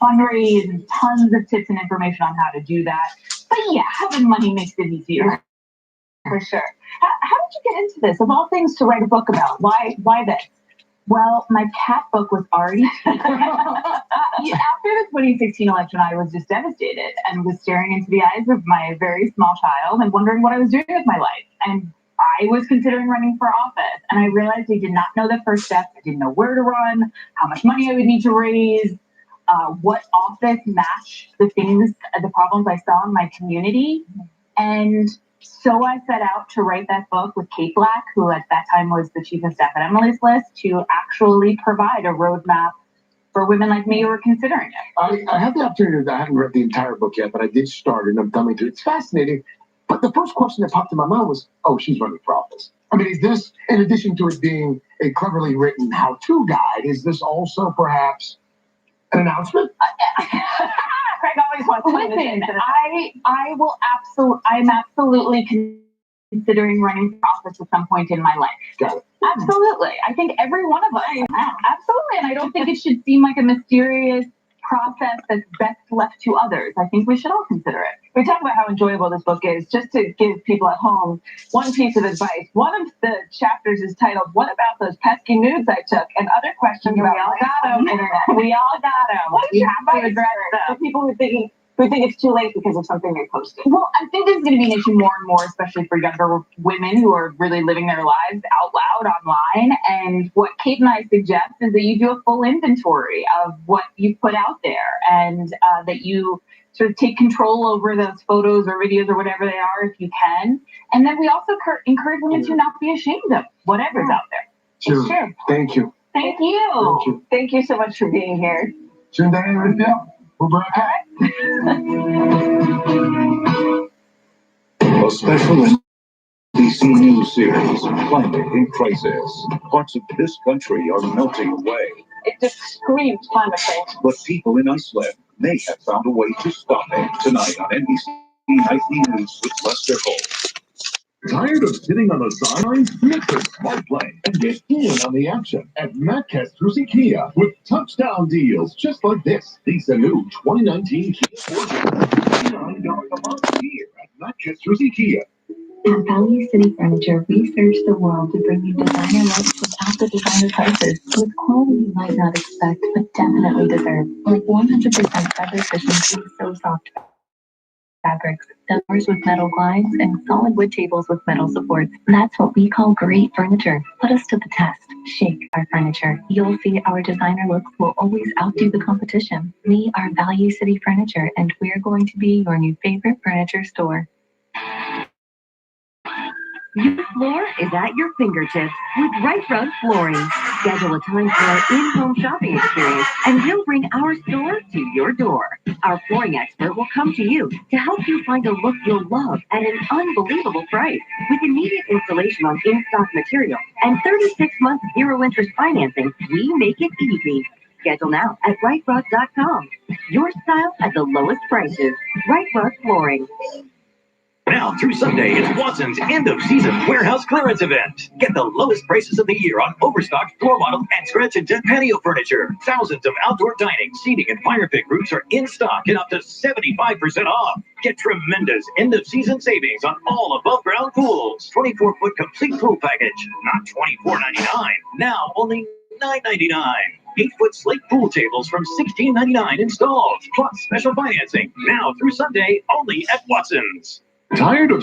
fundraise and tons of tips and information on how to do that. But yeah, having money makes it easier. For sure. How did you get into this? Of all things to write a book about, why this? Well, my cat book was already after the 2016 election, I was just devastated and was staring into the eyes of my very small child and wondering what I was doing with my life. And I was considering running for office. And I realized I did not know the first step. I didn't know where to run, how much money I would need to raise, what office matched the problems I saw in my community. And so I set out to write that book with Kate Black, who at that time was the chief of staff at Emily's List, to actually provide a roadmap for women like me who were considering it. I had the opportunity, I haven't read the entire book yet, but I did start and I'm thumbing through it. It's fascinating. But the first question that popped in my mind was, she's running for office. I mean, is this, in addition to it being a cleverly written how-to guide, is this also perhaps an announcement? Craig always wants to listen. I'm absolutely considering running for office at some point in my life. Got it. Absolutely. I think every one of us. Absolutely. And I don't think it should seem like a mysterious process that's best left to others. I think we should all consider it. We talk about how enjoyable this book is. Just to give people at home one piece of advice. One of the chapters is titled, "What about those pesky nudes I took?" and other questions about the internet. We all got them. What is your advice for people who think it's too late because of something they posted? Well, I think this is going to be an issue more and more, especially for younger women who are really living their lives out loud online. And what Kate and I suggest is that you do a full inventory of what you put out there, and that you sort of take control over those photos or videos or whatever they are if you can. And then we also encourage women to not be ashamed of whatever's out there. It's true. Thank you. Thank you. Thank you so much for being here. Schönen Dank, A special NBC News series, Climate in Crisis. Parts of this country are melting away. It just screams climate change. But people in Iceland may have found a way to stop it. Tonight on NBC Nightly News with Lester Holt. Tired of sitting on the sidelines? Make the smart play and get in on the action at Matt Castrucci Kia with touchdown deals just like this. These are new 2019 Kia Sportage. $9 a month here at Matt Castrucci Kia. At Value City Furniture, we search the world to bring you designer looks without the designer prices, with quality you might not expect but definitely deserve, like 100% feather efficiency, so soft fabrics, doors with metal glides, and solid wood tables with metal supports. That's what we call great furniture. Put us to the test. Shake our furniture. You'll see our designer looks will always outdo the competition. We are Value City Furniture, and we're going to be your new favorite furniture store. Your floor is at your fingertips with Right Rug Flooring. Schedule a time for our in-home shopping experience, and we'll bring our store to your door. Our flooring expert will come to you to help you find a look you'll love at an unbelievable price. With immediate installation on in-stock material and 36-month zero-interest financing, we make it easy. Schedule now at rightrug.com. Your style at the lowest prices. Right Rug Flooring. Now through Sunday is Watson's end-of-season warehouse clearance event. Get the lowest prices of the year on overstocked floor model and scratch and dent patio furniture. Thousands of outdoor dining, seating, and fire pit groups are in stock and up to 75% off. Get tremendous end-of-season savings on all above-ground pools. 24-foot complete pool package, not $24.99. Now only $9.99. 8-foot slate pool tables from $16.99 installed, plus special financing. Now through Sunday, only at Watson's. Tired of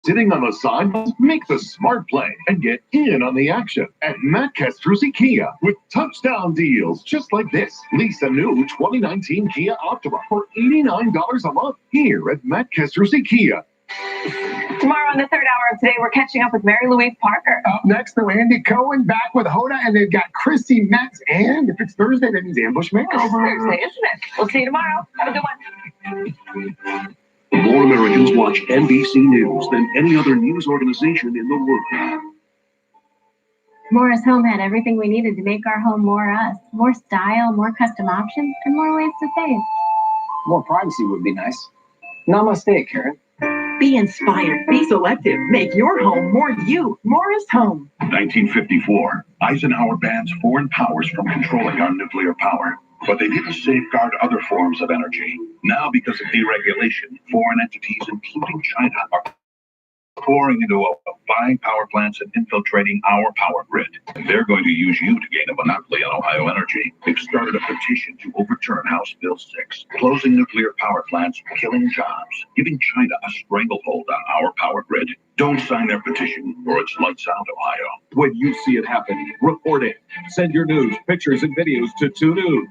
sitting on the sidelines? Make the smart play and get in on the action at Matt Castrucci Kia with touchdown deals just like this. Lease a new 2019 Kia Optima for $89 a month here at Matt Castrucci Kia. Tomorrow on the third hour of Today, we're catching up with Mary Louise Parker. Up next, though, Andy Cohen back with Hoda, and they've got Chrissy Metz, and if it's Thursday, that means Ambush Makeover. It's Thursday, isn't it? We'll see you tomorrow. Have a good one. More Americans watch NBC News than any other news organization in the world. Morris Home had everything we needed to make our home more us. More style, more custom options, and more ways to save. More privacy would be nice. Namaste, Karen. Be inspired. Be selective. Make your home more you. Morris Home. 1954. Eisenhower bans foreign powers from controlling our nuclear power. But they didn't safeguard other forms of energy. Now, because of deregulation, foreign entities, including China, are pouring into buying power plants and infiltrating our power grid. And they're going to use you to gain a monopoly on Ohio energy. They've started a petition to overturn House Bill 6, closing nuclear power plants, killing jobs, giving China a stranglehold on our power grid. Don't sign their petition, or it's lights out, Ohio. When you see it happen, report it. Send your news, pictures, and videos to 2 News.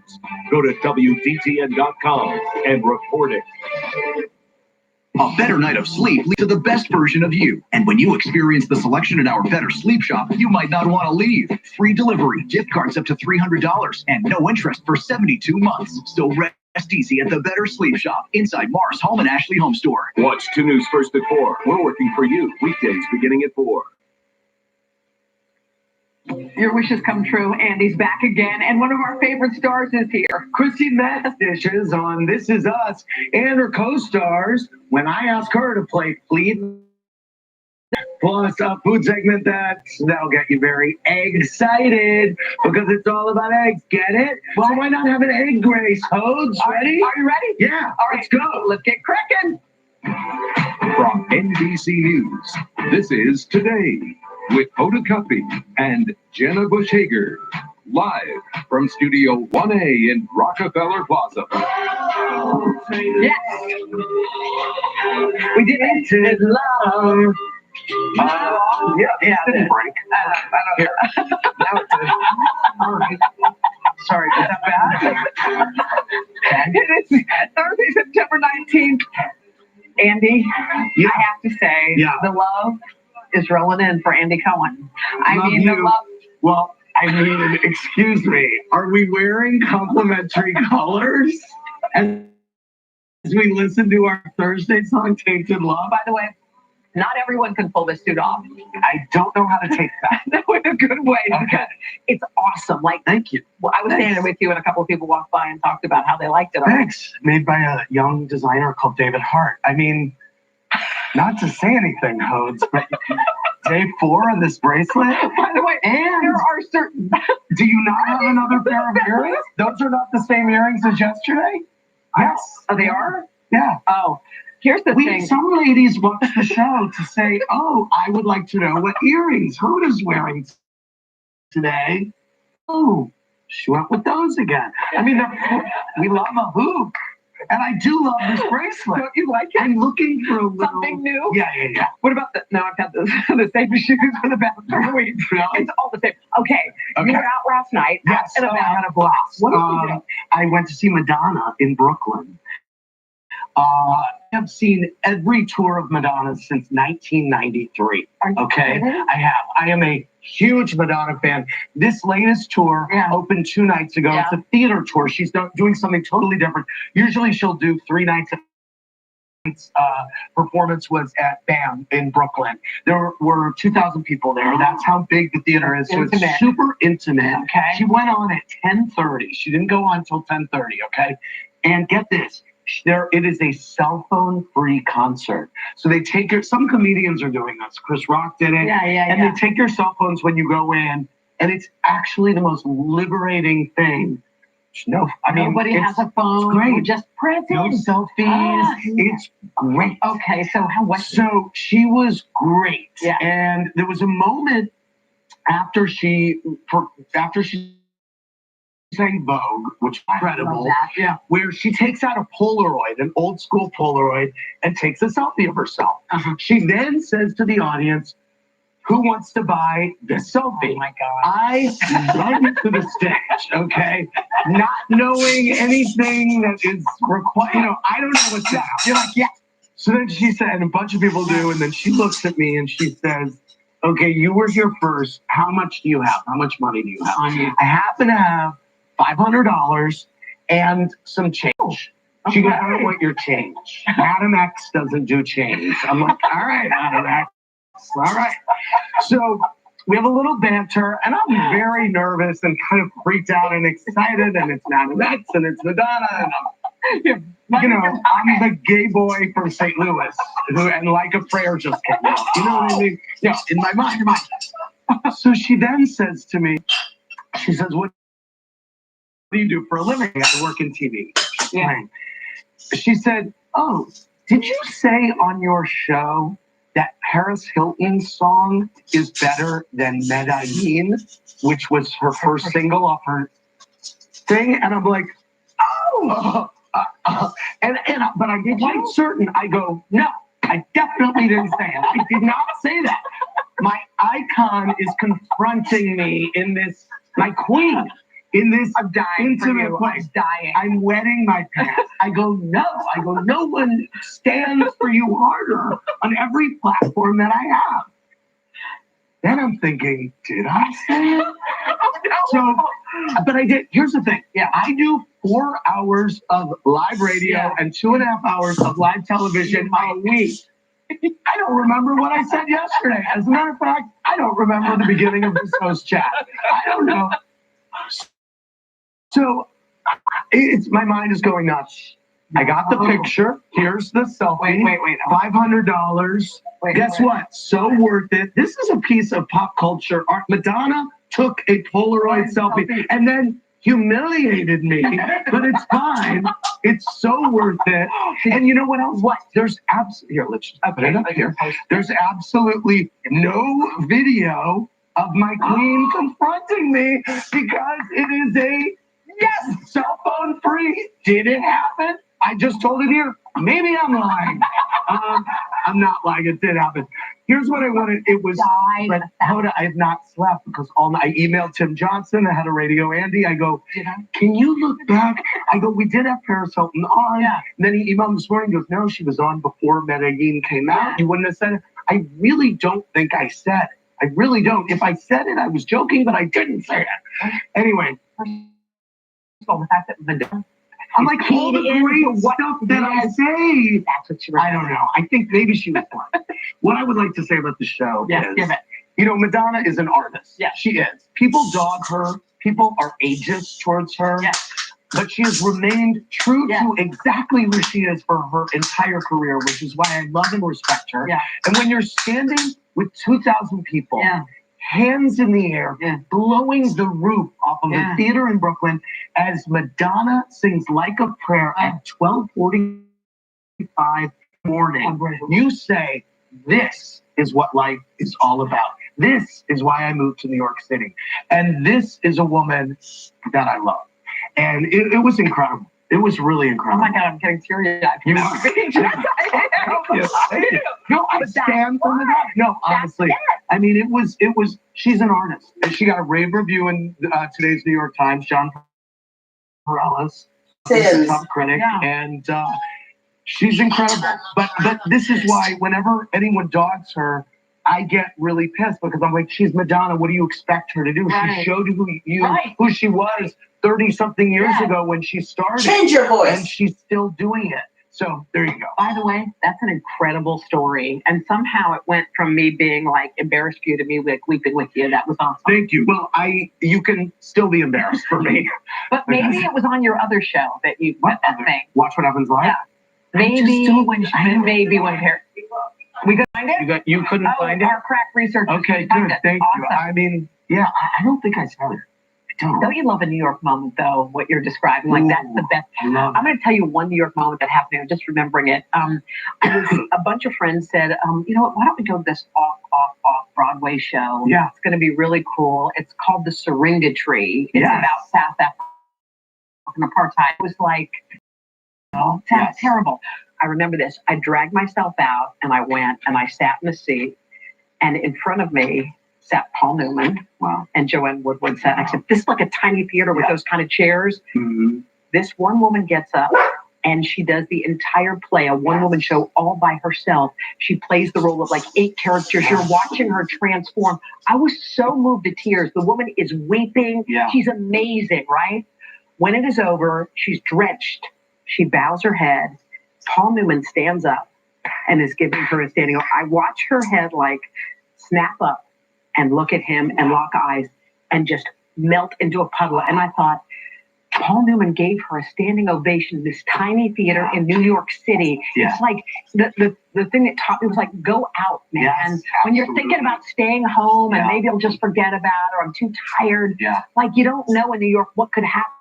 Go to WDTN.com and report it. A better night of sleep leads to the best version of you. And when you experience the selection in our Better Sleep Shop, you might not want to leave. Free delivery, gift cards up to $300, and no interest for 72 months. So rest easy at the Better Sleep Shop inside Mars Home and Ashley Home Store. Watch 2 News first at 4. We're working for you. Weekdays beginning at 4. Your wishes come true. Andy's back again, and one of our favorite stars is here. Chrissy Metz dishes on This Is Us and her co-stars when I ask her to play Plead Plus, a food segment that'll get you very excited because it's all about eggs. Get it? Well, why not have an egg race, Hodes? Ready? Are you ready? Yeah. All right, let's go. Let's get cracking. From NBC News, this is Today with Hoda Kotb and Jenna Bush Hager. Live from Studio 1A in Rockefeller Plaza. Yes. We did it. Love. Yeah, didn't break. Here. Now it did. All right. Sorry, is that bad? It is Thursday, September 19th. Andy, Yeah. I have to say, Yeah. the love is rolling in for Andy Cohen. Love the you. love. Well, I mean, excuse me. Are we wearing complimentary colors as we listen to our Thursday song, Tainted Love? By the way, not everyone can pull this suit off. I don't know how to take that. In a good way. Because it's awesome. Like, Thank you. well, I was standing with you and a couple of people walked by and talked about how they liked it. Thanks. Made by a young designer called David Hart. I mean, not to say anything, Hodes, but day 4 on this bracelet. By the way, And there are certain. do you not have another pair of earrings? Those are not the same earrings as yesterday? Yes. Oh, they are? Yeah. Oh, here's the thing. Some ladies watch the show to say, oh, I would like to know what earrings Hoda's wearing today. Oh, she went with those again. I mean, we love a hoop. And I do love this bracelet. Don't you like it? I'm looking for a little... Something new? Yeah. What about the? No, I've got the same shoes for the past 3 weeks. It's all the same. Okay. You were out last night. Yes, And I had a blast. What did you do? I went to see Madonna in Brooklyn. I have seen every tour of Madonna since 1993. Okay, kidding? I have. I am a huge Madonna fan. This latest tour opened 2 nights ago. Yeah. It's a theater tour. She's doing something totally different. Usually she'll do 3 nights. Performance was at BAM in Brooklyn. There were 2,000 people there. That's how big the theater is. So Intimate. it's super intimate. Okay. She went on at 10:30. She didn't go on until 10:30. Okay. And get this. It is a cell phone free concert. So they take some comedians are doing this. Chris Rock did it. And they take your cell phones when you go in, and it's actually the most liberating thing. No, I mean, Nobody has a phone. It's great. You just press it. No selfies. Ah. It's great. Okay, so So she was great. Yeah. And there was a moment after she sang Vogue, which is incredible, that. Yeah. where she takes out a Polaroid, an old school Polaroid, and takes a selfie of herself. She then says to the audience, who wants to buy this selfie? Oh my God. I run to the stage, okay? Not knowing anything that is required. I don't know what's that. You're like, yeah. So then she said, and a bunch of people do, and then she looks at me and she says, okay, you were here first. How much do you have? How much money do you have? I happen to have $500 and some change. She goes, I don't want your change. Madam X doesn't do change. I'm like, all right, Madam X. All right. So we have a little banter, and I'm very nervous and kind of freaked out and excited, and it's Madam X, and it's Madonna, and I'm the gay boy from St. Louis, and Like a Prayer just came out. You know what I mean? Yeah, in my mind. So she then says to me, she says, what do you do for a living? I work in TV. Yeah. She said, oh, did you say on your show that Paris Hilton's song is better than Medellin, which was her first single off her thing? And I'm like, oh, but I get quite certain. I go, no, I definitely didn't say it. I did not say that. My icon is confronting me in this, my queen, in this intimate place. I'm wetting my pants. I go, no one stands for you harder on every platform that I have. Then I'm thinking, did I say it? So, but I did. Here's the thing. Yeah, I do 4 hours of live radio and 2.5 hours of live television a week. I don't remember what I said yesterday. As a matter of fact, I don't remember the beginning of this host chat. I don't know. So my mind is going nuts. I got the picture. Here's the selfie. Wait. $500. Guess what? So worth it. This is a piece of pop culture art. Madonna took a Polaroid selfie and then humiliated me, but it's fine. It's so worth it. And you know what else? What? There's here, let's just put it up here. There's absolutely no video of my queen confronting me because it is a cell phone free. Did it happen? I just told it here. Maybe I'm lying. I'm not lying. It did happen. Here's what I wanted. It was, but Hoda, I have not slept because all night. I emailed Tim Johnson, the head of Radio Andy. I go, can you look back? I go, we did have Paris Hilton on. Yeah. And then he emailed me this morning. He goes, no, she was on before Medellin came out. You wouldn't have said it. I really don't think I said it. I really don't. If I said it, I was joking, but I didn't say it. Anyway. Well, the fact that Madonna, I'm like, all the great stuff that I say. That's what you I don't know. I think maybe she was one. What I would like to say about the show is, you know, Madonna is an artist. Yeah, she is. People dog her. People are ageist towards her. Yeah. But she has remained true to exactly who she is for her entire career, which is why I love and respect her. Yeah. And when you're standing with 2,000 people, hands in the air, blowing the roof off of the theater in Brooklyn as Madonna sings Like a Prayer at 12:45 morning, you say, this is what life is all about. This is why I moved to New York City. And this is a woman that I love. And it was incredible. It was really incredible. Oh my God, I'm getting teary-eyed. You are. Thank you. No, I stand for that. No, honestly. I mean, it was, she's an artist. And she got a rave review in today's New York Times. John Perales is a top critic. And she's incredible. But this is why whenever anyone dogs her, I get really pissed because I'm like, she's Madonna. What do you expect her to do? She showed who she was 30-something years ago when she started. Change your voice. And she's still doing it. So there you go. By the way, that's an incredible story. And somehow it went from me being like embarrassed for you to me like weeping with you. That was awesome. Thank you. Well, you can still be embarrassed for me. But maybe it was on your other show that you put that thing. Watch What Happens Live? Yeah. Maybe when Paris. We could find it? You couldn't find it? Our crack research. Okay, good. Thank you. I mean, I don't think I said it. Don't you love a New York moment, though, what you're describing? Like, that's the best. I'm going to tell you one New York moment that happened. I'm just remembering it. A bunch of friends said, you know what, why don't we go to this off Broadway show? Yeah. It's going to be really cool. It's called The Syringa Tree. It's about South African apartheid. It was like, terrible. I remember this. I dragged myself out and I went and I sat in the seat, and in front of me sat Paul Newman. Wow. And Joanne Woodward sat next to him. This is like a tiny theater with those kind of chairs. Mm-hmm. This one woman gets up and she does the entire play, a one-woman show all by herself. She plays the role of like 8 characters. You're watching her transform. I was so moved to tears. The woman is weeping. Yeah. She's amazing, right? When it is over, she's drenched. She bows her head. Paul Newman stands up and is giving her a standing ovation. I watch her head like snap up and look at him and lock eyes and just melt into a puddle. And I thought, Paul Newman gave her a standing ovation in this tiny theater in New York City. Yeah. It's like the thing that taught me was like, go out, man. Yes, when you're thinking about staying home and maybe I'll just forget about it or I'm too tired. Yeah. Like you don't know in New York what could happen.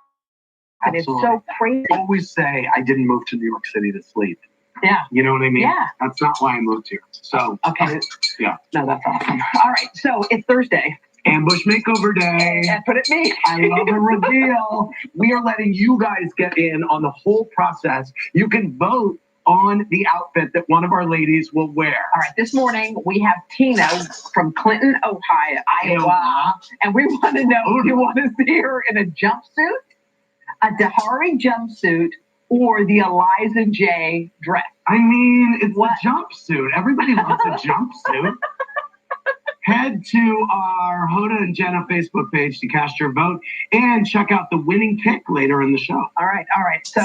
And it's so crazy. I always say I didn't move to New York City to sleep. Yeah. You know what I mean? Yeah. That's not why I moved here. So, okay. Yeah. No, that's awesome. All right. So it's Thursday. Ambush Makeover Day. That's what it means. I love a reveal. We are letting you guys get in on the whole process. You can vote on the outfit that one of our ladies will wear. All right, this morning we have Tina from Clinton, Ohio, Iowa, and we want to know if you want to see her in a jumpsuit, a Dahari jumpsuit, or the Eliza J dress. I mean, it's a jumpsuit. Everybody wants a jumpsuit. Head to our Hoda and Jenna Facebook page to cast your vote and check out the winning pick later in the show. All right. So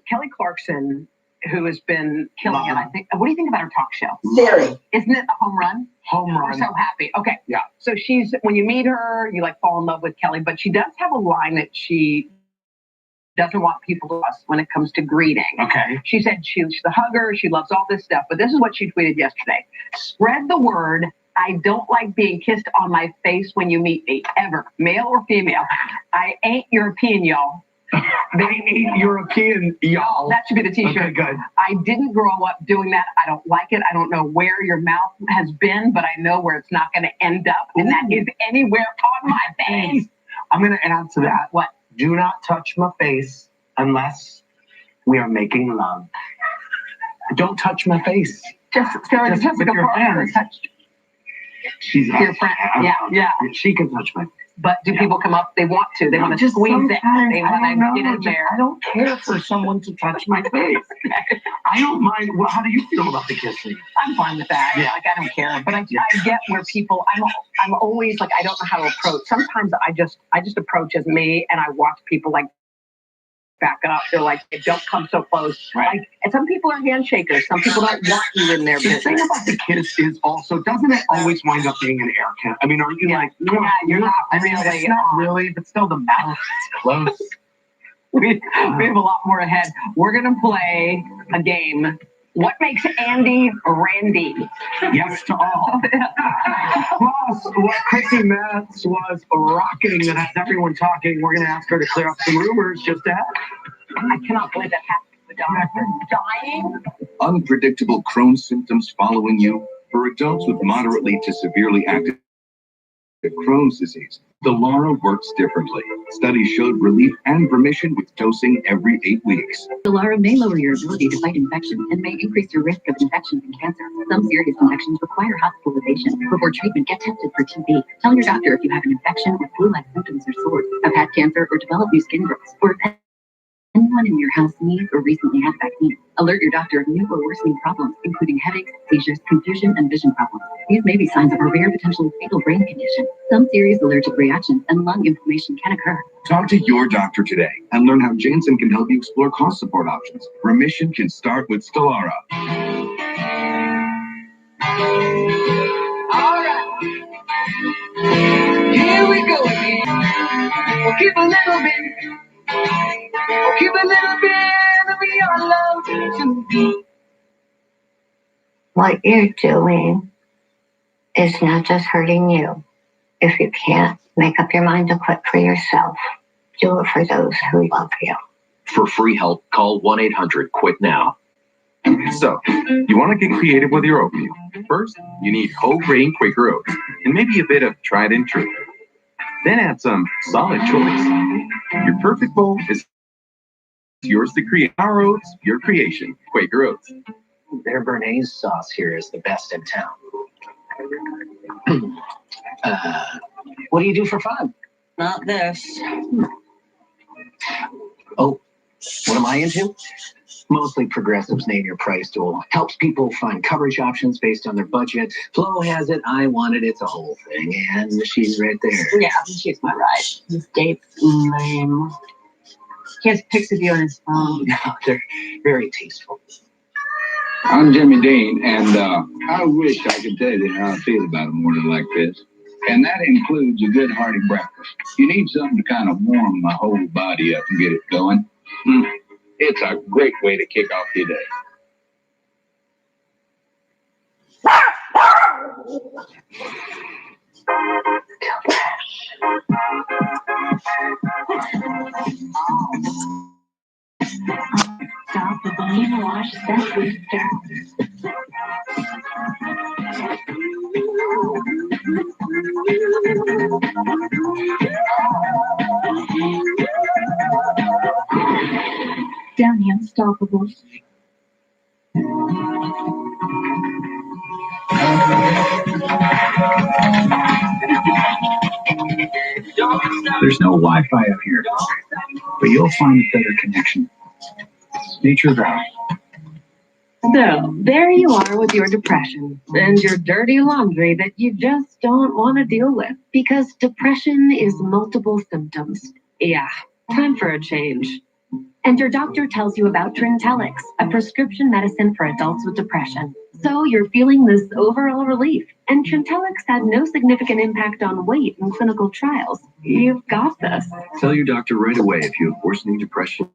Kelly Clarkson, who has been killing it, I think. What do you think about her talk show? Siri. Isn't it a home run? Home run. We're so happy. Okay. Yeah. So when you meet her, you like fall in love with Kelly, but she does have a line that she doesn't want people to us when it comes to greeting. Okay. She said she's the hugger, she loves all this stuff, but this is what she tweeted yesterday. Spread the word. I don't like being kissed on my face when you meet me, ever, male or female. I ain't European, y'all. They ain't European, y'all. That should be the t-shirt. Okay, good. I didn't grow up doing that. I don't like it. I don't know where your mouth has been, but I know where it's not going to end up, and that is anywhere on my face. I'm going to add to that. What? Do not touch my face unless we are making love. Don't touch my face. Just with your hands. She's your friend. Yeah. She can touch my face. But do people come up? They want to. They want to squeeze it. They want to get in there. I don't care for someone to touch my face. I don't mind. Well, how do you feel about the kissing? I'm fine with that. Yeah. Like, I don't care. But I get where people. I'm always like, I don't know how to approach. Sometimes I just approach as me, and I watch people like back up. They're like, don't come so close. Right. Like, and some people are handshakers. Some people don't want you in their The business. thing about the kiss is also, doesn't it always wind up being an air kiss? I mean, aren't you like, yeah, you're not. I mean, really it's not really, but still the mouth is close. We have a lot more ahead. We're gonna play a game. What makes Andy Randy? Yes to all. Plus, what Chrissy Metz was rocking that has everyone talking. We're going to ask her to clear up some rumors just ahead. I cannot believe that happened. Dying? Unpredictable Crohn's symptoms following you. For adults with moderately to severely active Crohn's disease, Stelara works differently. Studies showed relief and remission with dosing every 8 weeks. Stelara may lower your ability to fight infection and may increase your risk of infections and cancer. Some serious infections require hospitalization. Before treatment, get tested for TB. Tell your doctor if you have an infection with flu-like symptoms or sores, have had cancer or developed new skin growths, or if anyone in your house needs or recently had vaccine. Alert your doctor of new or worsening problems, including headaches, seizures, confusion, and vision problems. These may be signs of a rare, potentially fatal brain condition. Some serious allergic reactions and lung inflammation can occur. Talk to your doctor today and learn how Janssen can help you explore cost support options. Remission can start with Stelara. All right. Here we go again. We'll keep a little bit. We'll keep a little bit of your love to be. What you're doing is not just hurting you. If you can't make up your mind to quit for yourself, do it for those who love you. For free help, call 1-800-QUIT-NOW. So, you want to get creative with your oatmeal. First, you need whole grain Quaker oats and maybe a bit of tried and true. Then add some solid choice. Your perfect bowl is yours to create. Our oats, your creation. Quaker oats. Their Béarnaise sauce here is the best in town. What do you do for fun? Not this. Oh, what am I into? Mostly Progressive's Name Your Price tool. Helps people find coverage options based on their budget. Flo has it, I want it, it's a whole thing. And she's right there. Yeah, she's my ride. This date's lame. He has pics of you on his phone. No, they're very tasteful. I'm Jimmy Dean, and I wish I could tell you how I feel about a morning like this. And that includes a good hearty breakfast. You need something to kind of warm my whole body up and get it going. It's a great way to kick off your day. Stop the brain wash that we Down the unstoppable. There's no Wi-Fi up here, but you'll find a better connection. Nature Valley. So, there you are with your depression and your dirty laundry that you just don't want to deal with. Because depression is multiple symptoms. Yeah, time for a change. And your doctor tells you about Trintellix, a prescription medicine for adults with depression. So you're feeling this overall relief. And Trintellix had no significant impact on weight in clinical trials. You've got this. Tell your doctor right away if you have worsening depression,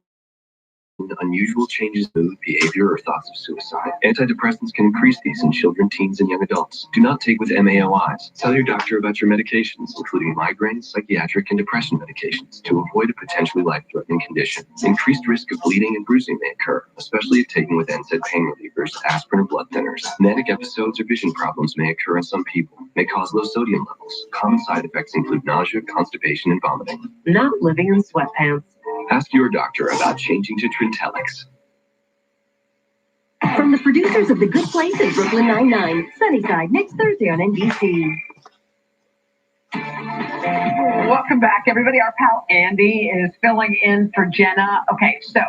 unusual changes in mood, behavior, or thoughts of suicide. Antidepressants can increase these in children, teens, and young adults. Do not take with MAOIs. Tell your doctor about your medications, including migraine, psychiatric, and depression medications, to avoid a potentially life-threatening condition. Increased risk of bleeding and bruising may occur, especially if taken with NSAID pain relievers, aspirin, or blood thinners. Manic episodes or vision problems may occur in some people, may cause low sodium levels. Common side effects include nausea, constipation, and vomiting. Not living in sweatpants. Ask your doctor about changing to Trintellix. From the producers of The Good Place and Brooklyn Nine-Nine, Sunnyside, next Thursday on NBC. Welcome back, everybody. Our pal Andy is filling in for Jenna. Okay, so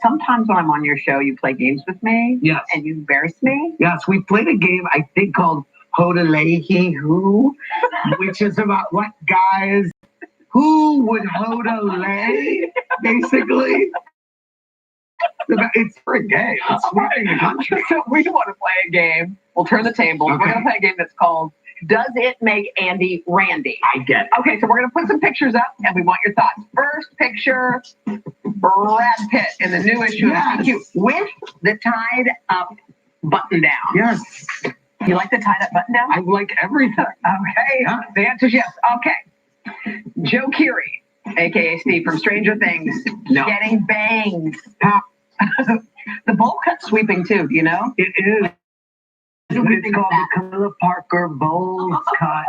sometimes when I'm on your show, you play games with me. Yes. And you embarrass me. Yes, we played a game, I think, called Hodalehi Who, which is about what guys, who would Hodalay, basically. It's for a game. It's sweeping the country. So we want to play a game. We'll turn the table. Okay. We're going to play a game that's called Does It Make Andy Randy? I get it. Okay, so we're going to put some pictures up, and we want your thoughts. First picture, Brad Pitt in the new issue of GQ with the tied-up button down. Yes. You like the tied-up button down? I like everything. Okay. Yeah. The answer is yes. Okay. Joe Keery, a.k.a. Steve from Stranger Things, getting bangs. The bowl cut sweeping, too, do you know? It is. It's called the Camilla Parker Bowles Cut,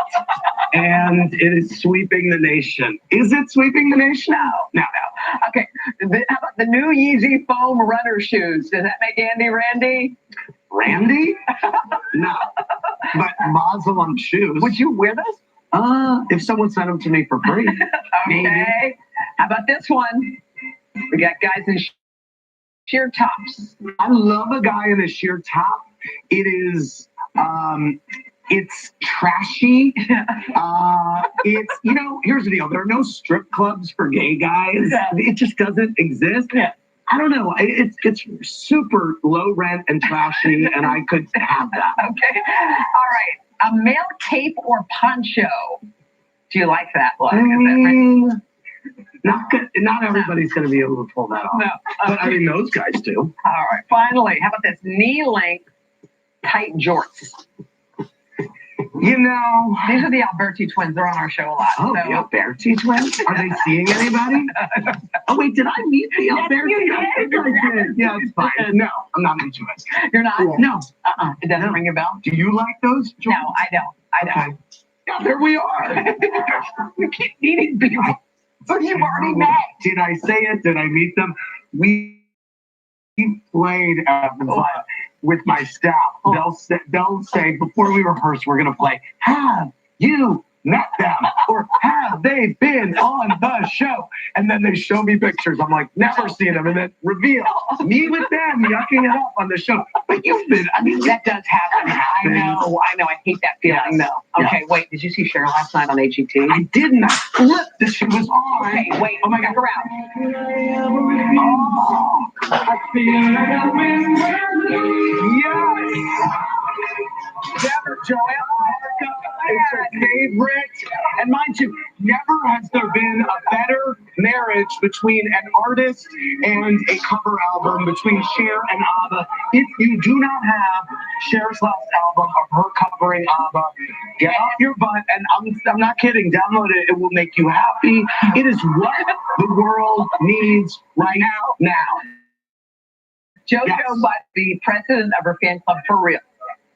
and it is sweeping the nation. Is it sweeping the nation? No. Okay. How about the new Yeezy foam runner shoes? Does that make Andy Randy? Randy? No. But mazel on shoes. Would you wear those? If someone sent them to me for free. Maybe. Okay. How about this one? We got guys in sheer tops. I love a guy in a sheer top. It is, it's trashy. It's, here's the deal. There are no strip clubs for gay guys. It just doesn't exist. I don't know. It's super low rent and trashy, and I could have that. Okay. All right. A male cape or poncho. Do you like that look? Not everybody's going to be able to pull that off. No. But I mean, those guys do. All right. Finally, how about this knee-length tight jorts? These are the Alberti twins. They're on our show a lot. Oh, the Alberti twins? Are they seeing anybody? Oh, wait, did I meet the Alberti twins? Yeah, it's fine. No, I'm not into it. You're not? Cool. No. It doesn't ring a bell? Do you like those? No, I don't. Okay. Yeah, there we are. We keep meeting people. So you've already met. Did I say it? Did I meet them? We played with my staff. They'll say before we rehearse, we're gonna play. Have you met them, or have they been on the show? And then they show me pictures. I'm like, never seen them, and then reveal me with them yucking it up on the show. But you've been. I mean, that does happen. I know. I hate that feeling. No. Okay, wait. Did you see Cher last night on HET? I didn't. I flipped that she was on. Okay, wait. Oh my God, her out. Oh, I feel like a winner. Yes. Joanne is her favorite. And mind you, never has there been a better marriage between an artist and a cover album, between Cher and ABBA. If you do not have Cher's last album of her covering ABBA, get off your butt, and I'm not kidding, download it. It will make you happy. It is what the world needs right now. JoJo was the president of her fan club for real.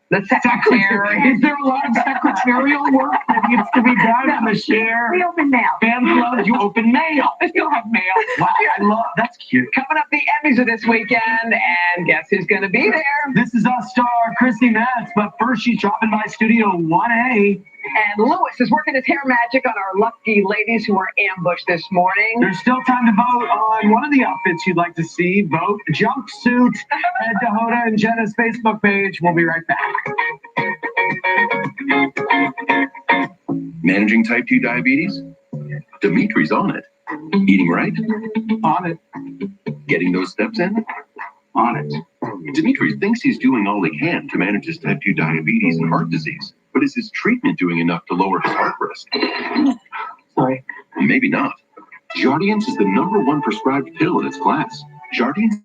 The secretary. Is there a lot of secretarial work that needs to be done in the Cher? We open mail. Fan club, you open mail. You'll have mail. Wow, I love that's cute. Coming up, the Emmys are this weekend, and guess who's going to be there? This is us star Chrissy Metz, but first she's dropping by Studio 1A. And Lewis is working his hair magic on our lucky ladies who were ambushed this morning. There's still time to vote on one of the outfits you'd like to see. Vote jumpsuit. Head to Hoda and Jenna's Facebook page. We'll be right back. Managing type 2 diabetes? Dimitri's on it. Eating right? On it. Getting those steps in? On it. Dimitri thinks he's doing all he can to manage his type 2 diabetes and heart disease, but is his treatment doing enough to lower his heart risk? Sorry. Maybe not. Jardiance is the #1 prescribed pill in its class. Jardiance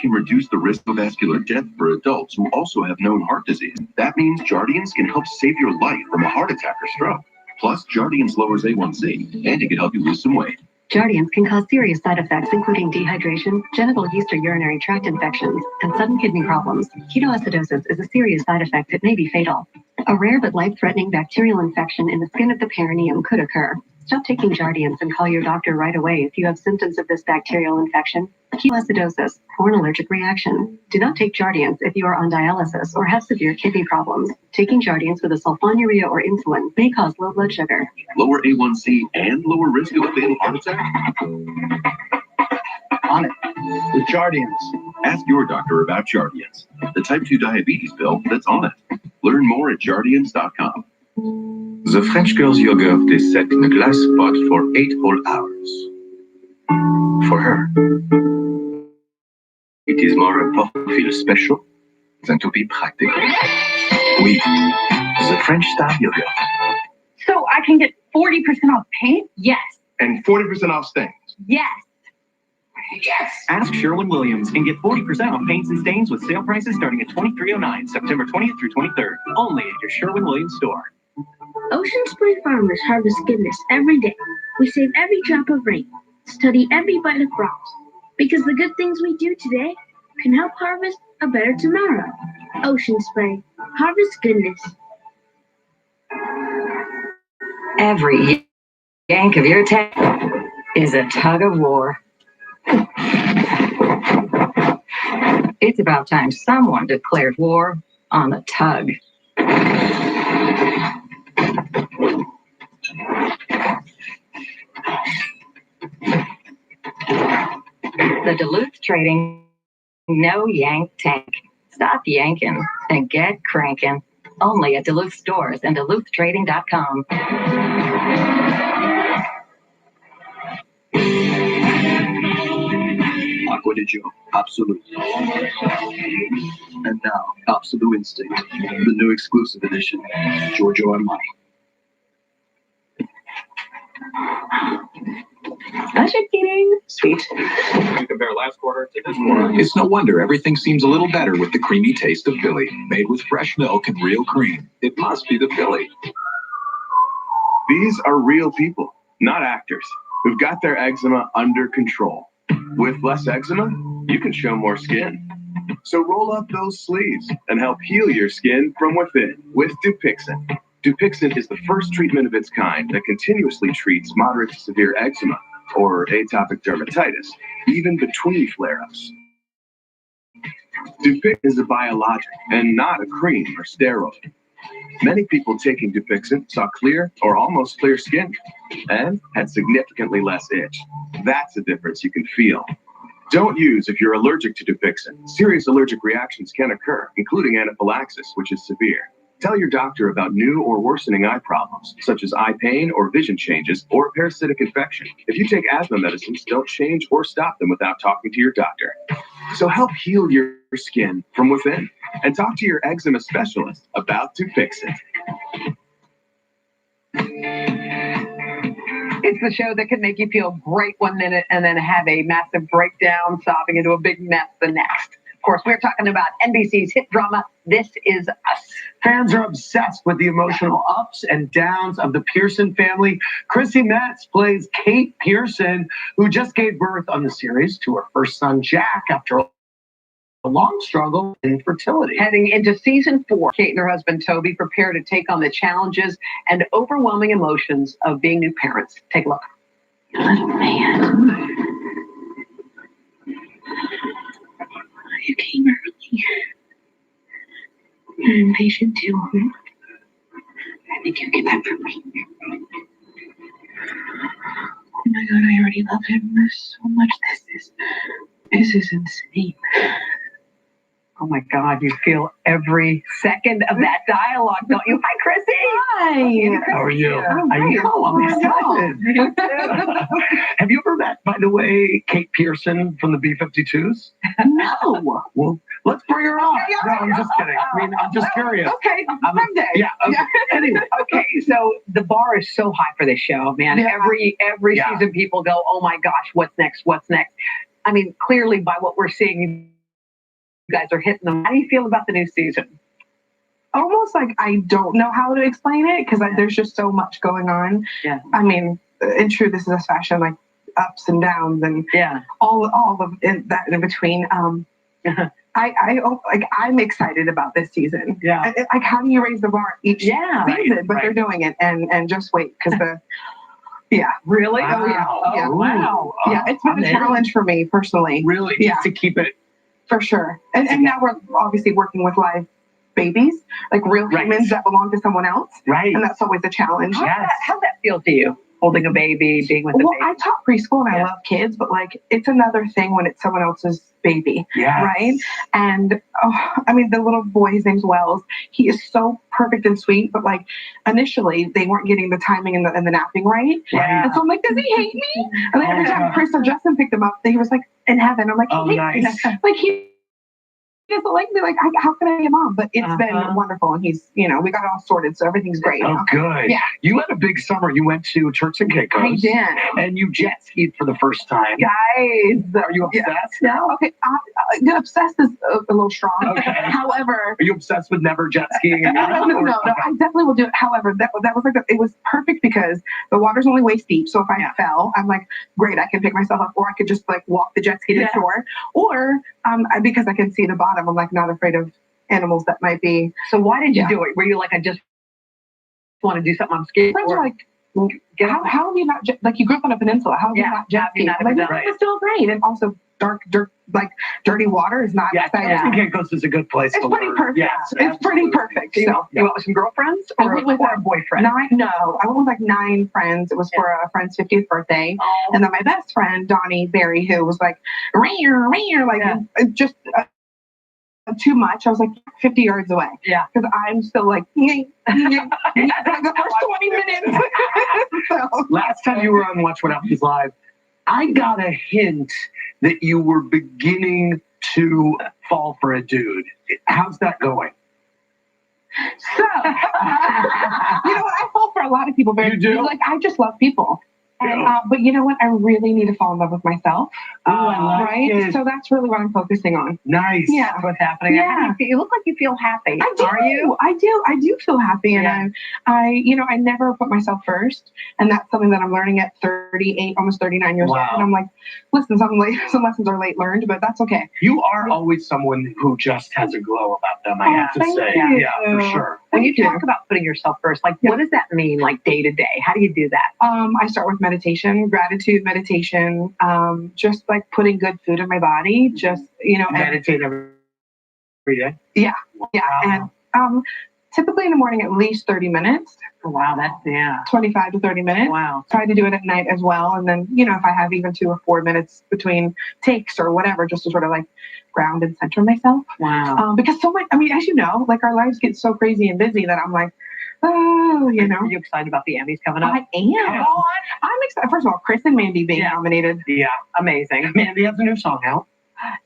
can reduce the risk of vascular death for adults who also have known heart disease. That means Jardiance can help save your life from a heart attack or stroke. Plus, Jardiance lowers A1C, and it can help you lose some weight. Jardiance can cause serious side effects, including dehydration, genital yeast or urinary tract infections, and sudden kidney problems. Ketoacidosis is a serious side effect that may be fatal. A rare but life-threatening bacterial infection in the skin of the perineum could occur. Stop taking Jardiance and call your doctor right away if you have symptoms of this bacterial infection. Ketoacidosis, or an allergic reaction. Do not take Jardiance if you are on dialysis or have severe kidney problems. Taking Jardiance with a sulfonylurea or insulin may cause low blood sugar. Lower A1C and lower risk of a fatal heart attack? On it. With Jardiance. Ask your doctor about Jardiance, the type 2 diabetes pill that's on it. Learn more at jardiance.com. The French girl's yogurt is set in a glass pot for 8 whole hours. For her, it is more important to feel special than to be practical. Oui, the French style yogurt. So I can get 40% off paint? Yes. And 40% off stains. Yes. Yes! Ask Sherwin-Williams and get 40% off paints and stains with sale prices starting at $23.09, September 20th through 23rd. Only at your Sherwin-Williams store. Ocean Spray farmers harvest goodness every day. We save every drop of rain, study every bite of frost, because the good things we do today can help harvest a better tomorrow. Ocean Spray, harvest goodness. Every yank of your tank is a tug of war. It's about time someone declared war on the tug. The Duluth Trading No Yank Tank. Stop yanking and get cranking. Only at Duluth stores and DuluthTrading.com. Aqua di Gio, Absolute. And now, Absolute Instinct, the new exclusive edition, Giorgio Armani. Pleasure eating. Sweet. You compare last quarter to this quarter. It's no wonder everything seems a little better with the creamy taste of Billy. Made with fresh milk and real cream. It must be the Billy. These are real people, not actors, who've got their eczema under control. With less eczema, you can show more skin. So roll up those sleeves and help heal your skin from within with Dupixent. Dupixent is the first treatment of its kind that continuously treats moderate to severe eczema or atopic dermatitis, even between flare-ups. Dupixent is a biologic and not a cream or steroid. Many people taking Dupixent saw clear or almost clear skin and had significantly less itch. That's a difference you can feel. Don't use if you're allergic to Dupixent. Serious allergic reactions can occur, including anaphylaxis, which is severe. Tell your doctor about new or worsening eye problems, such as eye pain or vision changes or a parasitic infection. If you take asthma medicines, don't change or stop them without talking to your doctor. So help heal your skin from within and talk to your eczema specialist about Dupixent. It's the show that can make you feel great 1 minute and then have a massive breakdown, sobbing into a big mess the next. Of course, we're talking about NBC's hit drama, This Is Us. Fans are obsessed with the emotional ups and downs of the Pearson family. Chrissy Metz plays Kate Pearson, who just gave birth on the series to her first son, Jack, after a long struggle in fertility. Heading into season 4, Kate and her husband Toby prepare to take on the challenges and overwhelming emotions of being new parents. Take a look. Little man. You came early. You're impatient too, huh? I think you get that from me. Oh my god, I already love him so much. This is insane. Oh my God, you feel every second of that dialogue, don't you? Hi, Chrissy. Hi. How are you? I know. I'm excited. Have you ever met, by the way, Kate Pearson from the B-52s? No. Well, let's bring her on. No, I'm just kidding. I mean, I'm just curious. Okay, someday. Yeah. Okay. Anyway. Okay, so the bar is so high for this show, man. Yeah. Every Yeah. season, people go, "Oh my gosh, what's next? What's next?" I mean, clearly by what we're seeing, you guys are hitting them. How do you feel about the new season? Almost like I don't know how to explain it because there's just so much going on. Yeah. I mean, in true, this is a fashion like ups and downs and all of that in between. I'm excited about this season. Yeah. Like, how do you raise the bar each season? Right, But right. they're doing it, and just wait because the. Yeah. Really? Oh yeah. Wow. Yeah. Wow. Yeah. It's been I'm a in. challenge for me personally. Really? Yeah. To keep it. For sure. And now we're obviously working with live babies, like real humans that belong to someone else. Right. And that's always a challenge. How'd that feel to you? Holding a baby, being with a Well, baby. I taught preschool and I love kids, but like it's another thing when it's someone else's baby. Yes. Right. And I mean, the little boy, his name's Wells. He is so perfect and sweet, but like initially they weren't getting the timing and the napping right. Yeah. And so I'm like, does he hate me? And then every time Chris or Justin picked him up, he was like in heaven. I'm like, he hates me. Like he doesn't like me. Like, how can I be a mom? But it's been wonderful, and he's, we got it all sorted, so everything's great. Oh, now. good. Yeah. You had a big summer. You went to Turks and Caicos. I did. And you jet skied for the first time. Guys, Are you obsessed now? Okay, obsessed is a little strong. Okay. However, Are you obsessed with never jet skiing again? no. I definitely will do it. However, that was like it was perfect because the water's only waist deep. So if I fell, I'm like, great, I can pick myself up, or I could just like walk the jet ski to shore, or because I can see the bottom, I'm like not afraid of animals that might be. So why did you do it? Were you like, I just want to do something, I'm scared? Friends are like, how have you not like you grew up on a peninsula? How have you not jet skied? Like, it was still great, and also dirty water is not exciting. Turks and Caicos is a good place It's to pretty learn. perfect. Yes, it's pretty perfect. So You went with some girlfriends I or went with a boyfriend? I went with like 9 friends. It was for a friend's 50th birthday, and then my best friend Donnie Berry, who was like, just. Too much. I was like 50 yards away. Yeah. Because I'm still like, the first 20 minutes. So. Last time you were on Watch What Happens Live, I got a hint that you were beginning to fall for a dude. How's that going? So, you know what? I fall for a lot of people. Very, you do? Like, I just love people. And, but you know what? I really need to fall in love with myself. Right? it. So that's really what I'm focusing on. Nice. Yeah. That's what's happening. Yeah. You look like you feel happy. I do. Are you? I do feel happy. And I never put myself first. And that's something that I'm learning at 38, almost 39 years old. And I'm like, listen, some lessons are late learned, but that's okay. You are always someone who just has a glow about them, I have to say. you. Yeah, for sure. When you talk about putting yourself first, like what does that mean, like day to day? How do you do that? I start with meditation, gratitude meditation, just like putting good food in my body, just, Meditate every day? Yeah. And typically in the morning, at least 30 minutes. Wow, that's 25 to 30 minutes. Wow. Try to do it at night as well. And then, if I have even 2 or 4 minutes between takes or whatever, just to sort of like ground and center myself. Wow. Because so much, as you know, like our lives get so crazy and busy that I'm like, oh, Are you excited about the Emmys coming up? I am. I'm excited. First of all, Chris and Mandy being nominated. Yeah. Amazing. Mandy has a new song out.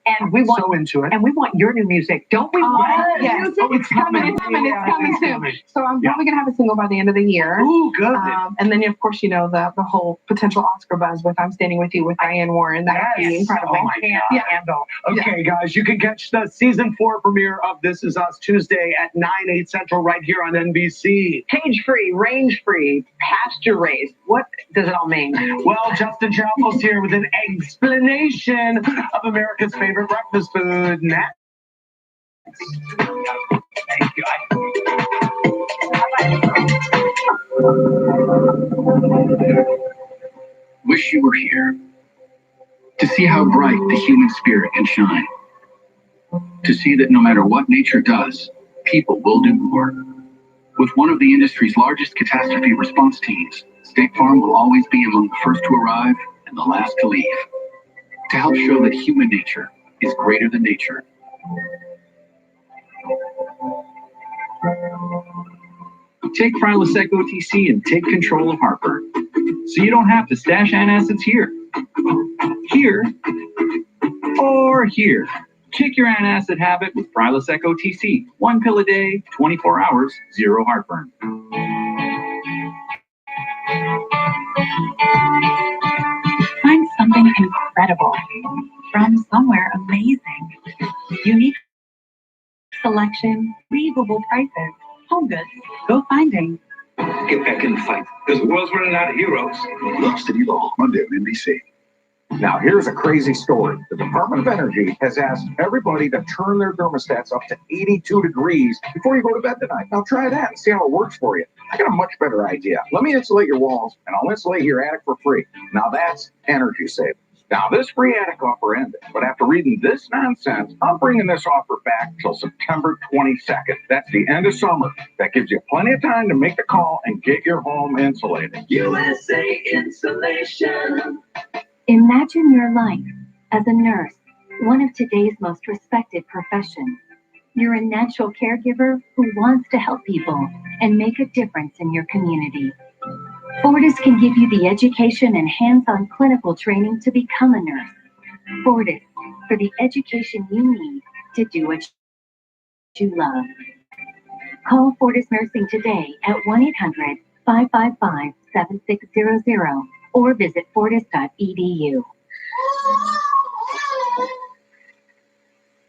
And we want so into it. And we want your new music. Don't we want yes. music? It's coming. It's coming soon. So I'm probably going to have a single by the end of the year. Ooh, good. And then, of course, the whole potential Oscar buzz with I'm Standing With You with Diane Warren. That would be incredible. Oh my God. Handle. Okay, guys, you can catch the season 4 premiere of This Is Us Tuesday at 9/8 Central right here on NBC. Cage-free, range-free, pasture-raised. What does it all mean? Well, Justin Travel's here with an explanation of America's favorite breakfast food. Next. Thank you. Wish you were here to see how bright the human spirit can shine. To see that no matter what nature does, people will do more. With one of the industry's largest catastrophe response teams, State Farm will always be among the first to arrive and the last to leave. To help show that human nature is greater than nature. Take Prilosec OTC and take control of heartburn. So you don't have to stash antacids here, or here. Kick your antacid habit with Prilosec OTC. 1 pill a day, 24 hours, zero heartburn. Find something incredible from somewhere amazing. Unique selection, reasonable prices. Home goods. Go finding. Get back in the fight, because the world's running out of heroes. Love City Law, Monday on NBC. Now, here's a crazy story. The Department of Energy has asked everybody to turn their thermostats up to 82 degrees before you go to bed tonight. Now, try that and see how it works for you. I got a much better idea. Let me insulate your walls, and I'll insulate your attic for free. Now, that's energy savings. Now, this free attic offer ended, but after reading this nonsense, I'm bringing this offer back till September 22nd. That's the end of summer. That gives you plenty of time to make the call and get your home insulated. USA Insulation. Imagine your life as a nurse, one of today's most respected professions. You're a natural caregiver who wants to help people and make a difference in your community. Fortis can give you the education and hands-on clinical training to become a nurse. Fortis, for the education you need to do what you love. Call Fortis Nursing today at 1-800-555-7600 or visit fortis.edu.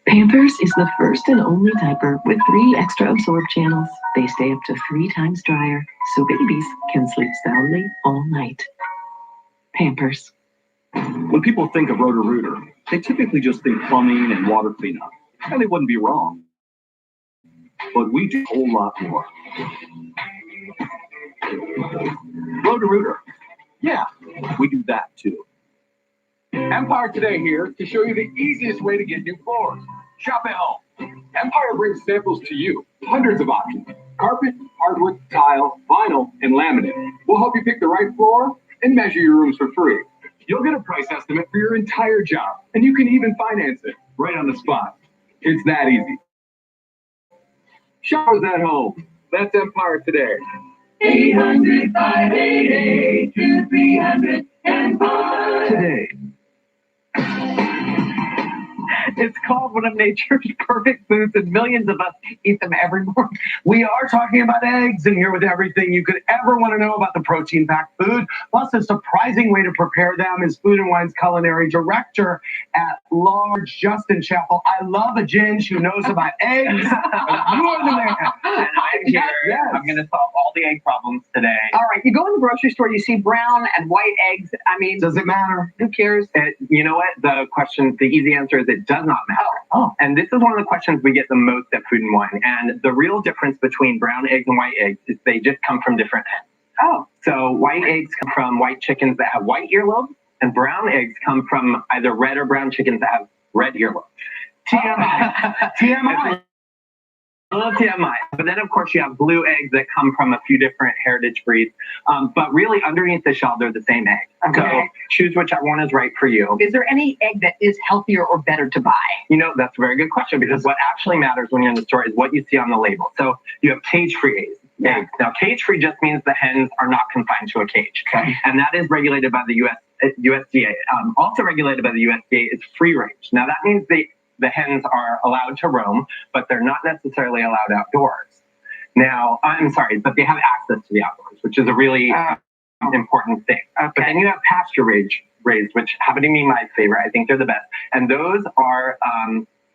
Pampers is the first and only diaper with 3 extra absorb channels. They stay up to 3 times drier, so babies can sleep soundly all night. Pampers. When people think of Roto-Rooter, they typically just think plumbing and water cleanup. And they wouldn't be wrong. But we do a whole lot more. Roto-Rooter. Yeah, we do that too. Empire Today here to show you the easiest way to get new floors. Shop at home. Empire brings samples to you. Hundreds of options. Carpet, hardwood, tile, vinyl, and laminate. We'll help you pick the right floor and measure your rooms for free. You'll get a price estimate for your entire job, and you can even finance it right on the spot. It's that easy. Shoppers at home. That's Empire Today. 800-588-2300 Empire. Today. It's called one of nature's perfect foods, and millions of us eat them every morning. We are talking about eggs, and here with everything you could ever want to know about the protein-packed food, plus a surprising way to prepare them, is Food and Wine's culinary director at large, Justin Chappell. I love a ginge who knows about eggs. You are the man. And I'm here. Yes. I'm going to solve all the egg problems today. All right, you go in the grocery store, you see brown and white eggs. I mean, does it matter? Who cares? You know what? The easy answer is it does not matter. Oh. And this is one of the questions we get the most at Food and Wine. And the real difference between brown eggs and white eggs is they just come from different hens. Oh. So white eggs come from white chickens that have white earlobes, and brown eggs come from either red or brown chickens that have red earlobes. TMI. TMI. A little TMI. But then, of course, you have blue eggs that come from a few different heritage breeds. But really, underneath the shell, they're the same egg. Okay. So choose whichever one is right for you. Is there any egg that is healthier or better to buy? You know, that's a very good question, because what actually matters when you're in the store is what you see on the label. So you have cage-free eggs. Yeah. Now, cage-free just means the hens are not confined to a cage. Okay. And that is regulated by the USDA. Also regulated by the USDA is free range. Now, that means the hens are allowed to roam, but they're not necessarily allowed outdoors. Now, I'm sorry, but they have access to the outdoors, which is a really important thing. Okay. But then you have pasture raised, which happen to be my favorite. I think they're the best. And those are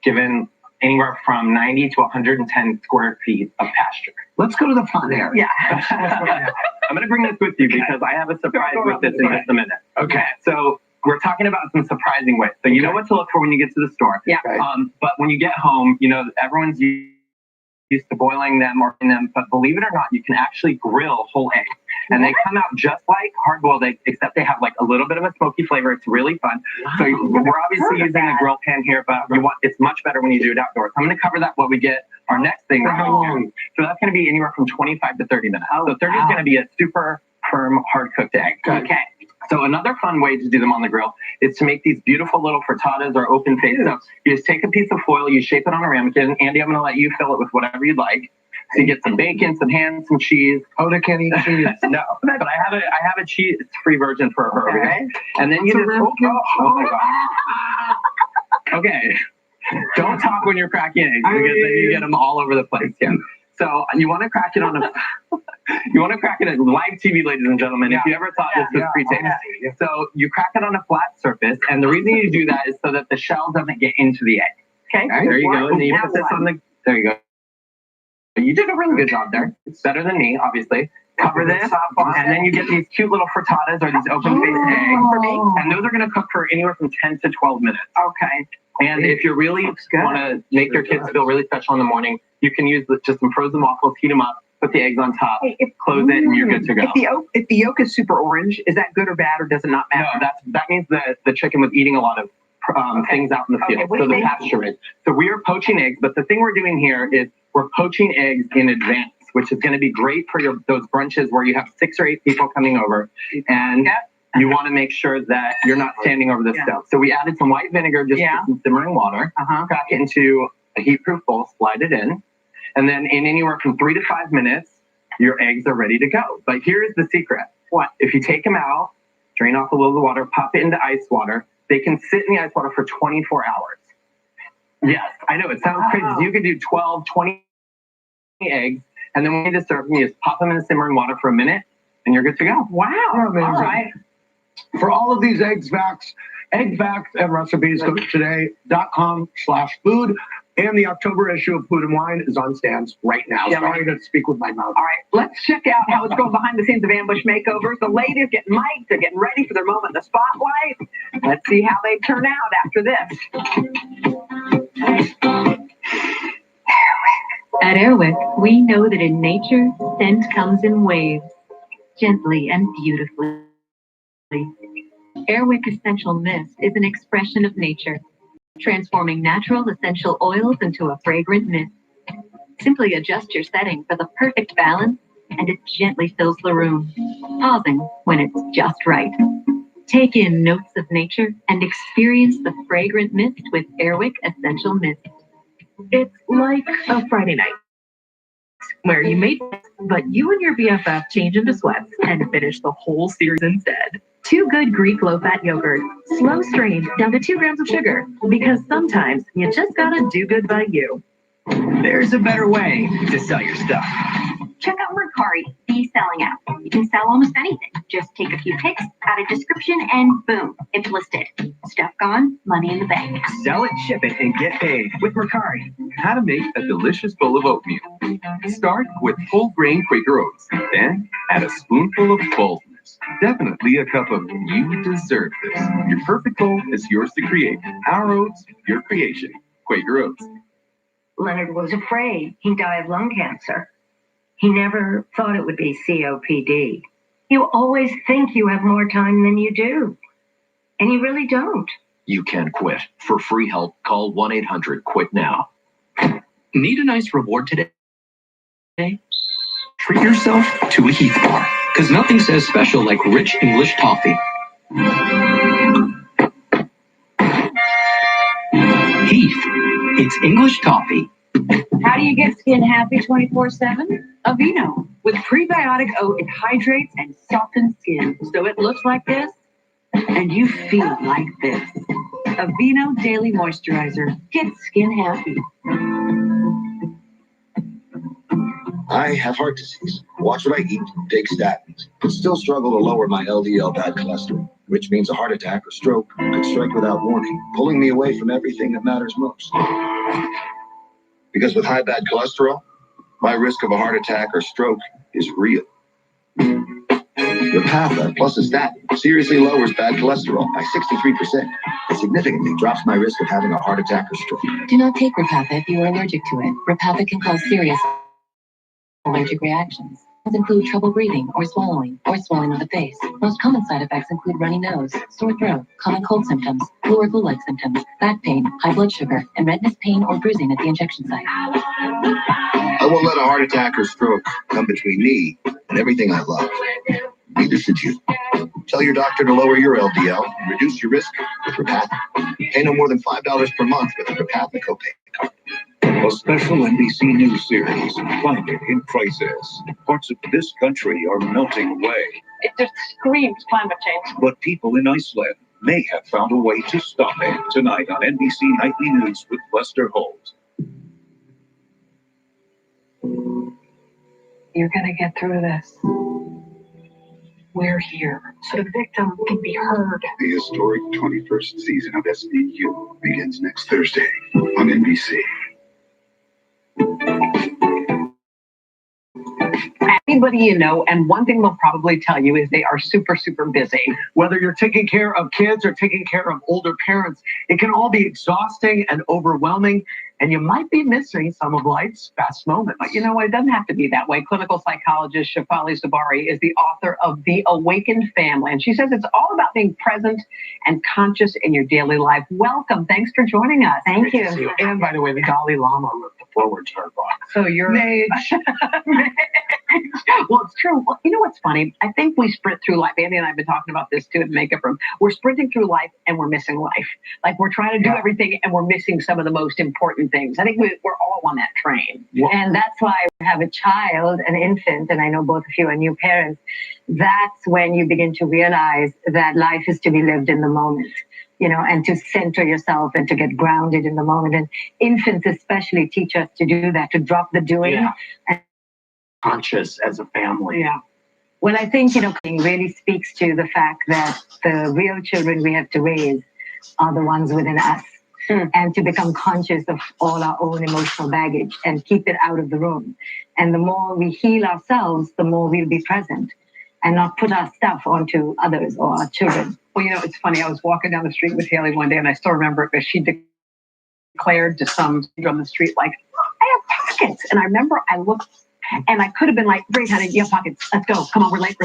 given anywhere from 90 to 110 square feet of pasture. Let's go to the fun area. Yeah. I'm going to bring this with you because I have a surprise with this in just a minute. Okay. So we're talking about some surprising ways. So you know what to look for when you get to the store. Yeah. But when you get home, you know, everyone's used to boiling them or in them, but believe it or not, you can actually grill whole eggs. And they come out just like hard-boiled eggs, except they have like a little bit of a smoky flavor. It's really fun. So we're obviously using a grill pan here, but it's much better when you do it outdoors. I'm going to cover that what we get. Our next thing. So that's going to be anywhere from 25 to 30 minutes. So 30 is going to be a super firm, hard-cooked egg. Okay. So another fun way to do them on the grill is to make these beautiful little frittatas or open face. So you just take a piece of foil, you shape it on a ramekin. Andy, I'm going to let you fill it with whatever you'd like. So you get some bacon, some ham, some cheese. Hoda can't eat cheese. No, but I have a cheese-free version for her. Okay. And then you just oh my god. Okay. Don't talk when you're cracking eggs because then you get them all over the place. Yeah. So you want to crack it on a live TV, ladies and gentlemen. If you ever thought this was pre-taped. So you crack it on a flat surface, and the reason you do that is so that the shell doesn't get into the egg. Okay. There you go. And then you put this on the. There you go. You did a really good job there. It's better than me, obviously. Cover this, and then you get these cute little frittatas or these open-faced eggs for me, and those are going to cook for anywhere from 10 to 12 minutes. Okay. And if you really want to make your kids feel really special in the morning, you can use just some frozen waffles, heat them up, put the eggs on top, close it, and you're good to go. If the yolk is super orange, is that good or bad, or does it not matter? No, that means that the chicken was eating a lot of things out in the field, so the pasture is. So we are poaching eggs, but the thing we're doing here is we're poaching eggs in advance, which is going to be great for those brunches where you have 6 or 8 people coming over, and you want to make sure that you're not standing over the stove. So we added some white vinegar, just some simmering water, crack it into a heat-proof bowl, slide it in, and then in anywhere from 3 to 5 minutes, your eggs are ready to go. But here's the secret. What? If you take them out, drain off a little of the water, pop it into ice water, they can sit in the ice water for 24 hours. Yes, I know, it sounds crazy. So you could do 12, 20 eggs, and then when you just serve them, you just pop them in the simmering water for a minute, and you're good to go. Wow. All right. For all of these egg facts and recipes, go to today.com/food. And the October issue of Food and Wine is on stands right now. Sorry to speak with my mouth. All right, let's check out how it's going behind the scenes of Ambush Makeovers. The ladies getting mic'd, they're getting ready for their moment in the spotlight. Let's see how they turn out after this. At Airwick, we know that in nature, scent comes in waves, gently and beautifully. Airwick Essential Mist is an expression of nature, transforming natural essential oils into a fragrant mist. Simply adjust your setting for the perfect balance, and it gently fills the room, pausing when it's just right. Take in notes of nature and experience the fragrant mist with Airwick Essential Mist. It's like a Friday night where you made, but you and your BFF change into sweats and finish the whole series instead. 2 Good Greek low-fat yogurt, slow strained down to 2 grams of sugar, because sometimes you just gotta do good by you. There's a better way to sell your stuff. Check out Mercari, the selling app. You can sell almost anything. Just take a few pics, add a description, and boom, it's listed. Stuff gone, money in the bank. Sell it, ship it, and get paid with Mercari. How to make a delicious bowl of oatmeal. Start with full grain Quaker oats, then add a spoonful of boldness. Definitely a cup of you deserve this. Your perfect bowl is yours to create. Our oats, your creation. Quaker oats. Leonard was afraid he'd die of lung cancer. He never thought it would be COPD. You always think you have more time than you do, and you really don't. You can quit. For free help, call 1-800-QUIT-NOW. Need a nice reward today? Treat yourself to a Heath bar, because nothing says special like rich English toffee. Heath, it's English toffee. How do you get skin happy 24/7? Aveeno. With prebiotic oat, it hydrates and softens skin, so it looks like this, and you feel like this. Aveeno Daily Moisturizer. Get skin happy. I have heart disease. Watch what I eat, take statins, but still struggle to lower my LDL bad cholesterol, which means a heart attack or stroke could strike without warning, pulling me away from everything that matters most. Because with high bad cholesterol, my risk of a heart attack or stroke is real. Repatha plus a statin seriously lowers bad cholesterol by 63% and significantly drops my risk of having a heart attack or stroke. Do not take Repatha if you are allergic to it. Repatha can cause serious allergic reactions. These include trouble breathing or swallowing of the face. Most common side effects include runny nose, sore throat, common cold symptoms, flu or flu-like symptoms, back pain, high blood sugar, and redness, pain, or bruising at the injection site. I won't let a heart attack or stroke come between me and everything I love. Neither should you. Tell your doctor to lower your LDL and reduce your risk with Repatha. Pay no more than $5 per month with a Repatha copay card. A special NBC News series, Climate in Crisis. Parts of this country are melting away. It just screams climate change. But people in Iceland may have found a way to stop it. Tonight on NBC Nightly News with Lester Holt. You're gonna get through this. We're here, so the victim can be heard. The historic 21st season of SVU begins next Thursday on NBC. Anybody you know, and one thing they'll probably tell you is they are super, super busy. Whether you're taking care of kids or taking care of older parents, it can all be exhausting and overwhelming, and you might be missing some of life's best moments. But you know what? It doesn't have to be that way. Clinical psychologist Shefali Sabari is the author of The Awakened Family, and she says it's all about being present and conscious in your daily life. Welcome. Thanks for joining us. Thank Great to see you. And by the way, the Dalai Lama wrote the foreword to her book. So you're Mage. Well, it's true. Well, you know what's funny? I think we sprint through life. Andy and I have been talking about this too in the makeup room. We're sprinting through life and we're missing life. Like we're trying to do everything and we're missing some of the most important things. I think we're all on that train. And that's why I have a child, an infant, and I know both of you are new parents. That's when you begin to realize that life is to be lived in the moment, you know, and to center yourself and to get grounded in the moment. And infants especially teach us to do that, to drop the doing. And conscious as a family. Yeah. Well, I think, you know, it really speaks to the fact that the real children we have to raise are the ones within us. And to become conscious of all our own emotional baggage and keep it out of the room. And the more we heal ourselves, the more we'll be present and not put our stuff onto others or our children. Well, you know, it's funny. I was walking down the street with Haley one day and I still remember it because she declared to some stranger on the street, like, I have pockets. And I remember I looked and I could have been like, great, honey, you have pockets. Let's go. Come on, we're late.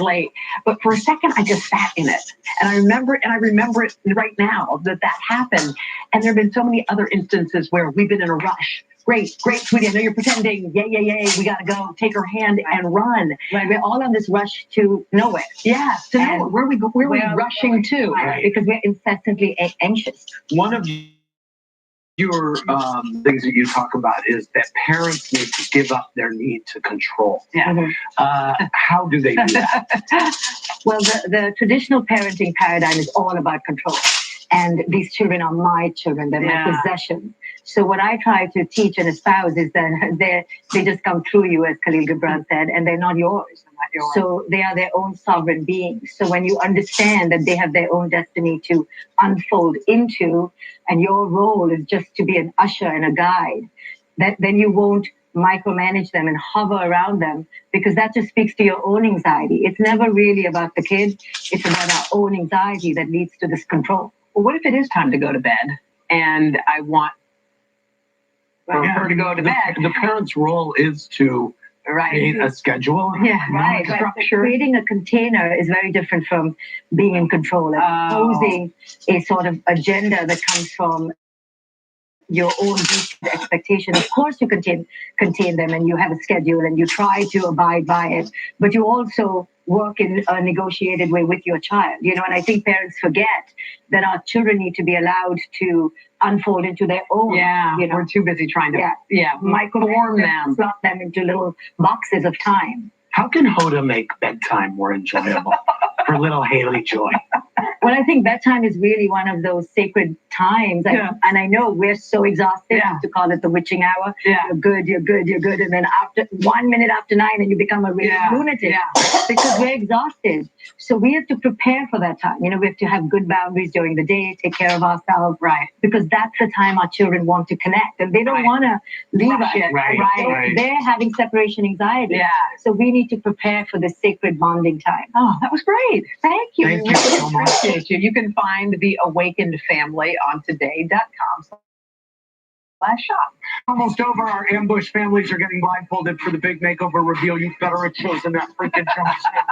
But for a second, I just sat in it. And I remember it right now that happened. And there have been so many other instances where we've been in a rush. Great, sweetie, I know you're pretending. Yay. We got to go. Take her hand and run. Right. We're all on this rush to nowhere. Yeah, to nowhere. Where are we rushing to? Right. Because we're incessantly anxious. One of your things that you talk about is that parents need to give up their need to control. Yeah. How do they do that? Well, the traditional parenting paradigm is all about control. And these children are my children. They're my possession. So what I try to teach and espouse is that they just come through you, as Khalil Gibran said, and they're not yours. So they are their own sovereign beings. So when you understand that they have their own destiny to unfold into, and your role is just to be an usher and a guide, then you won't micromanage them and hover around them, because that just speaks to your own anxiety. It's never really about the kid. It's about our own anxiety that leads to this control. Well, what if it is time to go to bed and I want her to go to bed? The parent's role is to create a schedule. Yeah, right. Structure. Creating a container is very different from being in control. And imposing a sort of agenda that comes from your own deep expectation. Of course, you contain them, and you have a schedule, and you try to abide by it. But you also work in a negotiated way with your child. You know, and I think parents forget that our children need to be allowed to unfold into their own. Yeah, you know, we're too busy trying to microform them, slot them into little boxes of time. How can Hoda make bedtime more enjoyable for little Haley Joy? Well, I think bedtime is really one of those sacred times. And I know we're so exhausted to call it the witching hour. Yeah. You're good. And then after 1 minute after 9, and you become a real lunatic because we're exhausted. So we have to prepare for that time. You know, we have to have good boundaries during the day, take care of ourselves. Right. Because that's the time our children want to connect. And they don't want to leave us. Right. They're having separation anxiety. Yeah. So we need to prepare for this sacred bonding time. Oh, that was great. Thank you. Thank you so much. Appreciate you. You can find The Awakened Family on today.com/shop. Almost over. Our ambush families are getting blindfolded for the big makeover reveal. You better have chosen that freaking jumpsuit.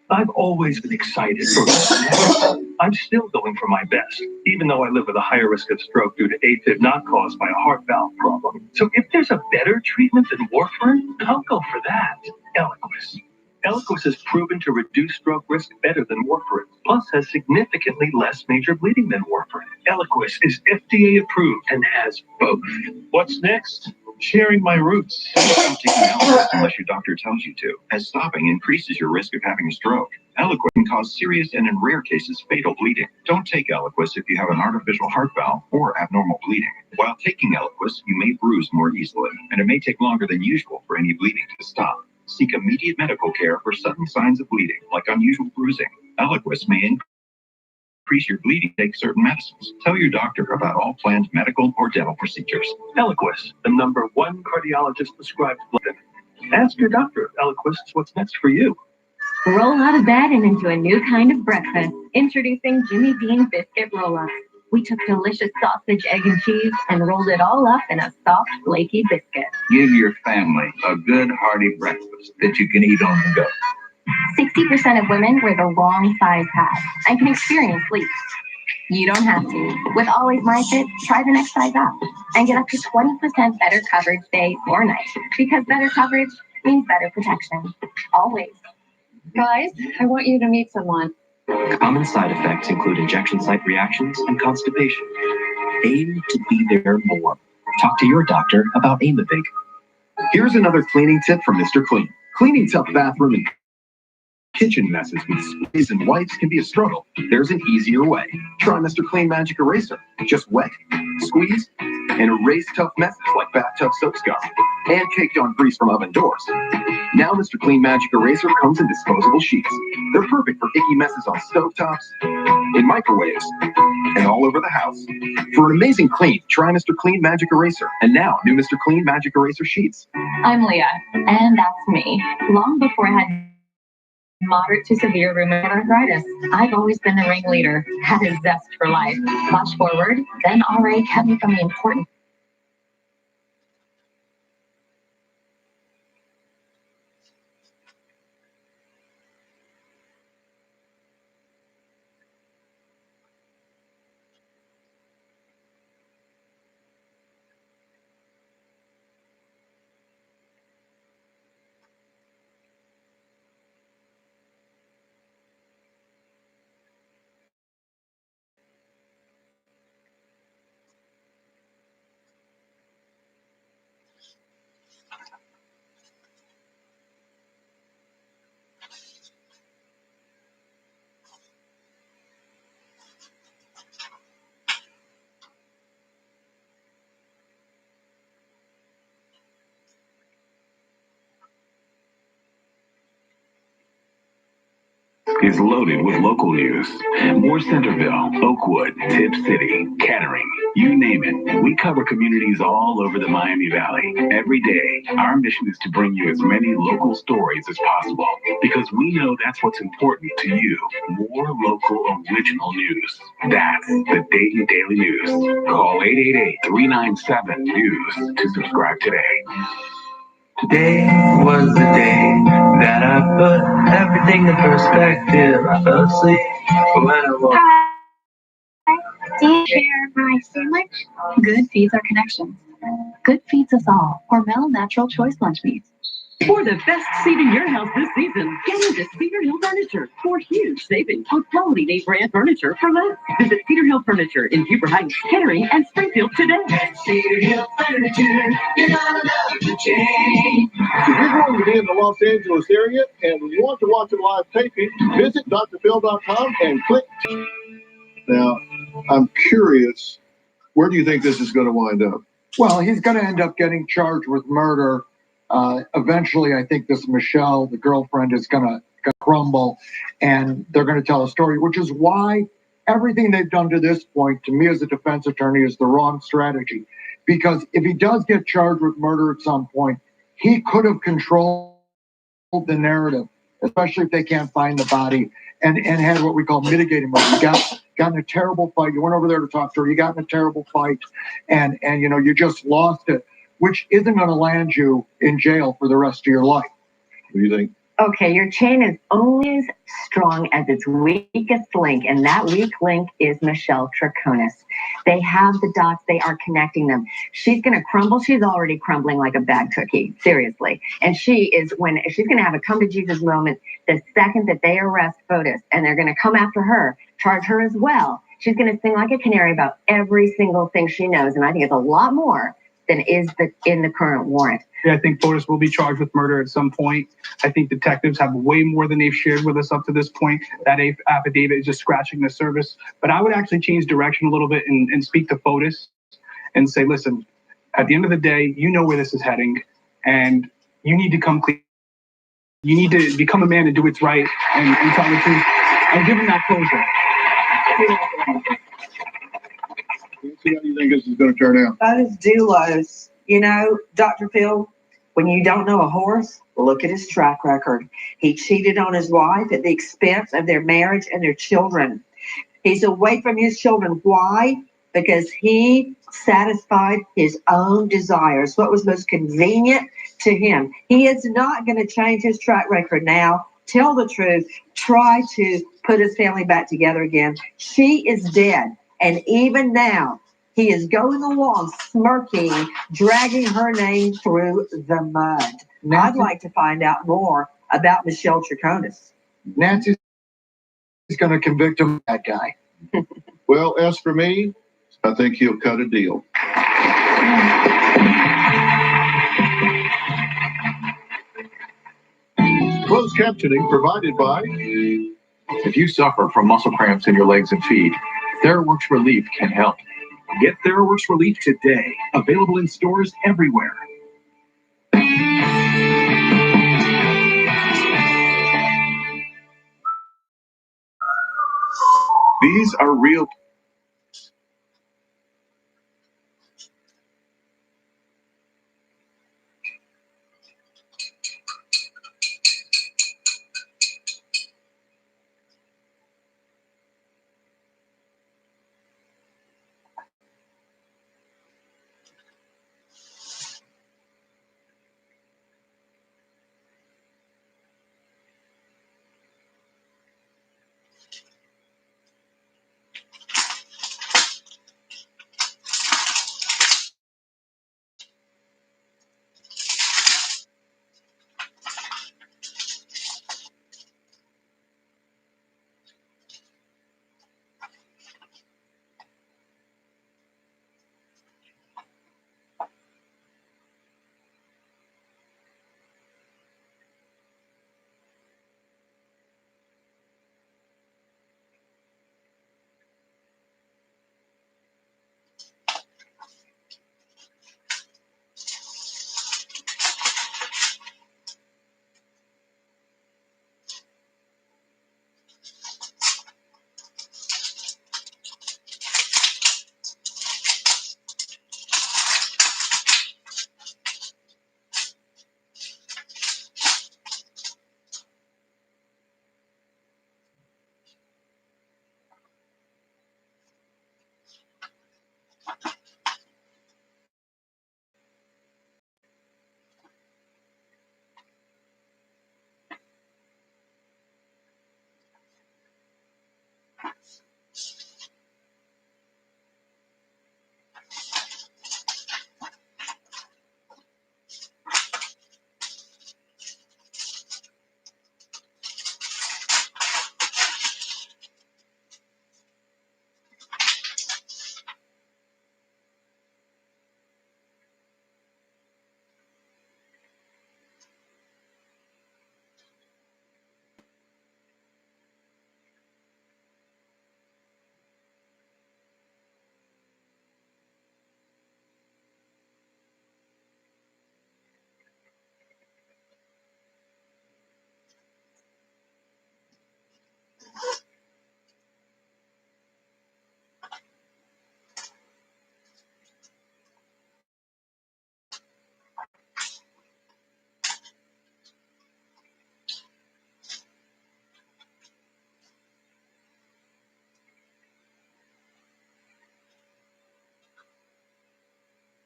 I've always been excited for the next. I'm still going for my best, even though I live with a higher risk of stroke due to AFib not caused by a heart valve problem. So if there's a better treatment than warfarin, I'll go for that. Eliquis. Eliquis is proven to reduce stroke risk better than warfarin, plus has significantly less major bleeding than warfarin. Eliquis is FDA approved and has both. What's next? Sharing my roots. Stop taking Eliquis unless your doctor tells you to, as stopping increases your risk of having a stroke. Eliquis can cause serious and, in rare cases, fatal bleeding. Don't take Eliquis if you have an artificial heart valve or abnormal bleeding. While taking Eliquis, you may bruise more easily, and it may take longer than usual for any bleeding to stop. Seek immediate medical care for sudden signs of bleeding, like unusual bruising. Eliquis may increase your bleeding. Take certain medicines. Tell your doctor about all planned medical or dental procedures. Eliquis, the #1 cardiologist prescribed blood thinner. Ask your doctor if Eliquis is what's next for you. Roll out of bed and into a new kind of breakfast. Introducing Jimmy Dean Biscuit Roll-Ups. We took delicious sausage, egg, and cheese and rolled it all up in a soft, flaky biscuit. Give your family a good hearty breakfast that you can eat on the go. 60% of women wear the wrong size pad and can experience leaks. You don't have to. With Always My Fit, try the next size up and get up to 20% better coverage day or night. Because better coverage means better protection. Always. Guys, I want you to meet someone. Common side effects include injection site reactions and constipation. Aim to be there more. Talk to your doctor about Aimovig. Here's another cleaning tip from Mr. Clean. Cleaning tough bathroom and kitchen messes with sprays and wipes can be a struggle. There's an easier way. Try Mr. Clean Magic Eraser. Just wet, squeeze, and erase tough messes like bathtub soap scum and caked on grease from oven doors. Now Mr. Clean Magic Eraser comes in disposable sheets. They're perfect for icky messes on stovetops, in microwaves, and all over the house. For an amazing clean, try Mr. Clean Magic Eraser. And now, new Mr. Clean Magic Eraser sheets. I'm Leah, and that's me. Long before I had moderate to severe rheumatoid arthritis, I've always been the ringleader, had a zest for life. Flash forward, then RA kept me from the important. Is loaded with local news. More Centerville, Oakwood, Tip City, Kettering, you name it. We cover communities all over the Miami Valley. Every day, our mission is to bring you as many local stories as possible because we know that's what's important to you. More local original news. That's the Dayton Daily News. Call 888-397-NEWS to subscribe today. Today was the day that I put everything in perspective. I fell asleep when I woke. Do you share my sandwich? Good feeds our connections. Good feeds us all. Hormel Natural Choice Lunch Meats. For the best seat in your house this season, get into Cedar Hill Furniture for huge savings on quality name brand furniture for less. Visit Cedar Hill Furniture in Huber Heights, Kettering, and Springfield today. Cedar Hill Furniture, you're not allowed to change. If you're going to be in the Los Angeles area and you want to watch a live taping, visit drphil.com and click. Now, I'm curious, where do you think this is going to wind up? Well, he's going to end up getting charged with murder. Eventually, I think this Michelle, the girlfriend, is going to crumble, and they're going to tell a story, which is why everything they've done to this point, to me as a defense attorney, is the wrong strategy. Because if he does get charged with murder at some point, he could have controlled the narrative, especially if they can't find the body, and had what we call mitigating murder. You got in a terrible fight. You went over there to talk to her. You got in a terrible fight, and you just lost it, which isn't going to land you in jail for the rest of your life. What do you think? Okay, your chain is only as strong as its weakest link, and that weak link is Michelle Traconis. They have the dots, they are connecting them. She's going to crumble. She's already crumbling like a bad cookie, seriously. And she's going to have a come to Jesus moment the second that they arrest Fotis, and they're going to come after her, charge her as well. She's going to sing like a canary about every single thing she knows, and I think it's a lot more than is in the current warrant. Yeah, I think Fotis will be charged with murder at some point. I think detectives have way more than they've shared with us up to this point. That affidavit is just scratching the surface. But I would actually change direction a little bit and speak to Fotis and say, listen, at the end of the day, you know where this is heading, and you need to come clean. You need to become a man and do what's right and tell the truth and give him that closure. Let's see how you think this is going to turn out. That is Dulos. You know, Dr. Phil, when you don't know a horse, look at his track record. He cheated on his wife at the expense of their marriage and their children. He's away from his children. Why? Because he satisfied his own desires, what was most convenient to him. He is not going to change his track record now. Tell the truth. Try to put his family back together again. She is dead. And even now, he is going along smirking, dragging her name through the mud. I'd like to find out more about Michelle Traconis. Nancy's going to convict him of that guy. Well, as for me, I think he'll cut a deal. Closed captioning provided by... If you suffer from muscle cramps in your legs and feet, TheraWorks Relief can help. Get TheraWorks Relief today. Available in stores everywhere. These are real.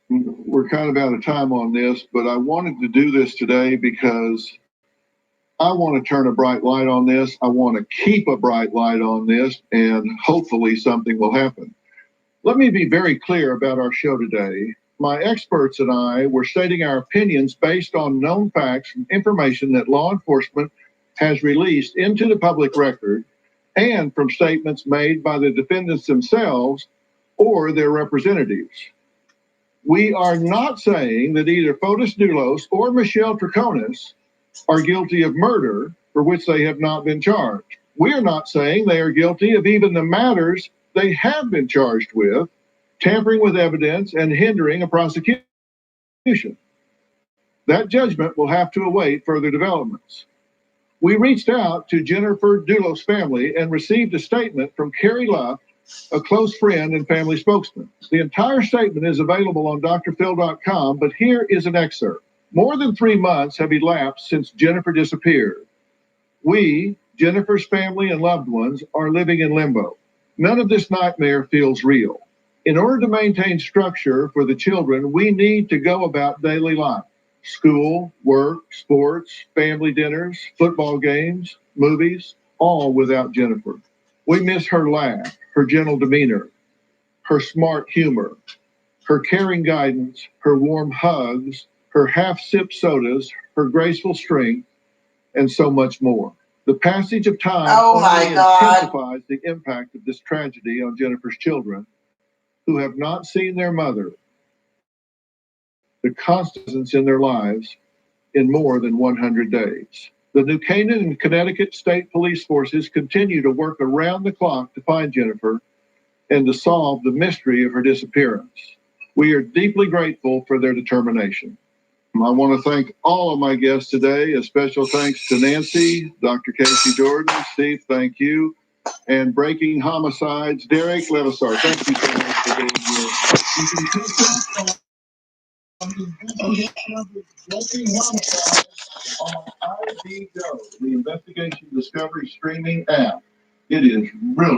We're kind of out of time on this, but I wanted to do this today because I want to turn a bright light on this. I want to keep a bright light on this, and hopefully something will happen. Let me be very clear about our show today. My experts and I were stating our opinions based on known facts and information that law enforcement has released into the public record and from statements made by the defendants themselves or their representatives. We are not saying that either Fotis Dulos or Michelle Troconis are guilty of murder for which they have not been charged. We are not saying they are guilty of even the matters they have been charged with, tampering with evidence and hindering a prosecution. That judgment will have to await further developments. We reached out to Jennifer Dulos' family and received a statement from Carrie Luff, a close friend and family spokesman. The entire statement is available on drphil.com, but here is an excerpt. More than 3 months have elapsed since Jennifer disappeared. We, Jennifer's family and loved ones, are living in limbo. None of this nightmare feels real. In order to maintain structure for the children, we need to go about daily life. School, work, sports, family dinners, football games, movies, all without Jennifer. We miss her laugh, her gentle demeanor, her smart humor, her caring guidance, her warm hugs, her half-sip sodas, her graceful strength, and so much more. The passage of time only intensifies the impact of this tragedy on Jennifer's children, who have not seen their mother, the constants in their lives, in more than 100 days. The New Canaan and Connecticut State Police forces continue to work around the clock to find Jennifer and to solve the mystery of her disappearance. We are deeply grateful for their determination. I want to thank all of my guests today. A special thanks to Nancy, Dr. Casey Jordan, Steve, thank you, and Breaking Homicides, Derek Levisar. Thank you so much for being here. You can catch us on Breaking Homicides on ID Go, the investigation discovery streaming app. It is really